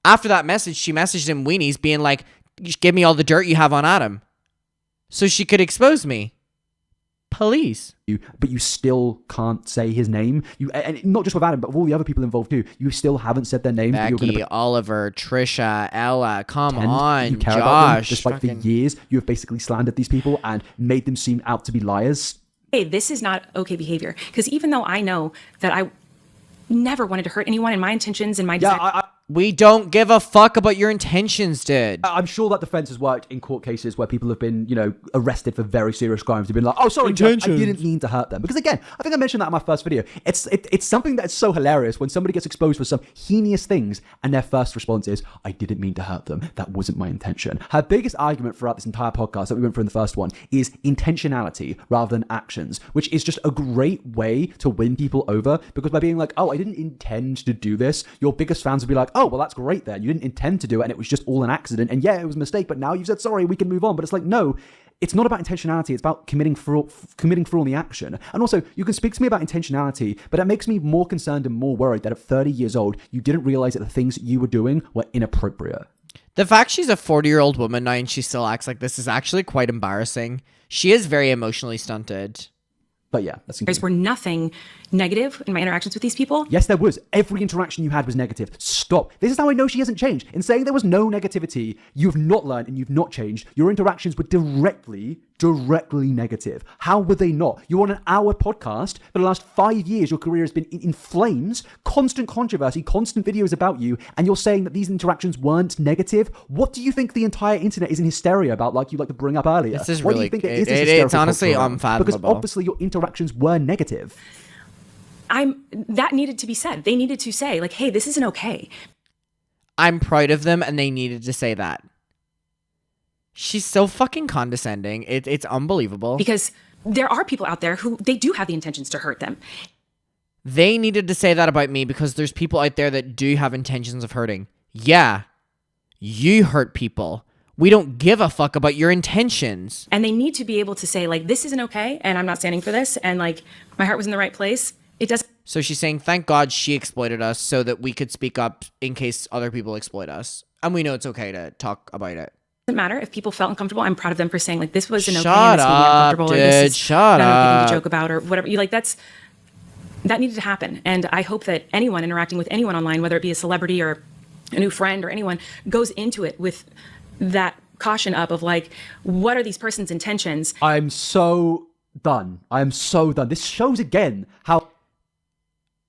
After that message, she messaged him weenies being like, give me all the dirt you have on Adam so she could expose me. Police. But you still can't say his name. And not just with Adam, but with all the other people involved too. You still haven't said their names. Becky, Oliver, Trisha, Ella, come on, you care about them, Josh. despite for years you have basically slandered these people and made them seem out to be liars. hey, this is not okay behavior. Because even though I know that I never wanted to hurt anyone and my intentions and my desire. We don't give a fuck about your intentions, dude. I'm sure that defense has worked in court cases where people have been, arrested for very serious crimes. They've been like, oh, sorry, Judge, I didn't mean to hurt them. Because again, I think I mentioned that in my first video. It's something that's so hilarious when somebody gets exposed for some heinous things and their first response is, I didn't mean to hurt them. That wasn't my intention. Her biggest argument throughout this entire podcast that we went through in the first one is intentionality rather than actions, which is just a great way to win people over, because by being like, oh, I didn't intend to do this, your biggest fans would be like, oh, well, that's great then. You didn't intend to do it and it was just all an accident. And yeah, it was a mistake, but now you've said sorry, we can move on. But it's like, no, it's not about intentionality. It's about committing fraud on the action. And also, you can speak to me about intentionality, but it makes me more concerned and more worried that at 30 years old, you didn't realize that the things you were doing were inappropriate. The fact she's a 40-year-old woman now and she still acts like this is actually quite embarrassing. She is very emotionally stunted. But yeah, that's There were nothing negative in my interactions with these people. Yes, there was. Every interaction you had was negative. Stop. This is how I know she hasn't changed. In saying there was no negativity, you've not learned and you've not changed. Your interactions were directly negative. How were they not? You're on an hour podcast. For the last 5 years, your career has been in flames, constant controversy, constant videos about you, and you're saying that these interactions weren't negative? What do you think the entire internet is in hysteria about, like you like to bring up earlier? This is what really, do you think it is it's honestly culture around? unfathomable. Because obviously your interactions were negative. That needed to be said. They needed to say, like, hey, this isn't okay. I'm proud of them and they needed to say that. She's so fucking condescending. It's unbelievable. Because there are people out there who they do have the intentions to hurt them. They needed to say that about me because there's people out there that do have intentions of hurting. Yeah, you hurt people. We don't give a fuck about your intentions. And they need to be able to say, like, this isn't okay, and I'm not standing for this, and, like, my heart was in the right place. It doesn't. So she's saying, thank God she exploited us so that we could speak up in case other people exploit us. And we know it's okay to talk about it. matter if people felt uncomfortable. I'm proud of them for saying like, this wasn't okay Shut and this made me up, uncomfortable, or dude. this is Shut not an okay thing up. to joke about, or whatever. That needed to happen. And I hope that anyone interacting with anyone online, whether it be a celebrity or a new friend or anyone, goes into it with that caution up of like, what are these person's intentions? I'm so done. I am so done. This shows again how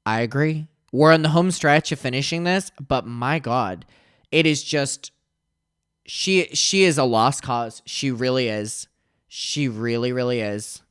I agree. We're on the home stretch of finishing this, but my God, it is just she is a lost cause. She really is. She really, really is.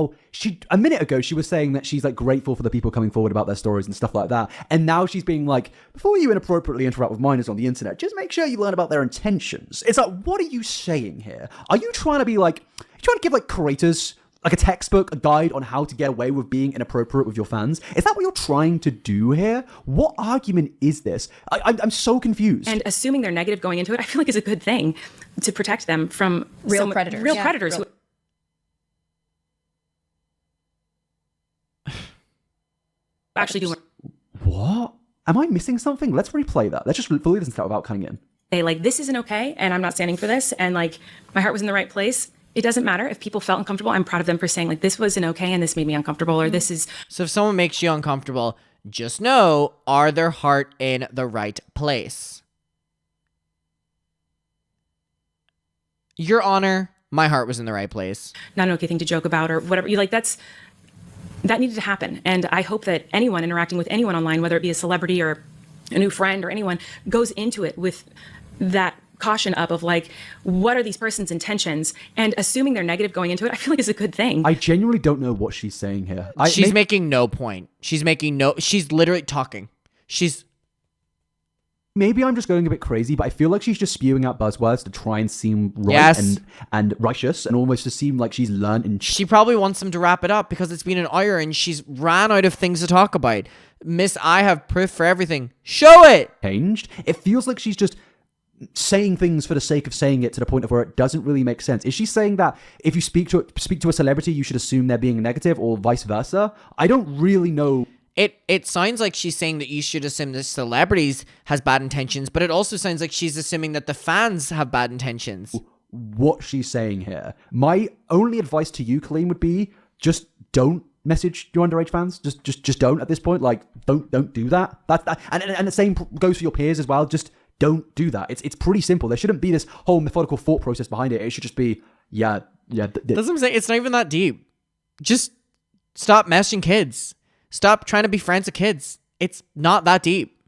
a minute ago she was saying that she's like grateful for the people coming forward about their stories and stuff like that, and now she's being like, before you inappropriately interact with minors on the internet, just make sure you learn about their intentions. It's like, what are you saying here? Are you trying to be like, you trying to give like creators like a textbook, a guide on how to get away with being inappropriate with your fans? Is that what you're trying to do here? What argument is this? I'm so confused. And assuming they're negative going into it, I feel like is a good thing to protect them from Real predators. Real Yeah. predators. Who actually do What? Am I missing something? Let's replay that. Let's just fully listen to that without cutting in. say like, this isn't okay, and I'm not standing for this, and like my heart was in the right place. It doesn't matter if people felt uncomfortable. I'm proud of them for saying like, this wasn't okay and this made me uncomfortable, or this is So if someone makes you uncomfortable, just know, are their heart in the right place? Your Honor, my heart was in the right place. not an okay thing to joke about, or whatever. That needed to happen. And I hope that anyone interacting with anyone online, whether it be a celebrity or a new friend or anyone, goes into it with that caution up of like, what are these person's intentions? And assuming they're negative going into it, I feel like is a good thing. I genuinely don't know what she's saying here. She's making no point. She's literally talking. Maybe I'm just going a bit crazy, but I feel like she's just spewing out buzzwords to try and seem right Yes. and righteous, and almost to seem like she's learned and She probably wants them to wrap it up because it's been an hour and she's ran out of things to talk about. Miss, I have proof for everything. Show it! changed. It feels like she's just saying things for the sake of saying it to the point of where it doesn't really make sense. Is she saying that if you speak to a celebrity, you should assume they're being negative, or vice versa? I don't really know. It sounds like she's saying that you should assume the celebrities has bad intentions, but it also sounds like she's assuming that the fans have bad intentions. What she's saying here. My only advice to you, Colleen, would be just don't message your underage fans. Just don't at this point. Like, don't do that. And the same goes for your peers as well. Just don't do that. It's pretty simple. There shouldn't be this whole methodical thought process behind it. It should just be, That's what I'm saying. It's not even that deep. Just stop messaging kids. Stop trying to be friends with kids. It's not that deep.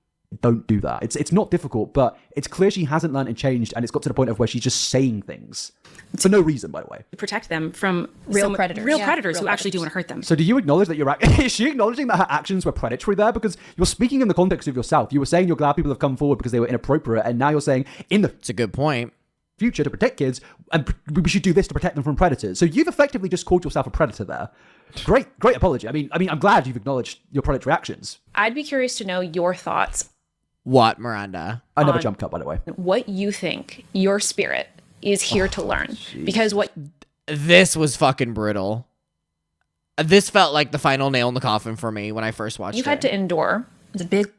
don't do that. It's not difficult, but it's clear she hasn't learned and changed, and it's got to the point of where she's just saying things for no reason, by the way. protect them from Real predators. real Yeah, predators real who actually do predators. want to hurt them. So do you acknowledge that is she acknowledging that her actions were predatory there? Because you're speaking in the context of yourself. You were saying you're glad people have come forward because they were inappropriate, and now you're saying in the It's a good point. future to protect kids, and we should do this to protect them from predators. So you've effectively just called yourself a predator there. Great apology. I mean, I'm glad you've acknowledged your predatory actions. I'd be curious to know your thoughts, What, Miranda? I never jump cut, by the way. what you think your spirit is here to learn. Because what This was fucking brutal. This felt like the final nail in the coffin for me when I first watched you've it. had to endure, It's a big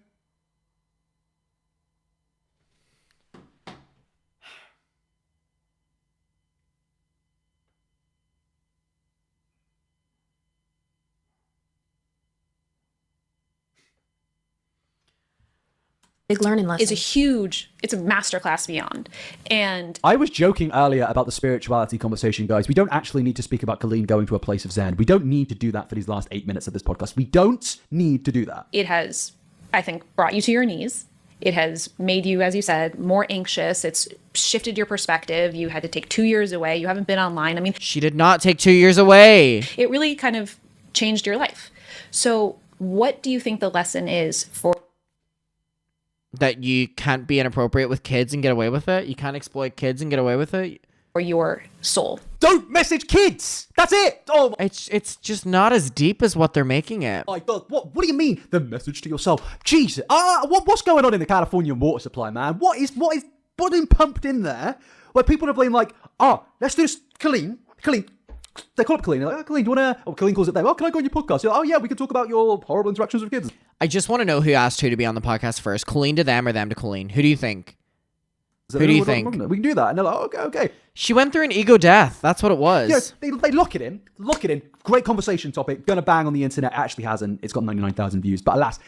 learning lesson. it's a masterclass beyond. And I was joking earlier about the spirituality conversation, guys. We don't actually need to speak about Colleen going to a place of Zen. We don't need to do that for these last 8 minutes of this podcast. We don't need to do that. it has, I think, brought you to your knees. It has made you, as you said, more anxious. It's shifted your perspective. You had to take 2 years away. You haven't been online. I mean, She did not take 2 years away. it really kind of changed your life. So what do you think the lesson is for That you can't be inappropriate with kids and get away with it? You can't exploit kids and get away with it? your soul? Don't message kids! That's it! Oh It's just not as deep as what they're making it. my God, what do you mean? The message to yourself. Jesus. What's going on in the Californian water supply, man? What is being pumped in there? Where people are being like, let's do this. Colleen. They call up Colleen. They're like, Colleen, do you want to... Oh, Colleen calls it there. Oh, can I go on your podcast? You're like, oh, yeah, we can talk about your horrible interactions with kids. I just want to know who asked who to be on the podcast first. Colleen to them or them to Colleen? Who do you think? So Who do you we're not think? logging it. We can do that. And they're like, okay. She went through an ego death. That's what it was. Yeah, they lock it in. Lock it in. Great conversation topic. Gonna bang on the internet. Actually hasn't. It's got 99,000 views. But alas,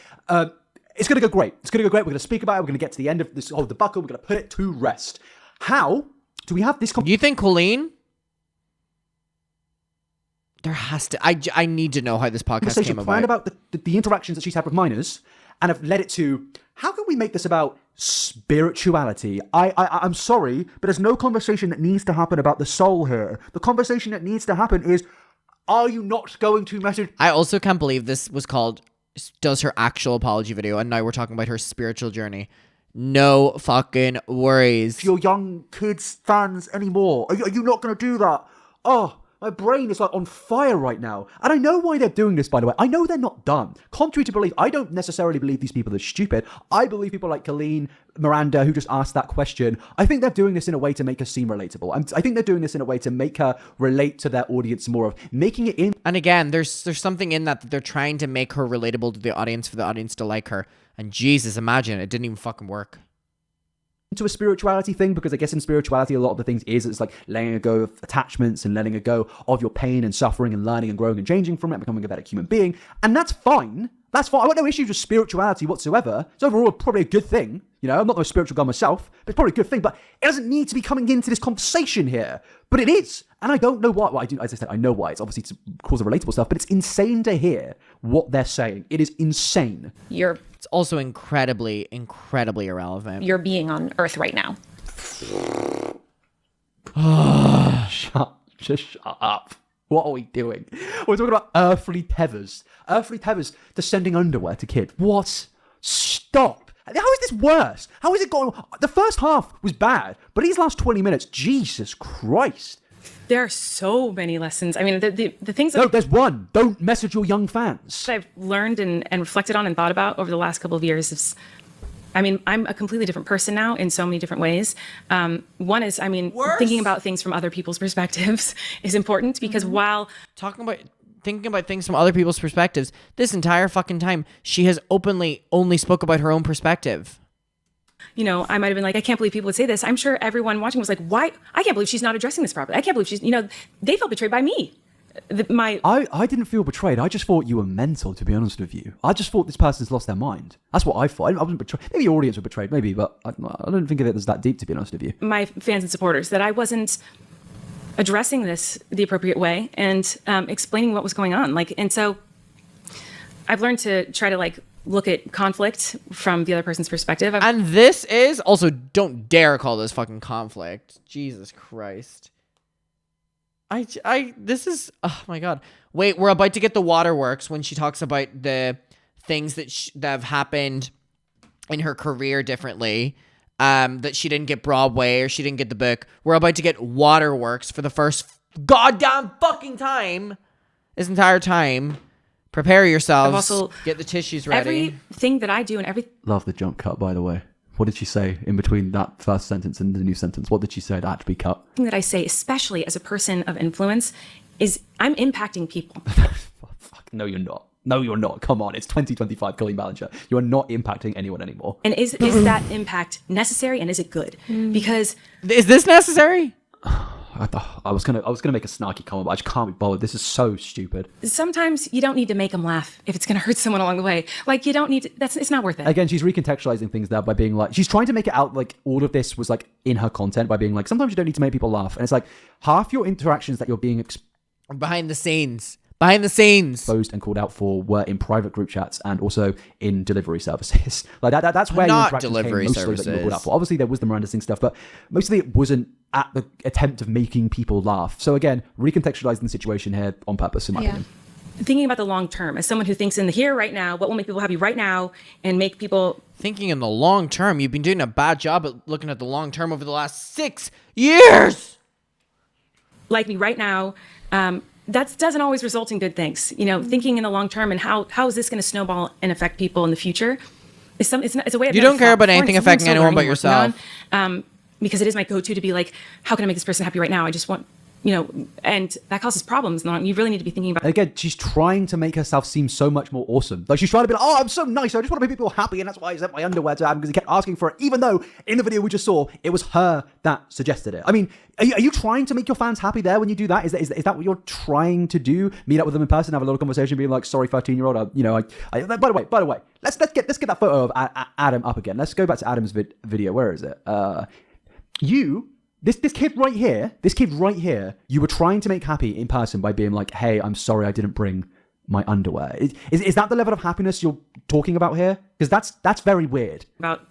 it's gonna go great. It's gonna go great. We're gonna speak about it. We're gonna get to the end of this whole debacle. We're gonna put it to rest. How do we have this You think Colleen? There has to. I need to know how this podcast conversation came planned about. about the interactions that she's had with minors and have led it to how can we make this about spirituality? I'm sorry, but there's no conversation that needs to happen about the soul here. The conversation that needs to happen is, are you not going to message? I also can't believe this was called does her actual apology video, and now we're talking about her spiritual journey. No fucking worries. Your young kids fans anymore. Are you not going to do that? Oh, my brain is like on fire right now. And I know why they're doing this, by the way. I know they're not done. Contrary to belief, I don't necessarily believe these people are stupid. I believe people like Colleen, Miranda, who just asked that question. I think they're doing this in a way to make her seem relatable. I think they're doing this in a way to make her relate to their audience more of making it in. And again, there's something in that they're trying to make her relatable to the audience for the audience to like her. And Jesus, imagine it didn't even fucking work. Into a spirituality thing, because I guess in spirituality a lot of the things is it's like letting go of attachments and letting go of your pain and suffering and learning and growing and changing from it, becoming a better human being, and that's fine. That's fine. I've got no issues with spirituality whatsoever. It's overall probably a good thing. You know, I'm not a spiritual guy myself, but it's probably a good thing. But it doesn't need to be coming into this conversation here. But it is, and I don't know why. Well, I do, as I said, I know why. It's obviously to cause a relatable stuff, but it's insane to hear what they're saying. It is insane. It's also incredibly, incredibly irrelevant. You're being on Earth right now. Just shut up. What are we doing? We're talking about earthly tethers. Earthly tethers to sending underwear to kids. What? Stop. How is this worse? How is it going? The first half was bad, but these last 20 minutes, Jesus Christ. There are so many lessons. I mean, the things that No, there's one. Don't message your young fans. I've learned and reflected on and thought about over the last couple of years is, I mean, I'm a completely different person now in so many different ways. One is, I mean, thinking about things from other people's perspectives is important because while Thinking about things from other people's perspectives, this entire fucking time, she has openly only spoke about her own perspective. you know, I might have been like, I can't believe people would say this. I'm sure everyone watching was like, why? I can't believe she's not addressing this properly. I can't believe she's, you know, they felt betrayed by me. I didn't feel betrayed. I just thought you were mental, to be honest with you. I just thought this person's lost their mind. That's what I thought. I wasn't betrayed. Maybe the audience were betrayed, maybe, but I don't think of it as that deep, to be honest with you. My fans and supporters, that I wasn't addressing this the appropriate way and explaining what was going on. And so I've learned to try to look at conflict from the other person's perspective. And this is also, don't dare call this fucking conflict. Jesus Christ. This is, oh my God. Wait, we're about to get the waterworks when she talks about the things that have happened in her career differently. That she didn't get Broadway or she didn't get the book. We're about to get waterworks for the first goddamn fucking time. This entire time. Prepare yourselves. Also, get the tissues ready. Everything that I do and everything. Love the jump cut, by the way. What did she say in between that first sentence and the new sentence? What did she say that had to be cut? That I say, especially as a person of influence, is I'm impacting people. Fuck, no, you're not. No, you're not. Come on, it's 2025, Colleen Ballinger. You are not impacting anyone anymore. And is that impact necessary and is it good? Because is this necessary? I was gonna make a snarky comment, but I just can't be bothered. This is so stupid. Sometimes you don't need to make them laugh if it's gonna hurt someone along the way. You don't need to. It's not worth it. Again, she's recontextualizing things there by being like, she's trying to make it out like all of this was like in her content by being like, sometimes you don't need to make people laugh, and it's like half your interactions that you're being behind the scenes. Exposed and called out for were in private group chats and also in delivery services. That's where your interactions delivery came mostly services. That you were called out for. Obviously, there was the Miranda Singh stuff, but mostly it wasn't at the attempt of making people laugh. So again, recontextualizing the situation here on purpose, in my opinion. Thinking about the long term, as someone who thinks in the here, right now, what will make people happy right now and make people... Thinking in the long term, you've been doing a bad job at looking at the long term over the last 6 years! Like me right now... that doesn't always result in good things. You know, thinking in the long term and how is this going to snowball and affect people in the future? It's a way of... You don't care about anything affecting anyone but yourself. Because it is my go-to to be like, how can I make this person happy right now? I just want and that causes problems. You really need to be thinking about. Again, she's trying to make herself seem so much more awesome. Like she's trying to be like, oh, I'm so nice. I just want to make people happy, and that's why I sent my underwear to Adam because he kept asking for it. Even though in the video we just saw, it was her that suggested it. I mean, are you trying to make your fans happy there when you do that? Is that what you're trying to do? Meet up with them in person, have a little conversation, being like, sorry, 13-year-old. By the way, let's get that photo of Adam up again. Let's go back to Adam's video. Where is it? This kid right here, you were trying to make happy in person by being like, hey, I'm sorry I didn't bring my underwear. Is that the level of happiness you're talking about here? Because that's very weird. About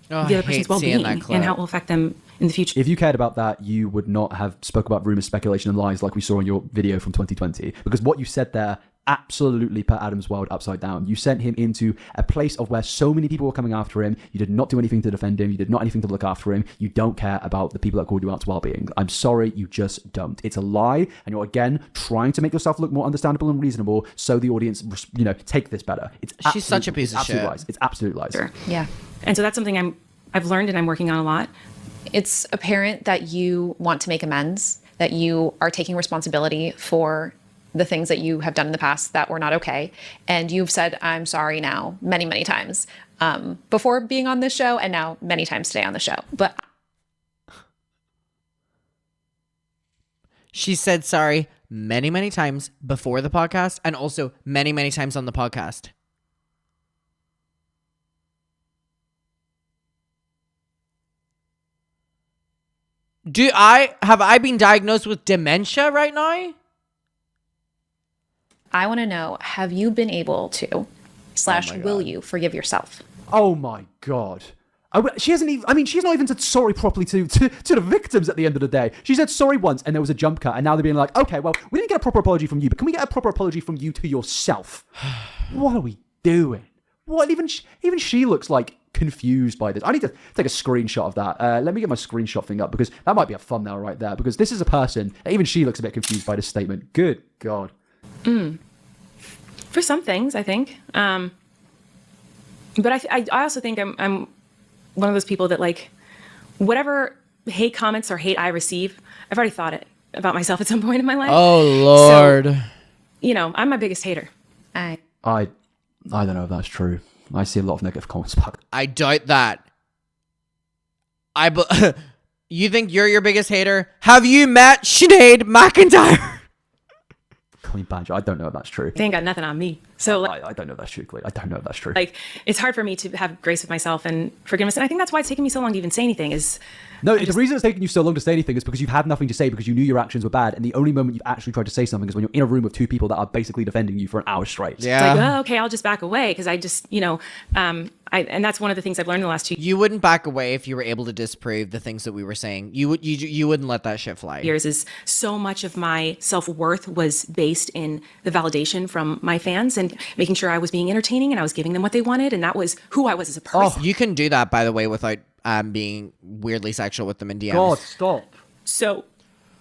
the other person's well-being and how it will affect them in the future. If you cared about that, you would not have spoke about rumors, speculation, and lies like we saw in your video from 2020. Because what you said there absolutely put Adam's world upside down. You sent him into a place of where so many people were coming after him. You did not do anything to defend him. You did not anything to look after him. You don't care about the people that called you out's well-being. I'm sorry, you just don't. It's a lie, and you're again trying to make yourself look more understandable and reasonable so the audience, take this better. She's such a piece of shit. Lies. It's absolute lies. Sure. Yeah. And so that's something I've learned and I'm working on a lot. It's apparent that you want to make amends, that you are taking responsibility for the things that you have done in the past that were not okay. And you've said, I'm sorry now, many, many times before being on this show, and now many times today on the show. But she said sorry many, many times before the podcast and also many, many times on the podcast. Have I been diagnosed with dementia right now? I want to know, have you been able to / will you forgive yourself? Oh my God. She hasn't even, she's not even said sorry properly to the victims at the end of the day. She said sorry once and there was a jump cut, and now they're being like, okay, well, we didn't get a proper apology from you, but can we get a proper apology from you to yourself? What are we doing? What? Even she looks like confused by this. I need to take a screenshot of that. Let me get my screenshot thing up because that might be a thumbnail right there, because this is a person, even she looks a bit confused by this statement. Good God. For some things, I think. But I also think I'm one of those people that, like, whatever hate comments or hate I receive, I've already thought it about myself at some point in my life. Oh, Lord. So, I'm my biggest hater. I don't know if that's true. I see a lot of negative comments about it. I doubt that. You think you're your biggest hater? Have you met Sinead McIntyre? Colleen Ballinger, I don't know if that's true. They ain't got nothing on me. So I don't know if that's true, Colleen. I don't know if that's true. Like, it's hard for me to have grace with myself and forgiveness. And I think that's why it's taken me so long to even say anything is... No, the reason it's taken you so long to say anything is because you've had nothing to say, because you knew your actions were bad, and the only moment you've actually tried to say something is when you're in a room with two people that are basically defending you for an hour straight. Yeah. It's like, oh, okay, I'll just back away because I just, and that's one of the things I've learned in the last 2 years. You wouldn't back away if you were able to disprove the things that we were saying. You wouldn't let that shit fly. Is so much of my self-worth was based in the validation from my fans and making sure I was being entertaining and I was giving them what they wanted, and that was who I was as a person. You can do that, by the way, without being weirdly sexual with them in DMs. God, stop. So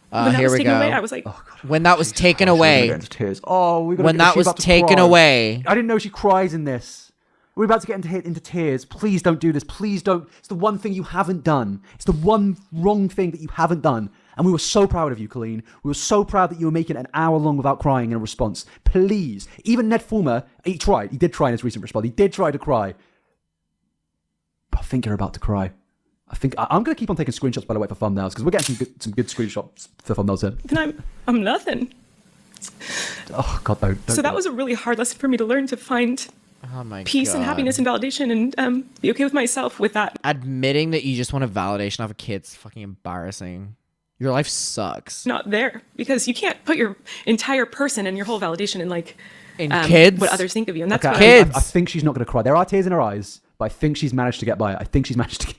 when that here was we taken go. away, I was like, When that was taken away. When that was taken away. I didn't know she cries in this. We're about to get into tears. Please don't do this. Please don't. It's the one thing you haven't done. It's the one wrong thing that you haven't done. And we were so proud of you, Colleen. We were so proud that you were making it an hour long without crying in a response. Please. Even Ned Fulmer, he tried. He did try in his recent response. He did try to cry. But I think you're about to cry. I'm going to keep on taking screenshots, by the way, for thumbnails, because we're getting some good screenshots for thumbnails here. then I'm nothing. Oh, God, don't. So that was a really hard lesson for me to learn, to find peace and happiness and validation and be okay with myself with that. Admitting that you just want a validation of a kid's fucking embarrassing. Your life sucks. Not there, because you can't put your entire person and your whole validation in kids, what others think of you, and that's okay, what kids. I think she's not going to cry. There are tears in her eyes, but I think she's managed to get by it.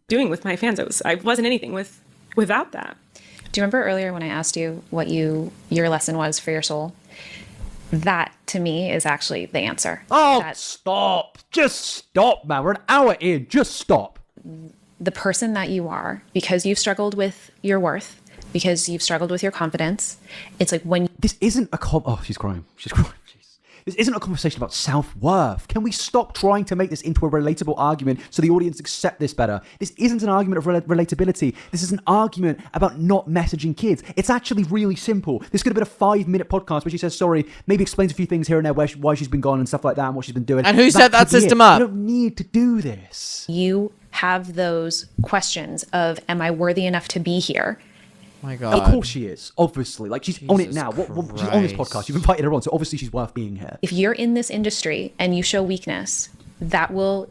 Doing with my fans. I wasn't anything without that. Do you remember earlier when I asked you what your lesson was for your soul? That, to me, is actually the answer. Oh, stop. Just stop, man. We're an hour in. Just stop. The person that you are, because you've struggled with your worth, because you've struggled with your confidence, it's like when... This isn't a... Oh, she's crying. She's crying. Jeez. This isn't a conversation about self-worth. Can we stop trying to make this into a relatable argument so the audience accept this better? This isn't an argument of relatability. This is an argument about not messaging kids. It's actually really simple. This could have been a 5-minute podcast where she says sorry, maybe explains a few things here and there, why she's been gone and stuff like that and what she's been doing. And who set that system up? You don't need to do this. You have those questions of, am I worthy enough to be here? My God. Of course she is, obviously. Like, she's on it Jesus now. She's on this Christ. podcast. You've invited her on, so obviously she's worth being here. If you're in this industry and you show weakness, that will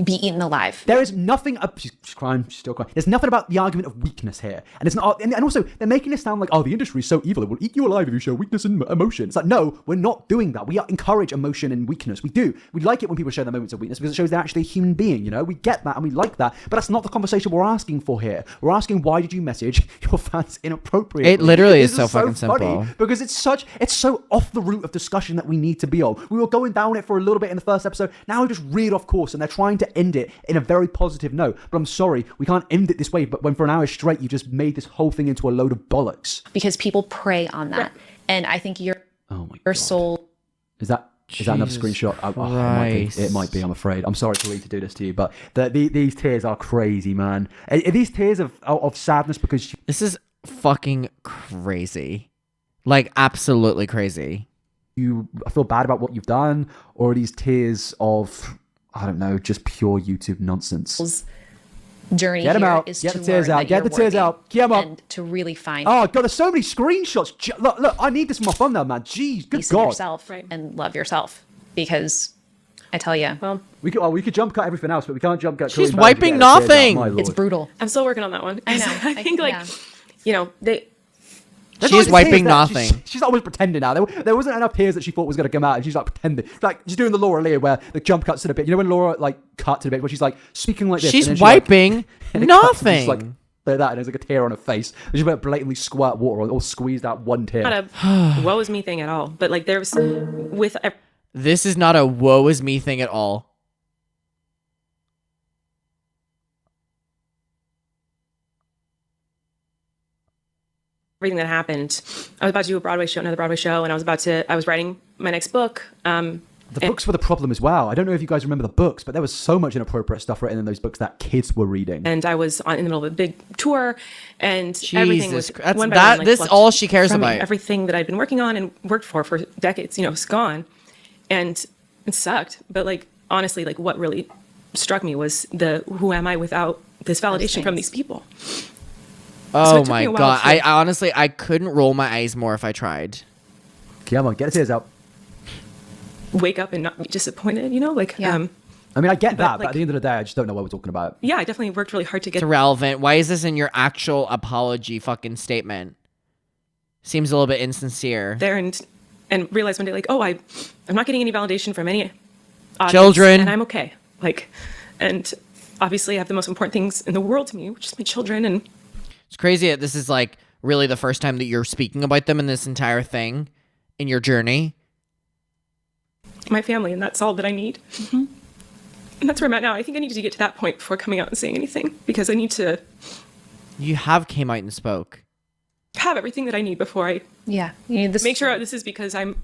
be eaten alive. There is nothing. She's crying. She's still crying. There's nothing about the argument of weakness here, and it's not. And also, they're making it sound like, oh, the industry is so evil; it will eat you alive if you show weakness and emotion. It's like, no, we're not doing that. We encourage emotion and weakness. We do. We like it when people show their moments of weakness because it shows they're actually a human being. You know, we get that and we like that. But that's not the conversation we're asking for here. We're asking, why did you message your fans inappropriately? It literally is This so fucking funny simple. because it's so off the route of discussion that we need to be on. We were going down it for a little bit in the first episode. Now we just read off course, and they're trying to end it in a very positive note. But I'm sorry, we can't end it this way. But when for an hour straight you just made this whole thing into a load of bollocks. Because people prey on that. And I think your God. soul. Is that another Jesus screenshot? Christ. It might be. I'm afraid. I'm sorry, Colleen, to do this to you, but these tears are crazy, man. Are these tears of sadness because This is fucking crazy. Like, absolutely crazy. you feel bad about what you've done, or are these tears of, I don't know, just pure YouTube nonsense? Journey Get 'em here out. is Get to the tears learn out. that Get you're the tears worthy out. Get 'em up. and to really find Oh God, there's so many screenshots. Look, I need this for my thumbnail, man. Jeez, good peace in God. yourself and love yourself. Because I tell you, Well, We could jump cut everything else, but we can't jump cut. She's Colleen Ballinger wiping getting the tears out. nothing. My it's Lord. brutal. I'm still working on that one. I know. I think yeah. you know, There's She's not even wiping tears there. nothing. She's always pretending now. There wasn't enough tears that she thought was going to come out, and she's like pretending. Like she's doing the Laura Lear where the jump cuts to the bit. You know when Laura like cut to the bit where she's like speaking like this. She's and then like- wiping and it cuts and she's, nothing. like that, and there's like a tear on her face. And she's like blatantly squirt water or squeezed out one tear. not a woe is me thing at all. But like there's with This is not a woe is me thing at all. everything that happened, I was about to do another Broadway show, and I was writing my next book. The books were the problem as well. I don't know if you guys remember the books, but there was so much inappropriate stuff written in those books that kids were reading. And I was in the middle of a big tour, and everything was Christ. one by That- one, like, this flipped all she cares from me. about. Everything that I'd been working on and worked for decades, is gone, and it sucked. But like honestly, like what really struck me was who am I without this validation from these people? Oh took my me a while God. to- I honestly, I couldn't roll my eyes more if I tried. Come on, get the tears out. Wake up and not be disappointed, like Yeah. I mean, I get that, but like- at the end of the day, I just don't know what we're talking about. yeah, I definitely worked really hard to get It's irrelevant. Why is this in your actual apology fucking statement? Seems a little bit insincere. there and realized one day like, oh, I'm not getting any validation from any audience, Children. and I'm okay. Like, and obviously I have the most important things in the world to me, which is my children. And It's crazy that this is like really the first time that you're speaking about them in this entire thing in your journey. my family, and that's all that I need. And that's where I'm at now. I think I need to get to that point before coming out and saying anything, because I need to You have came out and spoke. have everything that I need before I Yeah. You need this. make sure this is because I'm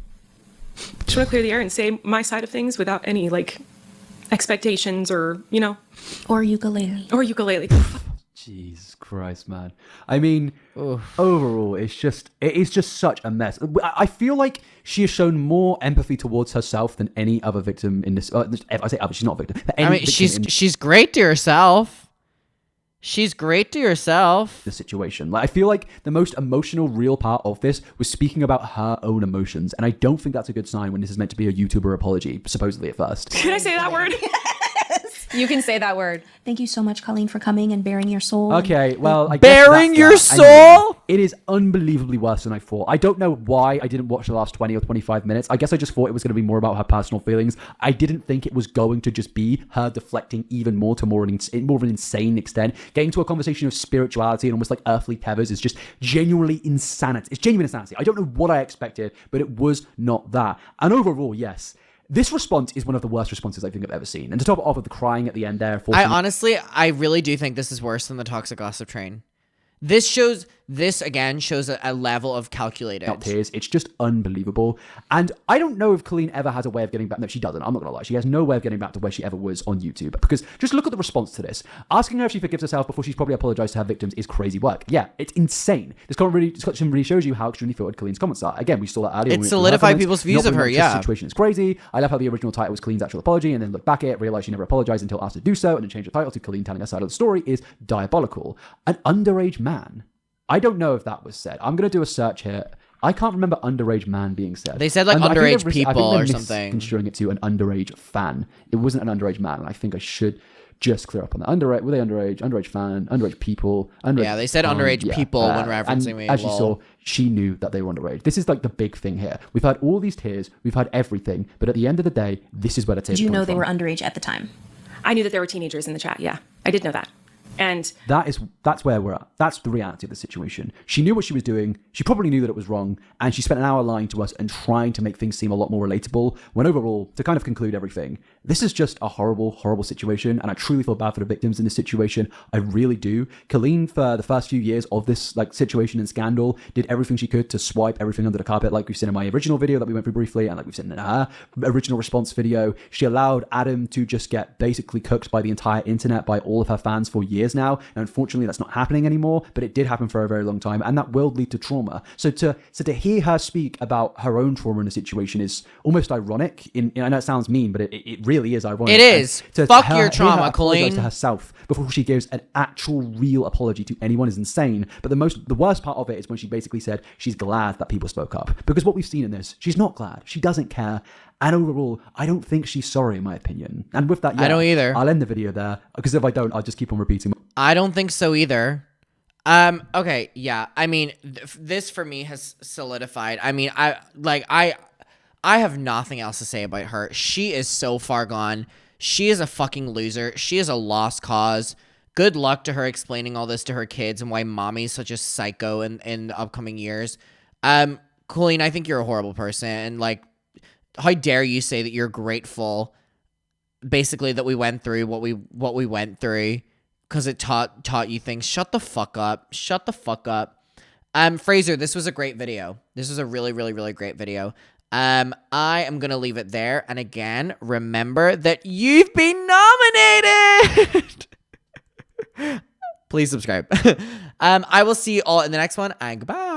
just want to clear the air and say my side of things without any like expectations or Or ukulele. or ukulele. Jesus Christ, man. I mean, overall, it is just such a mess. I feel like she has shown more empathy towards herself than any other victim in this. I say other, she's not a victim. But any I mean, victim in she's great to herself. She's great to herself. the situation. Like, I feel like the most emotional, real part of this was speaking about her own emotions, and I don't think that's a good sign when this is meant to be a YouTuber apology, supposedly at first. Can I say that word? You can say that word. Thank you so much, Colleen, for coming and bearing your soul. Okay, well, I guess Bearing that's your that. Anyway, soul? it is unbelievably worse than I thought. I don't know why I didn't watch the last 20 or 25 minutes. I guess I just thought it was going to be more about her personal feelings. I didn't think it was going to just be her deflecting even more to more of an insane extent. Getting to a conversation of spirituality and almost like earthly tethers is just genuinely insanity. It's genuine insanity. I don't know what I expected, but it was not that. And overall, yes. This response is one of the worst responses I think I've ever seen. And to top it off with the crying at the end there. I really do think this is worse than the toxic gossip train. This shows this again shows a level of calculated. Out tears. It's just unbelievable. And I don't know if Colleen ever has a way of getting back. No, she doesn't. I'm not going to lie. She has no way of getting back to where she ever was on YouTube. Because just look at the response to this. Asking her if she forgives herself before she's probably apologized to her victims is crazy work. Yeah, it's insane. This discussion really shows you how extremely filtered Colleen's comments are. Again, we saw that earlier. It solidified people's views of her, yeah. Situation is crazy. I love how the original title was Colleen's actual apology, and then look back at it, realize she never apologized until asked to do so, and then change the title to Colleen telling her side of the story is diabolical. An underage man. I don't know if that was said. I'm going to do a search here. I can't remember underage man being said. They said like underage people or something. Construing it to an underage fan. It wasn't an underage man, and I think I should just clear up on that. Underage, were they underage? Underage fan, underage people. Underage yeah, they said underage people when referencing me. As you saw, she knew that they were underage. This is like the big thing here. We've had all these tears, we've had everything, but at the end of the day, this is where the tears. Did you know they were underage at the time? I knew that there were teenagers in the chat. Yeah, I did know that. And that's where we're at. That's the reality of the situation. She knew what she was doing. She probably knew that it was wrong. And she spent an hour lying to us and trying to make things seem a lot more relatable. When overall, to kind of conclude everything, this is just a horrible, horrible situation. And I truly feel bad for the victims in this situation. I really do. Colleen, for the first few years of this like situation and scandal, did everything she could to swipe everything under the carpet, like we've seen in my original video that we went through briefly, and like we've seen in her original response video. She allowed Adam to just get basically cooked by the entire internet, by all of her fans for years now, and unfortunately that's not happening anymore, but it did happen for a very long time, and that will lead to trauma. So to hear her speak about her own trauma in the situation is almost ironic. I know it sounds mean, but it really is ironic. It is. Fuck your trauma, Colleen. To herself before she gives an actual real apology to anyone is insane. But the worst part of it is when she basically said she's glad that people spoke up, because what we've seen in this, she's not glad. She doesn't care. And overall, I don't think she's sorry, in my opinion. And with that, yeah, I don't either. I'll end the video there, because if I don't, I'll just keep on repeating. I don't think so either. Okay, yeah. I mean, this for me has solidified. I mean, I have nothing else to say about her. She is so far gone. She is a fucking loser. She is a lost cause. Good luck to her explaining all this to her kids and why mommy's such a psycho in the upcoming years. Colleen, I think you're a horrible person, and like, how dare you say that you're grateful, basically, that we went through what we went through, because it taught you things. Shut the fuck up. Shut the fuck up. Fraser, this was a great video. This was a really, really, really great video. I am going to leave it there. And again, remember that you've been nominated. Please subscribe. I will see you all in the next one, and goodbye.